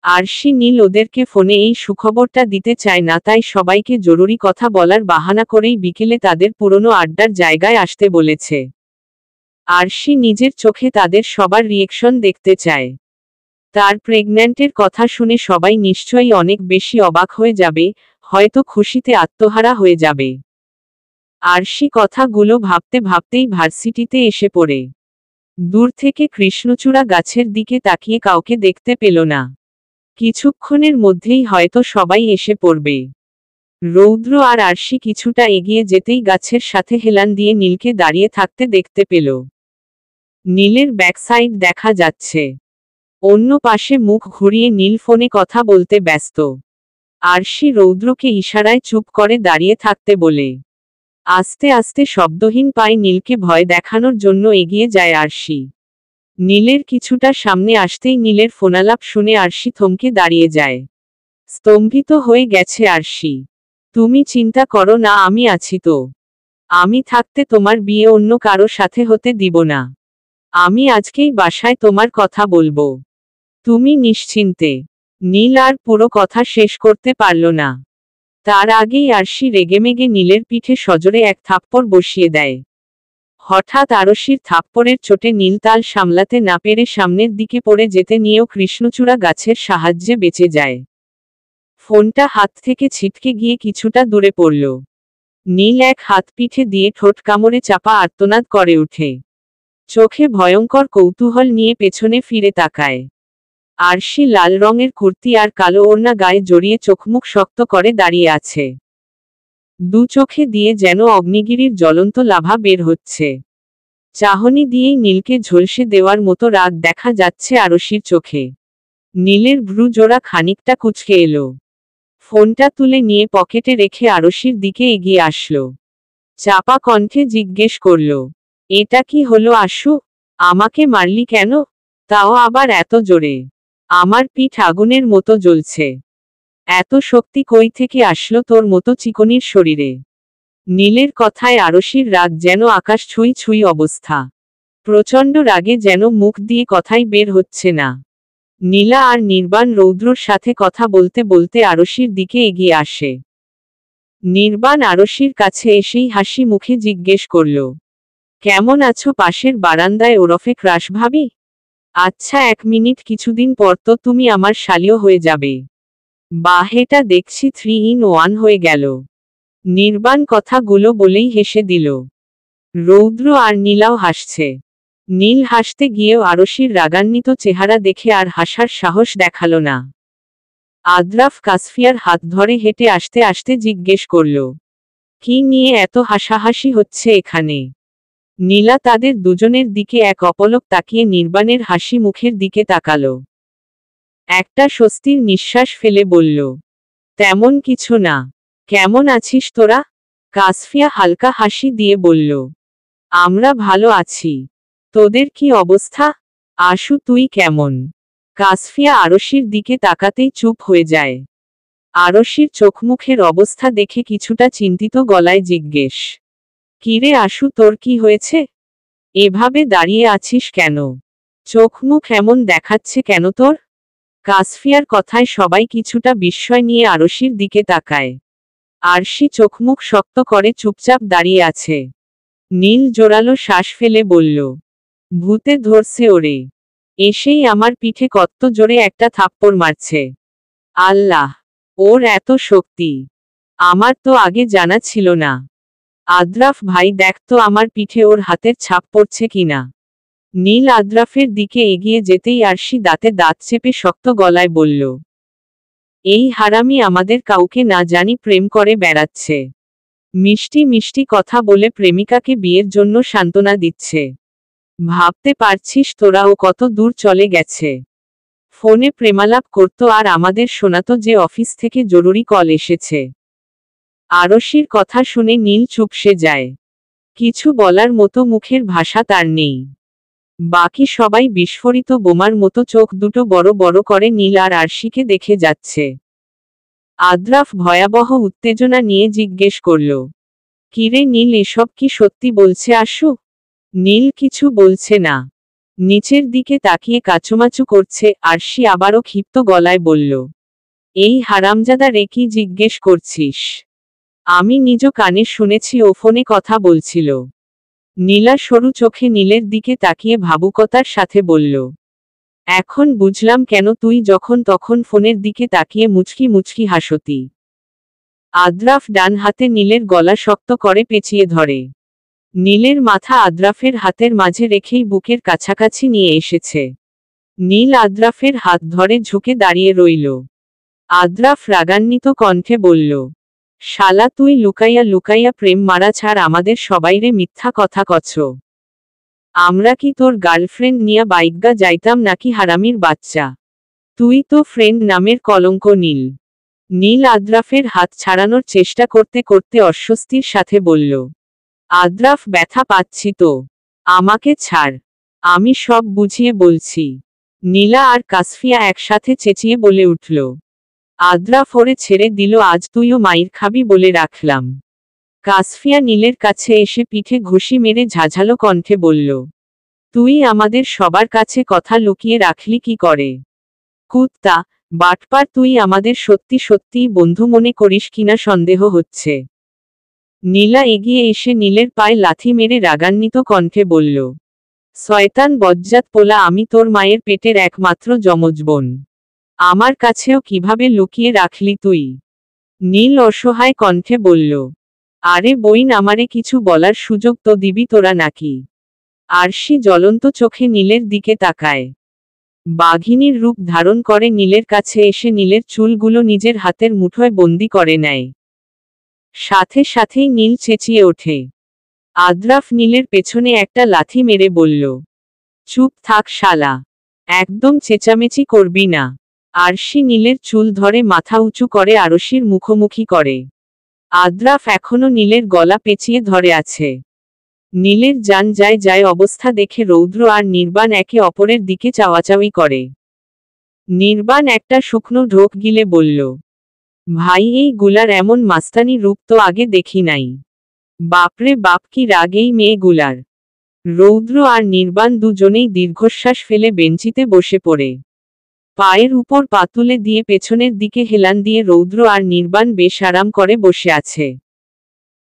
আরশি নীল ওদেরকে ফোনে এই সুখবরটা দিতে চায় না, তাই সবাইকে জরুরি কথা বলার বাহানা করেই বিকেলে তাদের পুরনো আড্ডার জায়গায় আসতে বলেছে। আরশি নিজের চোখে তাদের সবার রিয়েকশন দেখতে চায়। তার প্রেগন্যান্টের কথা শুনে সবাই নিশ্চয়ই অনেক বেশি অবাক হয়ে যাবে, হয়তো খুশিতে আত্মহারা হয়ে যাবে। আরশি কথাগুলো ভাবতে ভাবতেই ভার্সিটিতে এসে পড়ে। দূর থেকে কৃষ্ণচূড়া গাছের দিকে তাকিয়ে কাউকে দেখতে পেল না। কিছুক্ষণের মধ্যেই হয়তো সবাই এসে পড়বে। রৌদ্র আর আরশি কিছুটা এগিয়ে যেতেই গাছের সাথে হেলান দিয়ে নীলকে দাঁড়িয়ে থাকতে দেখতে পেল। নীলের ব্যাকসাইড দেখা যাচ্ছে। অন্য পাশে মুখ ঘুরিয়ে নীল ফোনে কথা বলতে ব্যস্ত। আরশি রৌদ্রকে ইশারায় চুপ করে দাঁড়িয়ে থাকতে বলে। আস্তে আস্তে শব্দহীন পায়ে নীলকে ভয় দেখানোর জন্য এগিয়ে যায় আরশি। নীলের কিছুটা সামনে আসতেই নীলের ফোনালাপ শুনে আরশি থমকে দাঁড়িয়ে যায়। স্তম্ভিত হয়ে গেছে আরশি। তুমি চিন্তা করো না, আমি আছি তো। আমি থাকতে তোমার বিয়ে অন্য কারো সাথে হতে দিব না। আমি আজকেই বাসায় তোমার কথা বলবো। তুমি নিশ্চিন্তে। নীল আর পুরো কথা শেষ করতে পারল না। তার আগেই আরশি রেগেমেগে নীলের পিঠে সজোরে এক থাপ্পড় বসিয়ে দেয়। হঠাৎ আরশির থাপ্পড়ের চোটে নীল তাল সামলাতে না পেরে সামনের দিকে পড়ে যেতে নিয়েও কৃষ্ণচূড়া গাছের সাহায্যে বেঁচে যায়। ফোনটা হাত থেকে ছিটকে গিয়ে কিছুটা দূরে পড়ল। নীল এক হাত পিঠে দিয়ে ঠোঁট কামড়ে চাপা আর্তনাদ করে ওঠে। চোখে ভয়ঙ্কর কৌতূহল নিয়ে পেছনে ফিরে তাকায়। আরশি লাল রঙের কুর্তি আর কালো ওড়না গায়ে জড়িয়ে চোখমুখ শক্ত করে দাঁড়িয়ে আছে। দু চোখে দিয়ে যেন অগ্নিগিরির জ্বলন্ত লাভা বের হচ্ছে। চাহনি দিয়েই নীলকে ঝলসে দেওয়ার মতো রাগ দেখা যাচ্ছে আরশির চোখে। নীলের ভ্রু জোড়া খানিকটা কুঁচকে এলো। ফোনটা তুলে নিয়ে পকেটে রেখে আরশির দিকে এগিয়ে আসলো। চাপা কণ্ঠে জিজ্ঞেস করল, এটা কি হলো আশু? আমাকে মারলি কেন? তাও আবার এত জোরে। আমার পিঠ আগুনের মতো জ্বলছে। এত শক্তি কই থেকে আসলো তোর মতো চিকনির শরীরে? নীলের কথায় আরশির রাগ যেন আকাশ ছুঁই ছুঁই অবস্থা। প্রচণ্ড রাগে যেন মুখ দিয়ে কথাই বের হচ্ছে না। নীলা আর নির্বাণ রৌদ্রর সাথে কথা বলতে বলতে আরশির দিকে এগিয়ে আসে। নির্বাণ আরশির কাছে এসেই হাসি মুখে জিজ্ঞেস করল, কেমন আছো পাশের বারান্দায় ওরফে ক্রাশ ভাবি? আচ্ছা 1 মিনিট, কিছুদিন পর তো তুমি আমার শালীয় হয়ে যাবে। বাহ, এটা দেখছি 3 in 1 হয়ে গেল। নির্বাণ কথাগুলো বলেই হেসে দিল। রৌদ্র আর নীলাও হাসছে। নীল হাসতে গিয়েও আরশির রাগান্বিত চেহারা দেখে আর হাসার সাহস দেখালো না। আদ্রাফ কাসফিয়ার হাত ধরে হেঁটে আসতে আসতে জিজ্ঞেস করল, কি নিয়ে এত হাসাহাসি হচ্ছে এখানে? নীলা তাদের দুজনের দিকে এক অপলক তাকিয়ে নির্বাণের হাসি মুখের দিকে তাকালো। একটা স্বস্তির নিঃশ্বাস ফেলে বলল, তেমন কিছু না। কেমন আছিস তোরা? কাসফিয়া হালকা হাসি দিয়ে বলল, আমরা ভালো আছি। তোদের কি অবস্থা? আশু তুই কেমন? কাসফিয়া আরশির দিকে তাকাতেই চুপ হয়ে যায়। আরশির চোখমুখের অবস্থা দেখে কিছুটা চিন্তিত গলায় জিজ্ঞেস, কিরে আশু, তোর কি হয়েছে? এভাবে দাঁড়িয়ে আছিস কেন? চোখমুখ এমন দেখাচ্ছে কেন তোর? কাসফিয়ার কথায় সবাই কিছুটা বিস্ময় নিয়ে আরশির দিকে তাকায়। আরশি চোখমুখ শক্ত করে চুপচাপ দাঁড়িয়ে আছে। নীল জোরালো শ্বাস ফেলে বলল, ভূতে ধরছে ওরে। এসেই আমার পিঠে কত জোরে একটা থাপ্পড় মারছে। আল্লাহ, ওর এত শক্তি! আমার তো আগে জানা ছিল না। আদ্রাফ ভাই, দেখ তো আমার পিঠে ওর হাতের ছাপ পড়ছে কিনা। নীল আদ্রাফের দিকে এগিয়ে যেতেই আরশি দাঁতে দাঁত চেপে শক্ত গলায় বলল, এই হারামি আমাদের কাউকে না জানি প্রেম করে বেড়াচ্ছে। মিষ্টি মিষ্টি কথা বলে প্রেমিকাকে বিয়ের জন্য সান্ত্বনা দিচ্ছে। ভাবতে পারছিস তোরা ও কত দূর চলে গেছে? ফোনে প্রেমালাপ করত আর আমাদের শোনাতো যে অফিস থেকে জরুরি কল এসেছে। আরশির কথা শুনে নীল চুপসে যায়। কিছু বলার মতো মুখের ভাষা তার নেই। বাকি সবাই বিস্ফোরিত বোমার মতো চোখ দুটো বড় বড় করে নীল আর আরশিকে দেখে যাচ্ছে। আদ্রাফ ভয়াবহ উত্তেজনা নিয়ে জিজ্ঞেস করল, কিরে নীল, এসব কি সত্যি বলছে আশু? নীল কিছু বলছে না, নিচের দিকে তাকিয়ে কাচুমাচু করছে। আরশি আবারও ক্ষিপ্ত গলায় বলল, এই হারামজাদা রে কি জিজ্ঞেস করছিস? আমি নিজ কানে শুনেছি ও ফোনে কথা বলছিল। নীলা সরু চোখে নীলের দিকে তাকিয়ে ভাবুকতার সাথে বলল, এখন বুঝলাম কেন তুই যখন তখন ফোনের দিকে তাকিয়ে মুচকি মুচকি হাসতি। আদ্রাফ ডান হাতে নীলের গলা শক্ত করে পেঁচিয়ে ধরে। নীলের মাথা আদ্রাফের হাতের মাঝে রেখেই বুকের কাছাকাছি নিয়ে এসেছে। নীল আদ্রাফের হাত ধরে ঝুঁকে দাঁড়িয়ে রইল। আদ্রাফ রাগান্বিত কণ্ঠে বলল, শালা তুই লুকাইয়া লুকাইয়া প্রেম মারা ছাড় আমাদের সবাইরে মিথ্যা কথা কছ। আমরা কি তোর গার্লফ্রেন্ড নিয়া বাইকগা যাইতাম নাকি হারামির বাচ্চা? তুই তো ফ্রেন্ড নামের কলঙ্ক। নীল নীল আদ্রাফের হাত ছাড়ানোর চেষ্টা করতে করতে অস্বস্তির সাথে বলল, আদ্রাফ ব্যথা পাচ্ছি তো, আমাকে ছাড়, আমি সব বুঝিয়ে বলছি। নীলা আর কাসফিয়া একসাথে চেঁচিয়ে বলে উঠল, আদ্রাফ ওরে ছেড়ে দিল, আজ তুইও মাইর খাবি বলে রাখলাম। কাসফিয়া নীলের কাছে এসে পিঠে ঘুষি মেরে ঝাঝালো কণ্ঠে বলল, তুই আমাদের সবার কাছে কথা লুকিয়ে রাখলি কি করে? কুত্তা, বাটপার, তুই আমাদের সত্যি সত্যিই বন্ধু মনে করিস কিনা সন্দেহ হচ্ছে। নীলা এগিয়ে এসে নীলের পায়ে লাথি মেরে রাগান্বিত কণ্ঠে বলল, শয়তান বজ্জাত পোলা, আমি তোর মায়ের পেটের একমাত্র যমজ বোন, আমার কাছেও কিভাবে লুকিয়ে রাখলি তুই? নীল অসহায় কণ্ঠে বলল, আরে বইন, আমারে কিছু বলার সুযোগ তো দিবি তোরা নাকি? আরশি জ্বলন্ত চোখে নীলের দিকে তাকায়। বাঘিনীর রূপ ধারণ করে নীলের কাছে এসে নীলের চুলগুলো নিজের হাতের মুঠোয় বন্দি করে নেয়। সাথে সাথেই নীল চেঁচিয়ে ওঠে। আদ্রাফ নীলের পেছনে একটা লাথি মেরে বলল, চুপ থাক শালা, একদম চেঁচামেচি করবি না। আরশি নীলের চুল ধরে মাথা উঁচু করে আরশির মুখোমুখি করে। আদ্রাফ এখনো নীলের গলা পেঁচিয়ে ধরে আছে। নীলের জান যায় যায় অবস্থা দেখে রৌদ্র আর নির্বাণ একে অপরের দিকে চাওয়াচাওয়ি করে। নির্বাণ একটা শুকনো ঢোক গিলে বলল, ভাই, এই গুলার এমন মাস্তানি রূপ তো আগে দেখি নাই। বাপরে বাপ, কি রাগ এই মেয়েগুলার। রৌদ্র আর নির্বাণ দুজনেই দীর্ঘশ্বাস ফেলে বেঞ্চিতে বসে পড়ে। পায়ের উপর পা তুলে দিয়ে পেছনের দিকে হেলান দিয়ে রৌদ্র আর নির্বাণ বেশ আরাম করে বসে আছে।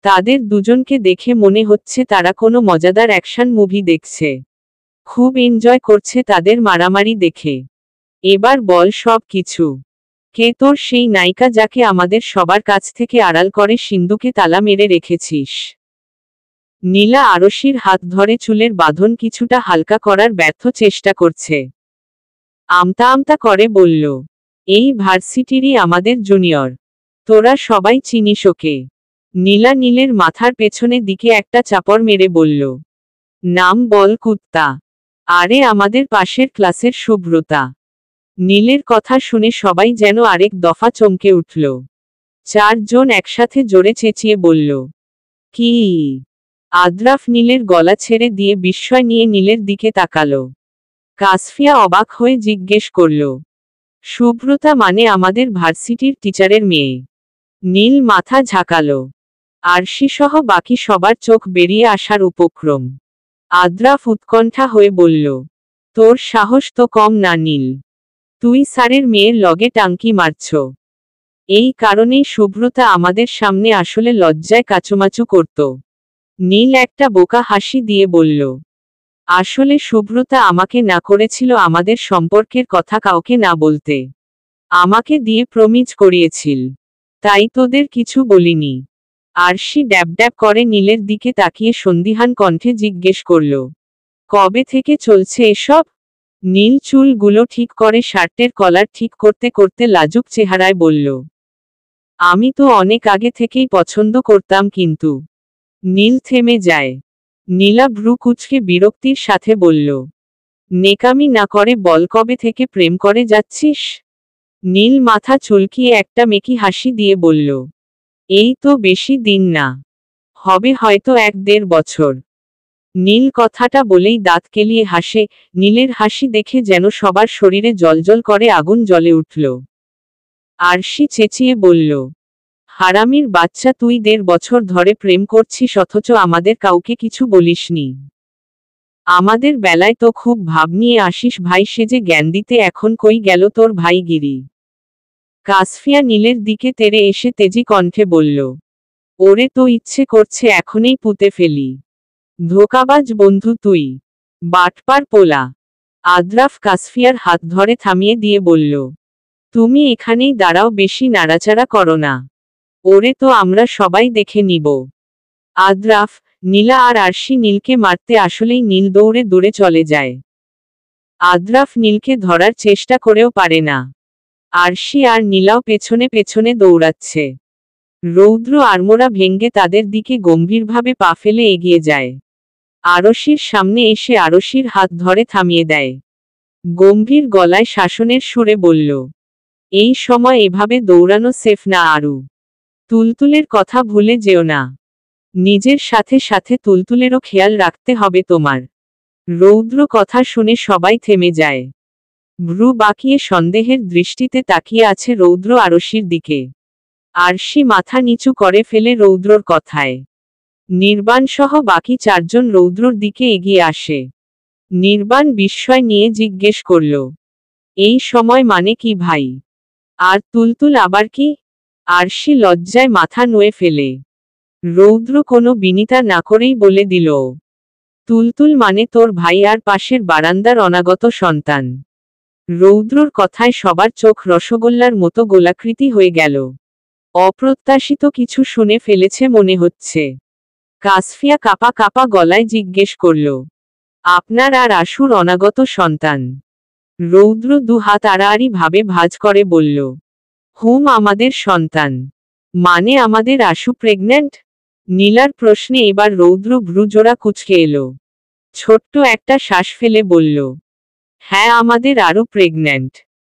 তাদের দুজনকে দেখে মনে হচ্ছে তারা কোনো মজাদার অ্যাকশন মুভি দেখছে। খুব এনজয় করছে তাদের মারামারি দেখে। এবার বল সব কিছু, কে তোর সেই নায়িকা যাকে আমাদের সবার কাছ থেকে আড়াল করে সিন্ধুকে তালা মেরে রেখেছিস? নীলা আরশির হাত ধরে চুলের বাঁধন কিছুটা হালকা করার ব্যর্থ চেষ্টা করছে। আমতা আমতা করে বলল, এই ভার্সিটিরই আমাদের জুনিয়র, তোরা সবাই চিনিস ওকে। নীলা নীলের মাথার পেছনে দিকে একটা চাপড় মেরে বলল, নাম বল কুত্তা। আরে আমাদের পাশের ক্লাসের শুভ্রতা। নীলের কথা শুনে সবাই যেন আরেক দফা চমকে উঠল। চারজন একসাথে জোরে চেঁচিয়ে বলল, কি? আদ্রাফ নীলের গলা ছেড়ে দিয়ে বিস্ময় নিয়ে নীলের দিকে তাকালো। কাসফিয়া অবাক হয়ে জিজ্ঞেস করল, শুভ্রতা মানে আমাদের ভার্সিটির টিচারের মেয়ে? নীল মাথা ঝাঁকালো। আরশি সহ বাকি সবার চোখ বেরিয়ে আসার উপক্রম। আদ্রাফ উৎকণ্ঠা হয়ে বলল, তোর সাহস তো কম না নীল, তুই স্যারের মেয়ের লগে টাঙ্কি মারছ। এই কারণেই শুভ্রতা আমাদের সামনে আসলে লজ্জায় কাচুমাচু করত। নীল একটা বোকা হাসি দিয়ে বলল, আসলে শুভ্রতা আমাকে না করেছিল আমাদের সম্পর্কের কথা কাউকে না বলতে। আমাকে দিয়ে প্রমিজ করিয়েছিল, তাই তোদের কিছু বলিনি। আরশি ড্যাব ড্যাব করে নীলের দিকে তাকিয়ে সন্দিহান কণ্ঠে জিজ্ঞেস করল, কবে থেকে চলছে এসব? নীল চুলগুলো ঠিক করে শার্টের কলার ঠিক করতে করতে লাজুক চেহারায় বলল, আমি তো অনেক আগে থেকেই পছন্দ করতাম কিন্তু। নীল থেমে যায়। নীলা ভ্রু কুঁচকে বিরক্তির সাথে বলল, নেকামি না করে বল, কবে থেকে প্রেম করে যাচ্ছিস? নীল মাথা চুলকিয়ে একটা মেকি হাসি দিয়ে বলল, এই তো বেশি দিন না, হবে হয়তো 1-1.5 বছর। নীল কথাটা বলেই দাঁত কেলিয়ে হাসে। নীলের হাসি দেখে যেন সবার শরীরে জ্বলজ্বল করে আগুন জ্বলে উঠল। আরশি চেঁচিয়ে বলল, হারামির বাচ্চা, তুই 1.5 বছর ধরে প্রেম করছিস অথচ আমাদের কাউকে কিছু বলিসনি। আমাদের বেলায় তো খুব ভাব নিয়ে আসিস ভাই সেজে জ্ঞান দিতে, এখন কই গেল তোর ভাইগিরি? কাসফিয়া নীলের দিকে তেড়ে এসে তেজি কণ্ঠে বলল, ওরে তো ইচ্ছে করছে এখনই পুঁতে ফেলি। ধোঁকাবাজ বন্ধু তুই, বাটপার পোলা। আদ্রাফ কাসফিয়ার হাত ধরে থামিয়ে দিয়ে বলল, তুমি এখানেই দাঁড়াও, বেশি নাড়াচাড়া করো না। ওরে তো আমরা সবাই দেখে নিব। আদ্রাফ, নীলা আর আরশি নীলকে মারতে আসলেই নীল দৌড়ে দূরে চলে যায়। আদ্রাফ নীলকে ধরার চেষ্টা করেও পারে না। আরশি আর নীলাও পেছনে পেছনে দৌড়াচ্ছে। রৌদ্র আড়মোড়া ভেঙ্গে তাদের দিকে গম্ভীরভাবে পা ফেলে এগিয়ে যায়। আরশির সামনে এসে আরশির হাত ধরে থামিয়ে দেয়। গম্ভীর গলায় শাসনের সুরে বলল, এই সময় এভাবে দৌড়ানো সেফ না আরু। তুলতুলের কথা ভুলে যেও না। নিজের সাথে সাথে তুলতুলেরও খেয়াল রাখতে হবে তোমার। রৌদ্র কথা শুনে সবাই থেমে যায়। ভ্রু বাঁকিয়ে সন্দেহের দৃষ্টিতে তাকিয়ে আছে রৌদ্র আরশির দিকে। আরশি মাথা নিচু করে ফেলে রৌদ্রর কথায়। নির্বাণ সহ বাকি 4 জন রৌদ্রর দিকে এগিয়ে আসে। নির্বাণ বিস্ময় নিয়ে জিজ্ঞেস করল, এই সময় মানে কি ভাই? আর তুলতুল আবার কি? আরশি লজ্জায় মাথা নুয়ে ফেলে। রৌদ্র কোনো বিনিতা না করেই বলে দিল, তুলতুল মানে তোর ভাই আর পাশের বারান্দার অনাগত সন্তান। রৌদ্রর কথায় সবার চোখ রসগোল্লার মতো গোলাকৃতি হয়ে গেল। অপ্রত্যাশিত কিছু শুনে ফেলেছে মনে হচ্ছে। কাসফিয়া কাপা কাপা গলায় জিজ্ঞেস করল, আপনার আর আশুর অনাগত সন্তান? রৌদ্র 2 হাত আড়াআড়ি ভাবে ভাঁজ করে বলল, হুম, আমাদের সন্তান। মানে আমাদের আশু প্রেগন্যান্ট? নীলার প্রশ্নে এবার রৌদ্র ভ্রুজোড়া কুঁচকে এলো। ছোট্ট একটা শ্বাস ফেলে বলল, হ্যাঁ, আমাদের আরও প্রেগন্যান্ট।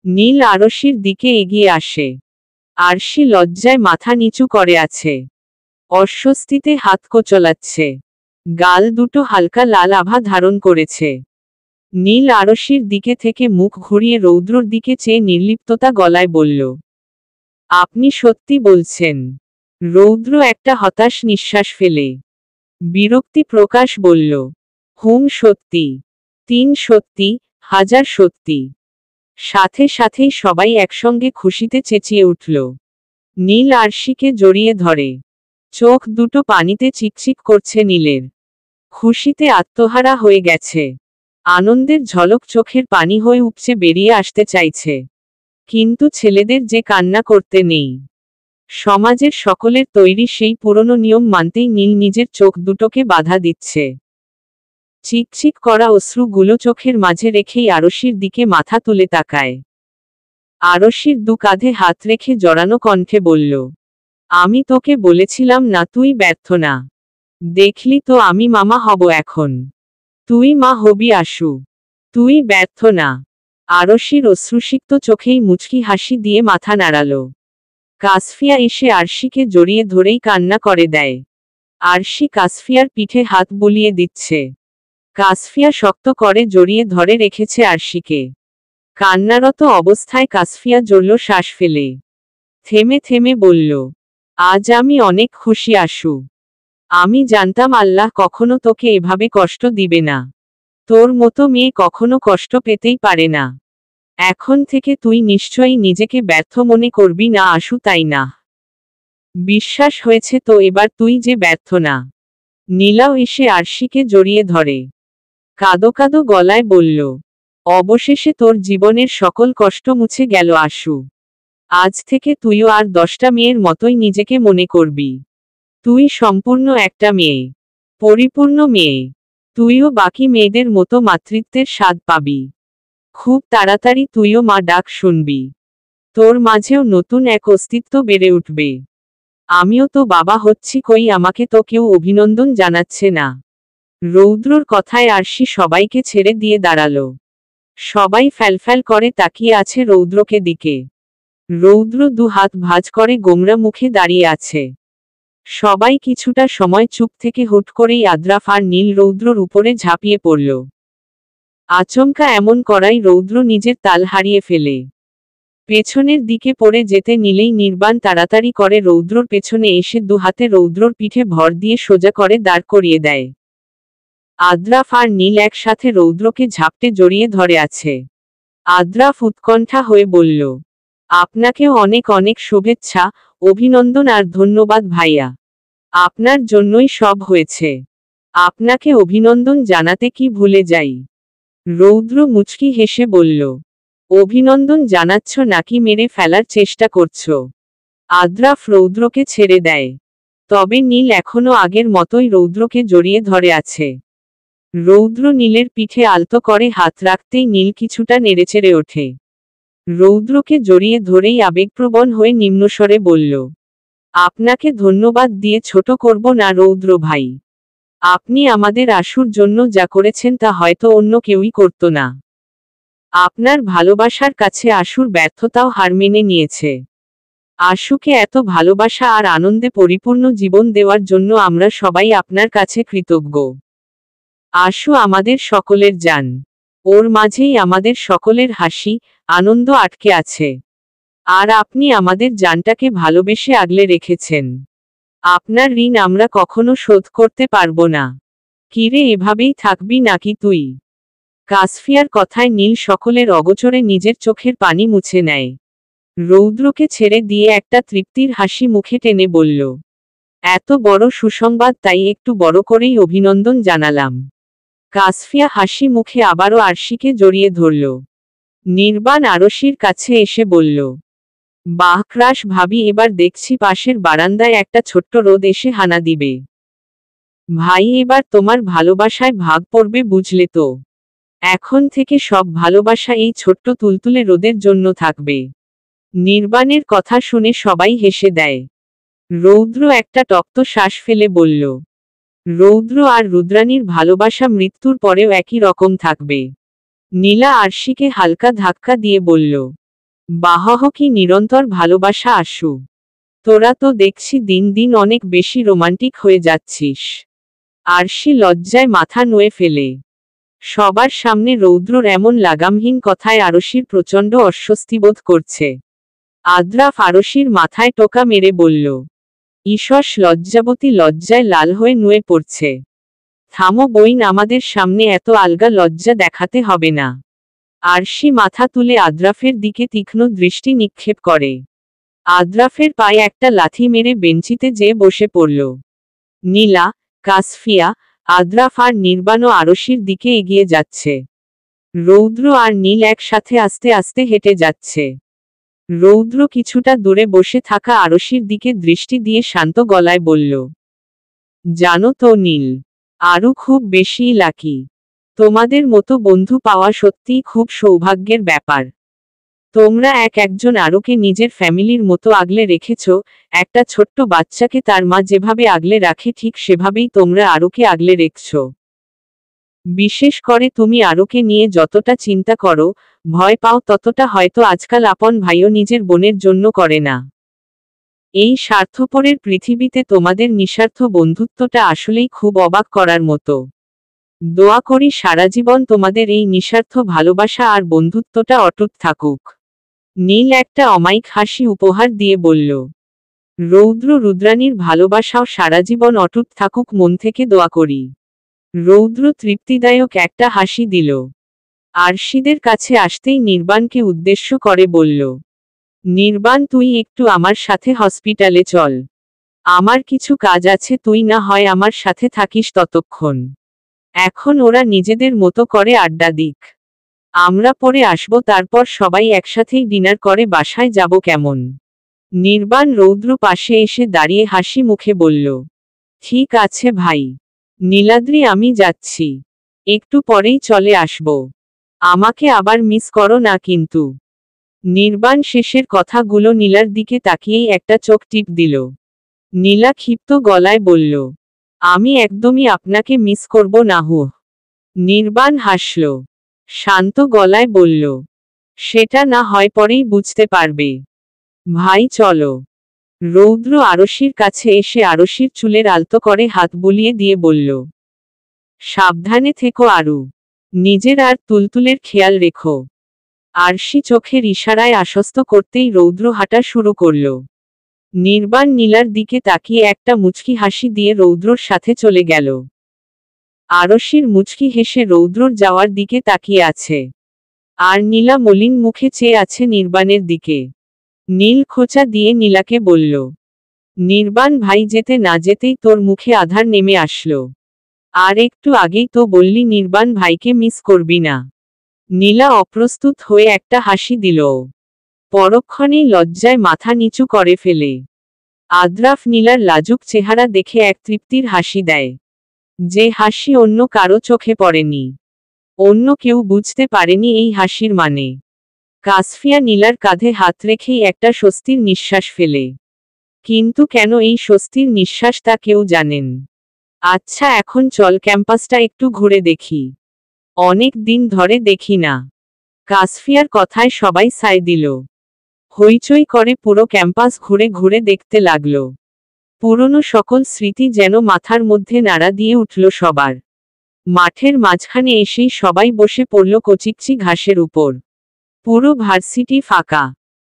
নীল আরশির দিকে এগিয়ে আসে। আরশি লজ্জায় মাথা নিচু করে আছে। অস্বস্তিতে হাত কোচলাচ্ছে। গাল দুটো হালকা লাল আভা ধারণ করেছে। নীল আরশির দিকে থেকে মুখ ঘুরিয়ে রৌদ্রর দিকে চেয়ে নির্লিপ্ততা গলায় বলল, আপনি সত্যি বলছেন? রৌদ্র একটা হতাশ নিঃশ্বাস ফেলে বিরক্তি প্রকাশ বলল, হুম, সত্যি। 3 সত্যি, 1000 সত্যি। সাথে সাথেই সবাই একসঙ্গে খুশিতে চেঁচিয়ে উঠল। নীল আরশিকে জড়িয়ে ধরে। চোখ দুটো পানিতে চিকচিক করছে নীলের। খুশিতে আত্মহারা হয়ে গেছে। আনন্দের ঝলক চোখের পানি হয়ে উপচে বেরিয়ে আসতে চাইছে। কিন্তু ছেলেদের যে কান্না করতে নেই। সমাজের সকলের তৈরি সেই পুরনো নিয়ম মানতেই নীল নিজের চোখ দুটোকে বাধা দিচ্ছে। চিকচিক করা অশ্রুগুলো চোখের মাঝে রেখেই আরশির দিকে মাথা তুলে তাকায়। আরশির 2 কাঁধে হাত রেখে জড়ানো কণ্ঠে বলল, আমি তোকে বলেছিলাম না তুই ব্যর্থ না? দেখলি তো আমি মামা হব এখন। তুই মা হবি আশু। তুই ব্যর্থ না। আরশির অশ্রুসিক্ত চোখেই মুচকি হাসি দিয়ে মাথা নাড়াল। কাসফিয়া এসে আরশিকে জড়িয়ে ধরেই কান্না করে দেয়। আরশি কাসফিয়ার পিঠে হাত বুলিয়ে দিচ্ছে। কাসফিয়া শক্ত করে জড়িয়ে ধরে রেখেছে আরশিকে। কান্নারত অবস্থায় কাসফিয়া জোরল শ্বাস ফেলে। থেমে থেমে বলল, আজ আমি অনেক খুশি আশু। আমি জানতাম আল্লাহ কখনো তোকে এভাবে কষ্ট দিবে না। তোর মতো মেয়ে কখনো কষ্ট পেতেই পারে না। এখন থেকে তুই নিশ্চয়ই নিজেকে ব্যর্থ মনে করবি না আশু, তাই না? বিশ্বাস হয়েছে তো এবার তুই যে ব্যর্থ না। নীলাও এসে আরশিকে জড়িয়ে ধরে। কাঁদো কাঁদো গলায় বলল, অবশেষে তোর জীবনের সকল কষ্ট মুছে গেল আশু। আজ থেকে তুইও আর 10টা মেয়ের মতোই নিজেকে মনে করবি। তুই সম্পূর্ণ একটা মেয়ে, পরিপূর্ণ মেয়ে। তুইও বাকি মেয়েদের মতো মাতৃত্বের স্বাদ পাবি। খুব তাড়াতাড়ি তুইও মা ডাক শুনবি। তোর মাঝেও নতুন এক অস্তিত্ব বেড়ে উঠবে। আমিও তো বাবা হচ্ছি, কই আমাকে তো কেউ অভিনন্দন জানাচ্ছে না। রৌদ্রর কথায় আরশি সবাইকে ছেড়ে দিয়ে দাঁড়ালো। সবাই ফ্যালফ্যাল করে তাকিয়ে আছে রৌদ্রকে দিকে। রৌদ্র 2 হাত ভাঁজ করে গোমরা মুখে দাঁড়িয়ে আছে। সবাই কিছুটা সময় চুপ থেকে হুট করেই আদ্রাফ আর নীল রৌদ্রর উপরে ঝাঁপিয়ে পড়ল। আচমকা এমন করাই রৌদ্র নিজের তাল হারিয়ে ফেলে। পেছনের দিকে পড়ে যেতে নিলেই নির্বাণ তাড়াতাড়ি করে রৌদ্রর পেছনে এসে দুহাতে রৌদ্রর পিঠে ভর দিয়ে সোজা করে দাঁড় করিয়ে দেয়। আদ্রাফ আর নীল একসাথে রৌদ্রকে ঝাপটে জড়িয়ে ধরে আছে। আদ্রাফ উৎকণ্ঠা হয়ে বলল, আপনাকেও অনেক অনেক শুভেচ্ছা, অভিনন্দন আর ধন্যবাদ ভাইয়া। আপনার জন্যই সব হয়েছে। আপনাকে অভিনন্দন জানাতে কি ভুলে যাই। রৌদ্র মুচকি হেসে বলল, অভিনন্দন জানাচ্ছ নাকি মেরে ফেলার চেষ্টা করছো? আদ্রাফ রৌদ্রকে ছেড়ে দেয়। তবে নীল এখনো আগের মতোই রৌদ্রকে জড়িয়ে ধরে আছে। রৌদ্র নীলের পিঠে আলতো করে হাত রাখতেই নীল কিছুটা নেড়েচেড়ে ওঠে। রৌদ্রকে জড়িয়ে ধরেই আবেগপ্রবণ হয়ে নিম্নস্বরে বলল, আপনাকে ধন্যবাদ দিয়ে ছোট করব না রৌদ্র ভাই। আপনি আমাদের আশুর জন্য যা করেছেন তা হয়তো অন্য কেউই করত না। আপনার ভালোবাসার কাছে আশুর ব্যর্থতাও হার মেনে নিয়েছে। আশুকে এত ভালোবাসা আর আনন্দে পরিপূর্ণ জীবন দেওয়ার জন্য আমরা সবাই আপনার কাছে কৃতজ্ঞ। আশু আমাদের সকলের জান। ওর মাঝেই আমাদের সকলের হাসি, আনন্দ আটকে আছে। আর আপনি আমাদের জানটাকে ভালোবেসে আগলে রেখেছেন। আপনার ঋণ আমরা কখনো শোধ করতে পারবো না। কিরে, এভাবেই থাকবি নাকি তুই? কাসফিয়ার কথায় নীল সকলের অগোচরে নিজের চোখের পানি মুছে নেয়। রৌদ্রকে ছেড়ে দিয়ে একটা তৃপ্তির হাসি মুখে টেনে বলল, এত বড় সুসংবাদ, তাই একটু বড় করেই অভিনন্দন জানালাম। কাসফিয়া হাসি মুখে আবারও আরশিকে জড়িয়ে ধরল। নির্বাণ আরশির কাছে এসে বলল, বাহ ক্রাশ ভাবি, এবার দেখছি পাশের বারান্দায় একটা ছোট্ট রোদ এসে হানা দিবে। ভাই, এবার তোমার ভালোবাসায় ভাগ পড়বে, বুঝলে তো? এখন থেকে সব ভালোবাসা এই ছোট্ট তুলতুলে রোদের জন্য থাকবে। নির্বাণের কথা শুনে সবাই হেসে দেয়। রৌদ্র একটা টক্ত শ্বাস ফেলে বলল, রৌদ্র আর রুদ্রাণীর ভালোবাসা মৃত্যুর পরেও একই রকম থাকবে। নীলা আরশিকে হালকা ধাক্কা দিয়ে বলল, বাহহ, কি নিরন্তর ভালোবাসা আশু। তোরা তো দেখছি দিন দিন অনেক বেশি রোমান্টিক হয়ে যাচ্ছিস। আরশি লজ্জায় মাথা নুয়ে ফেলে। সবার সামনে রৌদ্রর এমন লাগামহীন কথায় আরশির প্রচণ্ড অস্বস্তি বোধ করছে। আদ্রাফ আরশির মাথায় টোকা মেরে বলল, ঈষৎ লজ্জাবতী লজ্জায় লাল হয়ে নুয়ে পড়ছে। থামো বইন, আমাদের সামনে এত আলগা লজ্জা দেখাতে হবে না। আরশি মাথা তুলে আদ্রাফের দিকে তীক্ষ্ণ দৃষ্টি নিক্ষেপ করে। আদ্রাফের পায়ে একটা লাথি মেরে বেঞ্চিতে যেয়ে বসে পড়ল। নীলা, কাসফিয়া, আদ্রাফ আর নির্বাণও আরশির দিকে এগিয়ে যাচ্ছে। রৌদ্র আর নীল একসাথে আস্তে আস্তে হেঁটে যাচ্ছে। রৌদ্র কিছুটা দূরে বসে থাকা আরশির দিকে দৃষ্টি দিয়ে শান্ত গলায় বলল, জানো তো নীল, আরও খুব বেশি লাকি। তোমাদের মতো বন্ধু পাওয়া সত্যিই খুব সৌভাগ্যের ব্যাপার। তোমরা একজন আরুকে নিজের ফ্যামিলির মতো আগলে রেখেছ। একটা ছোট্ট বাচ্চাকে তার মা যেভাবে আগলে রাখে ঠিক সেভাবেই তোমরা আরুকে আগলে রেখেছ। বিশেষ করে তুমি আরুকে নিয়ে যতটা চিন্তা করো, ভয় পাও, ততটা হয়তো আজকাল আপন ভাইও নিজের বোনের জন্য করে না। এই স্বার্থপরের পৃথিবীতে তোমাদের নিঃস্বার্থ বন্ধুত্বটা আসলেই খুব অবাক করার মতো। দোয়া করি সারা জীবন তোমাদের এই নিঃস্বার্থ ভালোবাসা আর বন্ধুত্বটা অটুট থাকুক। নীল একটা অমায়িক হাসি উপহার দিয়ে বলল, রৌদ্র রুদ্রাণীর ভালোবাসাও সারা জীবন অটুট থাকুক, মন থেকে দোয়া করি। রৌদ্র তৃপ্তিদায়ক একটা হাসি দিল। আরশিদের কাছে আসতেই নির্বাণকে উদ্দেশ্য করে বলল, নির্বাণ, তুই একটু আমার সাথে হসপিটালে চল। আমার কিছু কাজ আছে, তুই না হয় আমার সাথে থাকিস ততক্ষণ। এখন ওরা নিজেদের মতো করে আড্ডা দিক। আমরা পরে আসবো, তারপর সবাই একসাথেই ডিনার করে বাসায় যাব, কেমন? নির্বাণ রৌদ্র পাশে এসে দাঁড়িয়ে হাসি মুখে বলল, ঠিক আছে ভাই। নীলাদ্রি, আমি যাচ্ছি। একটু পরেই চলে আসব। আমাকে আবার মিস করো না কিন্তু। নির্বাণ শেষের কথাগুলো নীলার দিকে তাকিয়েই একটা চোখ টিপ দিল। নীলা ক্ষিপ্ত গলায় বলল, আমি একদমই আপনাকে মিস করব না। নির্বাণ হাসল। শান্ত গলায় বলল, সেটা না হয় পরেই বুঝতে পারবে। ভাই চলো। রৌদ্র আরশির কাছে এসে আরশির চুলের আলতো করে হাত বুলিয়ে দিয়ে বলল, সাবধানে থেকো আরু। নিজের আর তুলতুলের খেয়াল রেখো। আরশি চোখের ইশারায় আশ্বস্ত করতেই রৌদ্র হাঁটা শুরু করল। নির্বাণ নীলার দিকে তাকিয়ে একটা মুচকি হাসি দিয়ে রৌদ্রর সাথে চলে গেল। আরশির মুচকি হেসে রৌদ্রর যাওয়ার দিকে তাকিয়ে আছে। আর নীলা মলিন মুখে চেয়ে আছে নির্বাণের দিকে। নীল খোঁচা দিয়ে নীলাকে বলল, নির্বাণ ভাই যেতে না যেতেই তোর মুখে আধার নেমে আসলো। আর একটু আগেই তো বললি নির্বাণ ভাইকে মিস করবি না। নীলা অপ্রস্তুত হয়ে একটা হাসি দিল। পরক্ষণেই লজ্জায় মাথা নিচু করে ফেলে। আদ্রাফ নীলার লাজুক চেহারা দেখে এক তৃপ্তির হাসি দেয়, যে হাসি অন্য কারো চোখে পড়েনি। অন্য কেউ বুঝতে পারেনি এই হাসির মানে। কাসফিয়া নীলার কাঁধে হাত রেখেই একটা স্বস্তির নিঃশ্বাস ফেলে। কিন্তু কেন এই স্বস্তির নিঃশ্বাস তা কেউ জানেন। আচ্ছা এখন চল ক্যাম্পাসটা একটু ঘুরে দেখি, অনেক দিন ধরে দেখি না। কাসফিয়ার কথায় সবাই সায় দিল। হইচই করে পুরো ক্যাম্পাস ঘুরে ঘুরে দেখতে লাগলো। পুরনো সকল স্মৃতি যেন মাথার মধ্যে নাড়া দিয়ে উঠল সবার। মাঠের মাঝখানে এসেই সবাই বসে পড়ল কচিকচি ঘাসের উপর। পুরো ভার্সিটি ফাঁকা,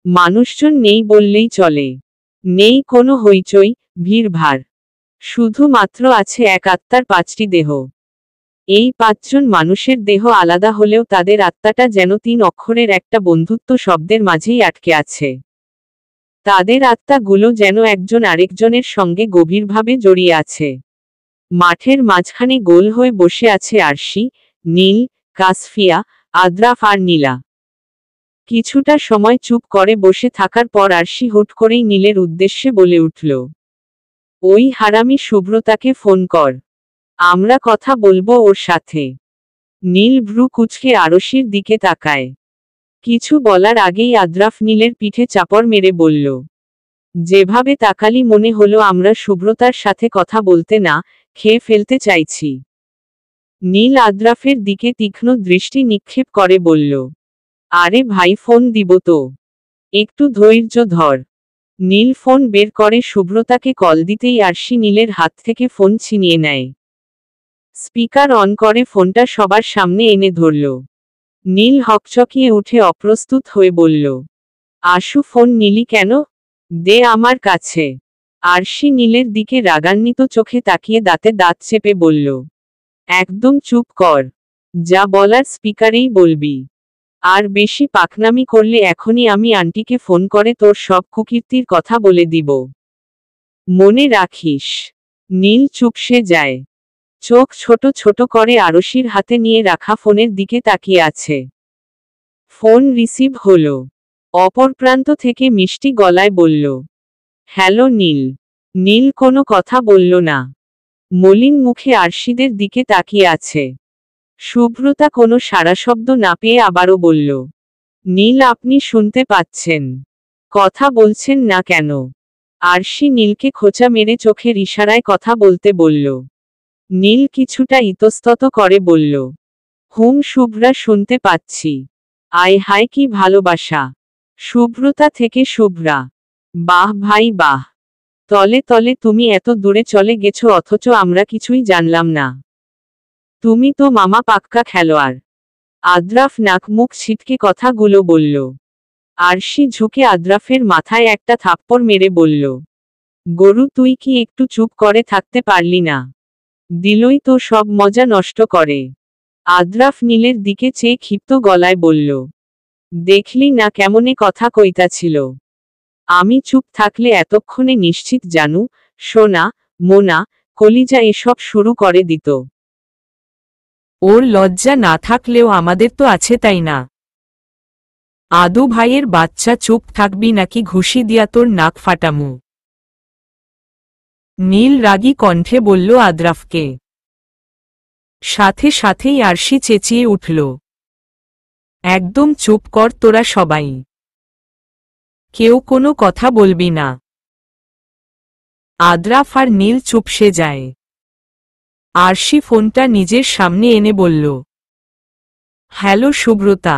মানুষজন নেই বললেই চলে। নেই কোনো হইচই, ভিড়ভাড়। শুধুমাত্র আছে এক আত্মার 5টি দেহ। এই 5জন মানুষের দেহ আলাদা হলেও তাদের আত্মাটা যেন 3 অক্ষরের একটা বন্ধুত্ব শব্দের মাঝেই আটকে আছে। তাদের আত্মাগুলো যেন একজন আরেকজনের সঙ্গে গভীরভাবে জড়িয়ে আছে। মাঠের মাঝখানে গোল হয়ে বসে আছে আরশি, নীল, কাসফিয়া, আদ্রাফ আর নীলা। কিছুটা সময় চুপ করে বসে থাকার পর আরশি হুট করেই নীলের উদ্দেশ্যে বলে উঠল, ওই হারামি শুভ্রতাকে ফোন কর, আমরা কথা বলবো ওর সাথে। নীল ভ্রু কুঁচকে আরশির দিকে তাকায়। কিছু বলার আগেই আদ্রাফ নীলের পিঠে চাপড় মেরে বলল, যেভাবে তাকালি মনে হলো আমরা শুভ্রতার সাথে কথা বলতে না খেয়ে ফেলতে চাইছি। নীল আদ্রাফের দিকে তীক্ষ্ণ দৃষ্টি নিক্ষেপ করে বলল, আরে ভাই ফোন দিব তো, একটু ধৈর্য ধর। নীল ফোন বের করে শুভ্রতাকে কল দিতেই আরশি নীলের হাত থেকে ফোন ছিনিয়ে নেয়। স্পিকার অন করে ফোনটা সবার সামনে এনে ধরল। নীল হকচকিয়ে উঠে অপ্রস্তুত হয়ে বলল, আশু ফোন নিলি কেন? দে আমার কাছে। আরশি নীলের দিকে রাগান্বিত চোখে তাকিয়ে দাঁতে দাঁত চেপে বলল, একদম চুপ কর, যা বলার স্পিকারেই বলবি। আর বেশি পাকনামি করলে এখনই আমি আন্টিকে ফোন করে তোর সব কুকীর্তির কথা বলে দিব। মনে রাখিস। নীল চুপসে যায়। চোখ ছোট ছোট করে আরশির হাতে নিয়ে রাখা ফোনের দিকে তাকিয়ে আছে। ফোন রিসিভ হলো। অপর প্রান্ত থেকে মিষ্টি গলায় বলল, হ্যালো নীল। নীল কোনো কথা বলল না। মলিন মুখে আরশিদের দিকে তাকিয়ে আছে। শুভ্রতা কোনো সাড়াশব্দ না পেয়ে আবারও বলল, নীল আপনি শুনতে পাচ্ছেন? কথা বলছেন না কেন? আরশি নীলকে খোঁচা মেরে চোখের ইশারায় কথা বলতে বলল। নীল কিছুটা ইতস্তত করে বলল, হুম শুভ্রা শুনতে পাচ্ছি। আয় হায় কি ভালোবাসা। শুভ্রতা থেকে শুভ্রা। বাহ ভাই বাহ। তলে তলে তুমি এত দূরে চলে গেছো অথচ আমরা কিছুই জানলাম না। তুমি তো মামা পাক্কা খেলোয়াড়। আদ্রাফ নাক মুখ ছিটকে কথাগুলো বলল। আরশি ঝুঁকে আদ্রাফের মাথায় একটা থাপ্পড় মেরে বলল, গরু তুই কি একটু চুপ করে থাকতে পারলি না? দিলই তো সব মজা নষ্ট করে। আদ্রাফ নীলের দিকে চেয়ে ক্ষিপ্ত গলায় বলল, দেখলি না কেমনে কথা কইতাছিল? আমি চুপ থাকলে এতক্ষণে নিশ্চিত জানু, সোনা, মোনা, কলিজা এসব শুরু করে দিত। ওর লজ্জা না থাকলেও আমাদের তো আছে তাই না? আদু ভাইয়ের বাচ্চা চুপ থাকবি নাকি ঘুষি দিয়া তোর নাক ফাটামু? নীল রাগী কণ্ঠে বলল আদ্রাফকে। সাথে সাথেই আরশি চেঁচিয়ে উঠল, একদম চুপ কর তোরা সবাই। কেউ কোনো কথা বলবি না। আদ্রাফ আর নীল চুপসে যায়। আরশি ফোনটা নিজের সামনে এনে বলল, হ্যালো শুভ্রতা।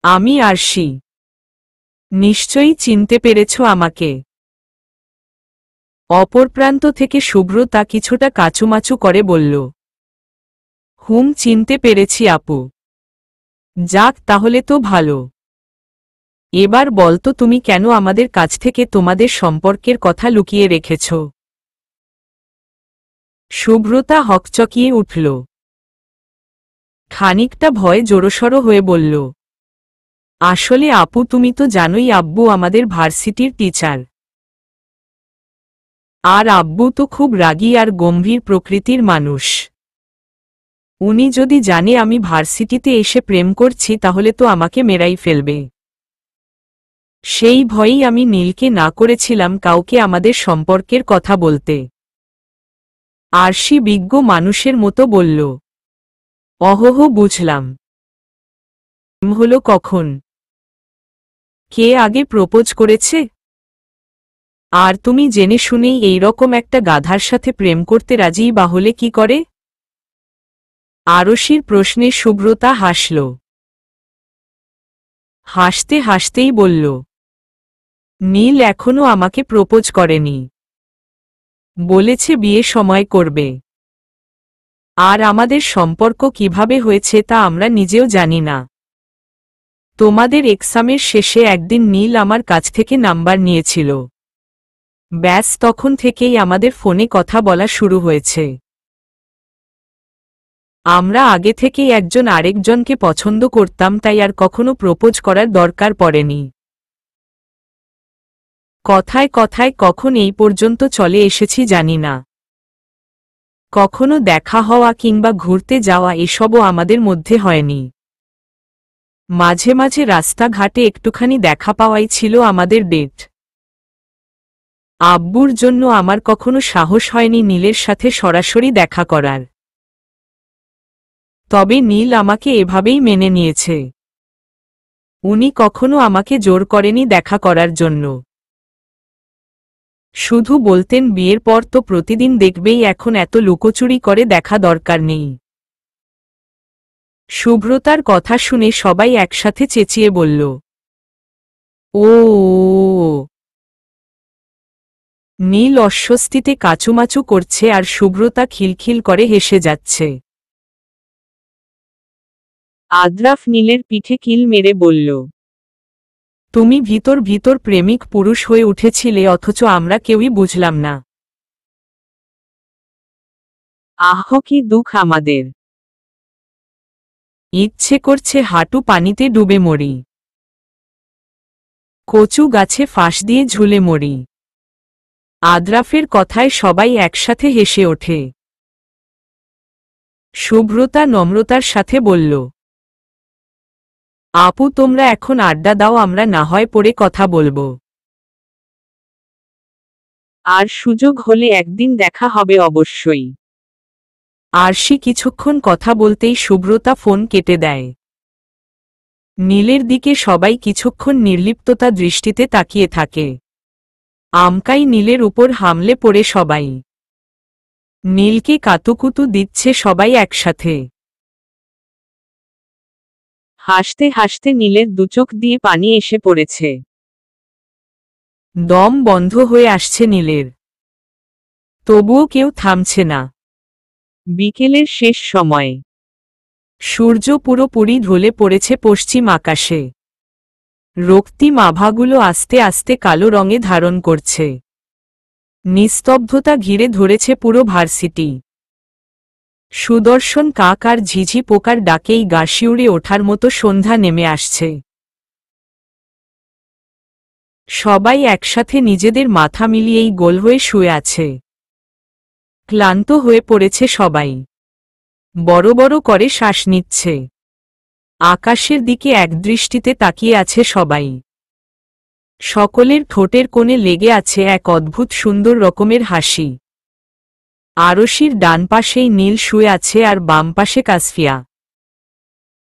আমি আরশি। নিশ্চয়ই চিনতে পেরেছ আমাকে। অপর প্রান্ত থেকে শুভ্রতা কিছুটা কাচুমাচু করে বলল, হুম চিনতে পেরেছি আপু। যাক, তাহলে তো ভালো। এবার বলতো, তুমি কেন আমাদের কাছ থেকে তোমাদের সম্পর্কের কথা লুকিয়ে রেখেছ? শুভ্রতা হকচকিয়ে উঠল। খানিকটা ভয়ে জোরসড় হয়ে বলল, আসলে আপু, তুমি তো জানোই আব্বু আমাদের ভার্সিটির টিচার। আর আব্বু তো খুব রাগী আর গম্ভীর প্রকৃতির মানুষ। উনি যদি জানে আমি ভার্সিটিতে এসে প্রেম করছি তাহলে তো আমাকে মেরাই ফেলবে। সেই ভয়েই আমি নীলকে না করেছিলাম কাউকে আমাদের সম্পর্কের কথা বলতে। আরশি বিজ্ঞ মানুষের মতো বলল, অহহ, বুঝলাম। হলো কখন? কে আগে প্রপোজ করেছে? আর তুমি জেনে শুনেই এইরকম একটা গাধার সাথে প্রেম করতে রাজিই বা হলে কি করে? আরশির প্রশ্নে শুভ্রতা হাসল। হাসতে হাসতেই বলল, নীল এখনো আমাকে প্রপোজ করেনি। বলেছে বিয়ে সময় করবে। আর আমাদের সম্পর্ক কিভাবে হয়েছে তা আমরা নিজেও জানি না। তোমাদের এক্সামের শেষে একদিন নীল আমার কাছ থেকে নাম্বার নিয়েছিল। ব্যাস, তখন থেকেই আমাদের ফোনে কথা বলা শুরু হয়েছে। আমরা আগে থেকেই একজন আরেকজনকে পছন্দ করতাম, তাই আর কখনো প্রপোজ করার দরকার পড়েনি। কথায় কথায় কখন এই পর্যন্ত চলে এসেছি জানি না। কখনো দেখা হওয়া কিংবা ঘুরতে যাওয়া এসবও আমাদের মধ্যে হয়নি। মাঝে মাঝে রাস্তাঘাটে একটুখানি দেখা পাওয়াই ছিল আমাদের ডেট। আব্বুর জন্য আমার কখনো সাহস হয়নি নীলের সাথে সরাসরি দেখা করার। তবে নীল আমাকে এভাবেই মেনে নিয়েছে। উনি কখনো আমাকে জোর করেনি দেখা করার জন্য। শুধু বলতেন, বিয়ের পর তো প্রতিদিন দেখবেই, এখন এত লুকোচুরি করে দেখা দরকার নেই। শুভ্রতার কথা শুনে সবাই একসাথে চেঁচিয়ে বলল, ও। নীল অস্বস্তিতে কাচুমাচু করছে আর শুভ্রতা খিলখিল করে হেসে যাচ্ছে। আদ্রাফ নীলের পিঠে কিল মেরে বলল, তুমি ভিতর ভিতর প্রেমিক পুরুষ হয়ে উঠেছিলে, অথচ আমরা কেউই বুঝলাম না। আহ, কি দুঃখ আমাদের। ইচ্ছে করছে হাঁটু পানিতে ডুবে মরি, কচু গাছে ফাঁস দিয়ে ঝুলে মরি। আদ্রাফের কথায় সবাই একসাথে হেসে ওঠে। শুভ্রতা নম্রতার সাথে বলল, আপু, তোমরা এখন আড্ডা দাও, আমরা না হয় পরে কথা বলবো। আর সুযোগ হলে একদিন দেখা হবে অবশ্যই। আরশি কিছুক্ষণ কথা বলতেই শুভ্রতা ফোন কেটে দেয়। নীলের দিকে সবাই কিছুক্ষণ নির্লিপ্ততা দৃষ্টিতে তাকিয়ে থাকে। আমকাই নীলের উপর হামলে পড়ে সবাই। নীলকে কাতুকুতু দিচ্ছে সবাই একসাথে। হাসতে হাসতে নীলের দুচোখ দিয়ে পানি এসে পড়েছে। দম বন্ধ হয়ে আসছে নীলের। তবুও কেউ থামছে না। বিকেলের শেষ সময়ে সূর্য পুরোপুরি ঢলে পড়েছে পশ্চিম আকাশে। রক্তিম আভাগুলো আস্তে আস্তে কালো রঙে ধারণ করছে। নিস্তব্ধতা ঘিরে ধরেছে পুরো ভার্সিটি। সুদর্শন কাক আর ঝিঝি পোকার ডাকেই গা শিউরে ওঠার মতো সন্ধ্যা নেমে আসছে। সবাই একসাথে নিজেদের মাথা মিলিয়েই গোল হয়ে শুয়ে আছে। ক্লান্ত হয়ে পড়েছে সবাই। বড় বড় করে শ্বাস নিচ্ছে। আকাশের দিকে একদৃষ্টিতে তাকিয়ে আছে সবাই। সকলের ঠোঁটের কোণে লেগে আছে এক অদ্ভুত সুন্দর রকমের হাসি। আরশির ডান পাশেই নীল শুয়ে আছে আর বাম পাশে কাসফিয়া।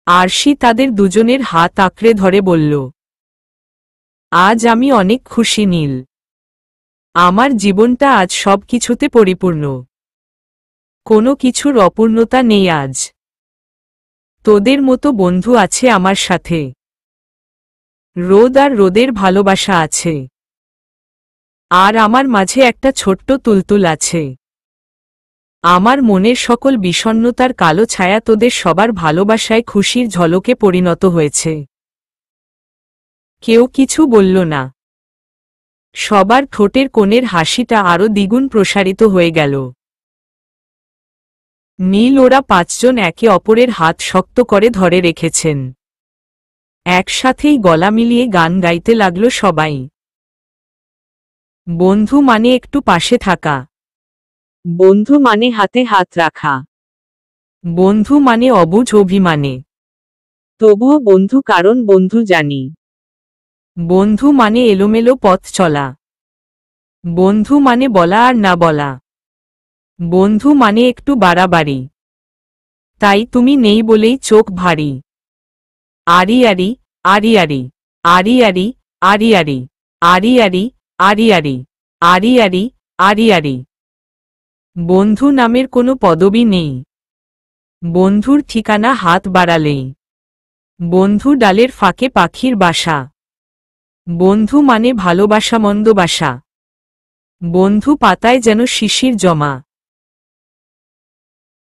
আরশি তাদের দুজনের হাত আঁকড়ে ধরে বলল, আজ আমি অনেক খুশি নীল। আমার জীবনটা আজ সব কিছুতে পরিপূর্ণ। কোনো কিছুর অপূর্ণতা নেই আজ। তোদের মতো বন্ধু আছে আমার সাথে। রোদ আর রোদের ভালোবাসা আছে। আর আমার মাঝে একটা ছোট্ট তুলতুল আছে। আমার মনের সকল বিষণ্ণতার কালো ছায়া তোদের সবার ভালোবাসায় খুশির ঝলকে পরিণত হয়েছে। কেউ কিছু বলল না। সবার ঠোঁটের কোণের হাসিটা আরো দ্বিগুণ প্রসারিত হয়ে গেল। নীল ওরা পাঁচজন একে অপরের হাত শক্ত করে ধরে রেখেছেন। একসাথেই গলা মিলিয়ে গান গাইতে লাগলো সবাই। বন্ধু মানে একটু পাশে থাকা। বন্ধু মানে হাতে হাত রাখা। বন্ধু মানে অবুঝ অভিমানে। তবুও বন্ধু, কারণ বন্ধু জানি। বন্ধু মানে এলোমেলো পথ চলা। বন্ধু মানে বলা আর না বলা। বন্ধু মানে একটু বাড়াবাড়ি। তাই তুমি নেই বলেই চোখ ভারী। আরি আরি আরি আরি আরি আরি আরি আরি আরি আরি আরি আরি আরি আরি আরি আরি। বন্ধু নামের কোনো পদবি নেই। বন্ধুর ঠিকানা হাত বাড়ালেই। বন্ধু ডালের ফাঁকে পাখির বাসা। বন্ধু মানে ভালোবাসা মন্দবাসা। বন্ধু পাতায় যেন শিশির জমা।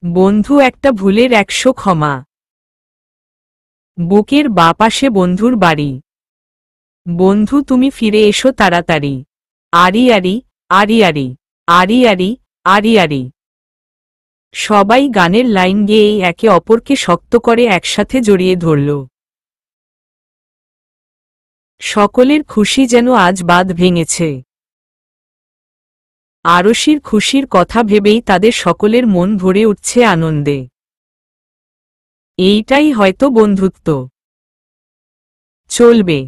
বন্ধু একটা ভুলের 100 ক্ষমা। বুকের বাঁ পাশে বন্ধুর বাড়ি। বন্ধু তুমি ফিরে এসো তাড়াতাড়ি। আরি আরি আরি আরি আরি আরি আরি আরি। সবাই গানের লাইন গেয়ে একে অপরকে শক্ত করে একসাথে জড়িয়ে ধরল। সকলের খুশি যেন আজ বাঁধ ভেঙেছে। আরশির খুশির কথা ভেবেই তাদের সকলের মন ভরে উঠছে আনন্দে। এইটাই হয়তো বন্ধুত্ব। চলবে।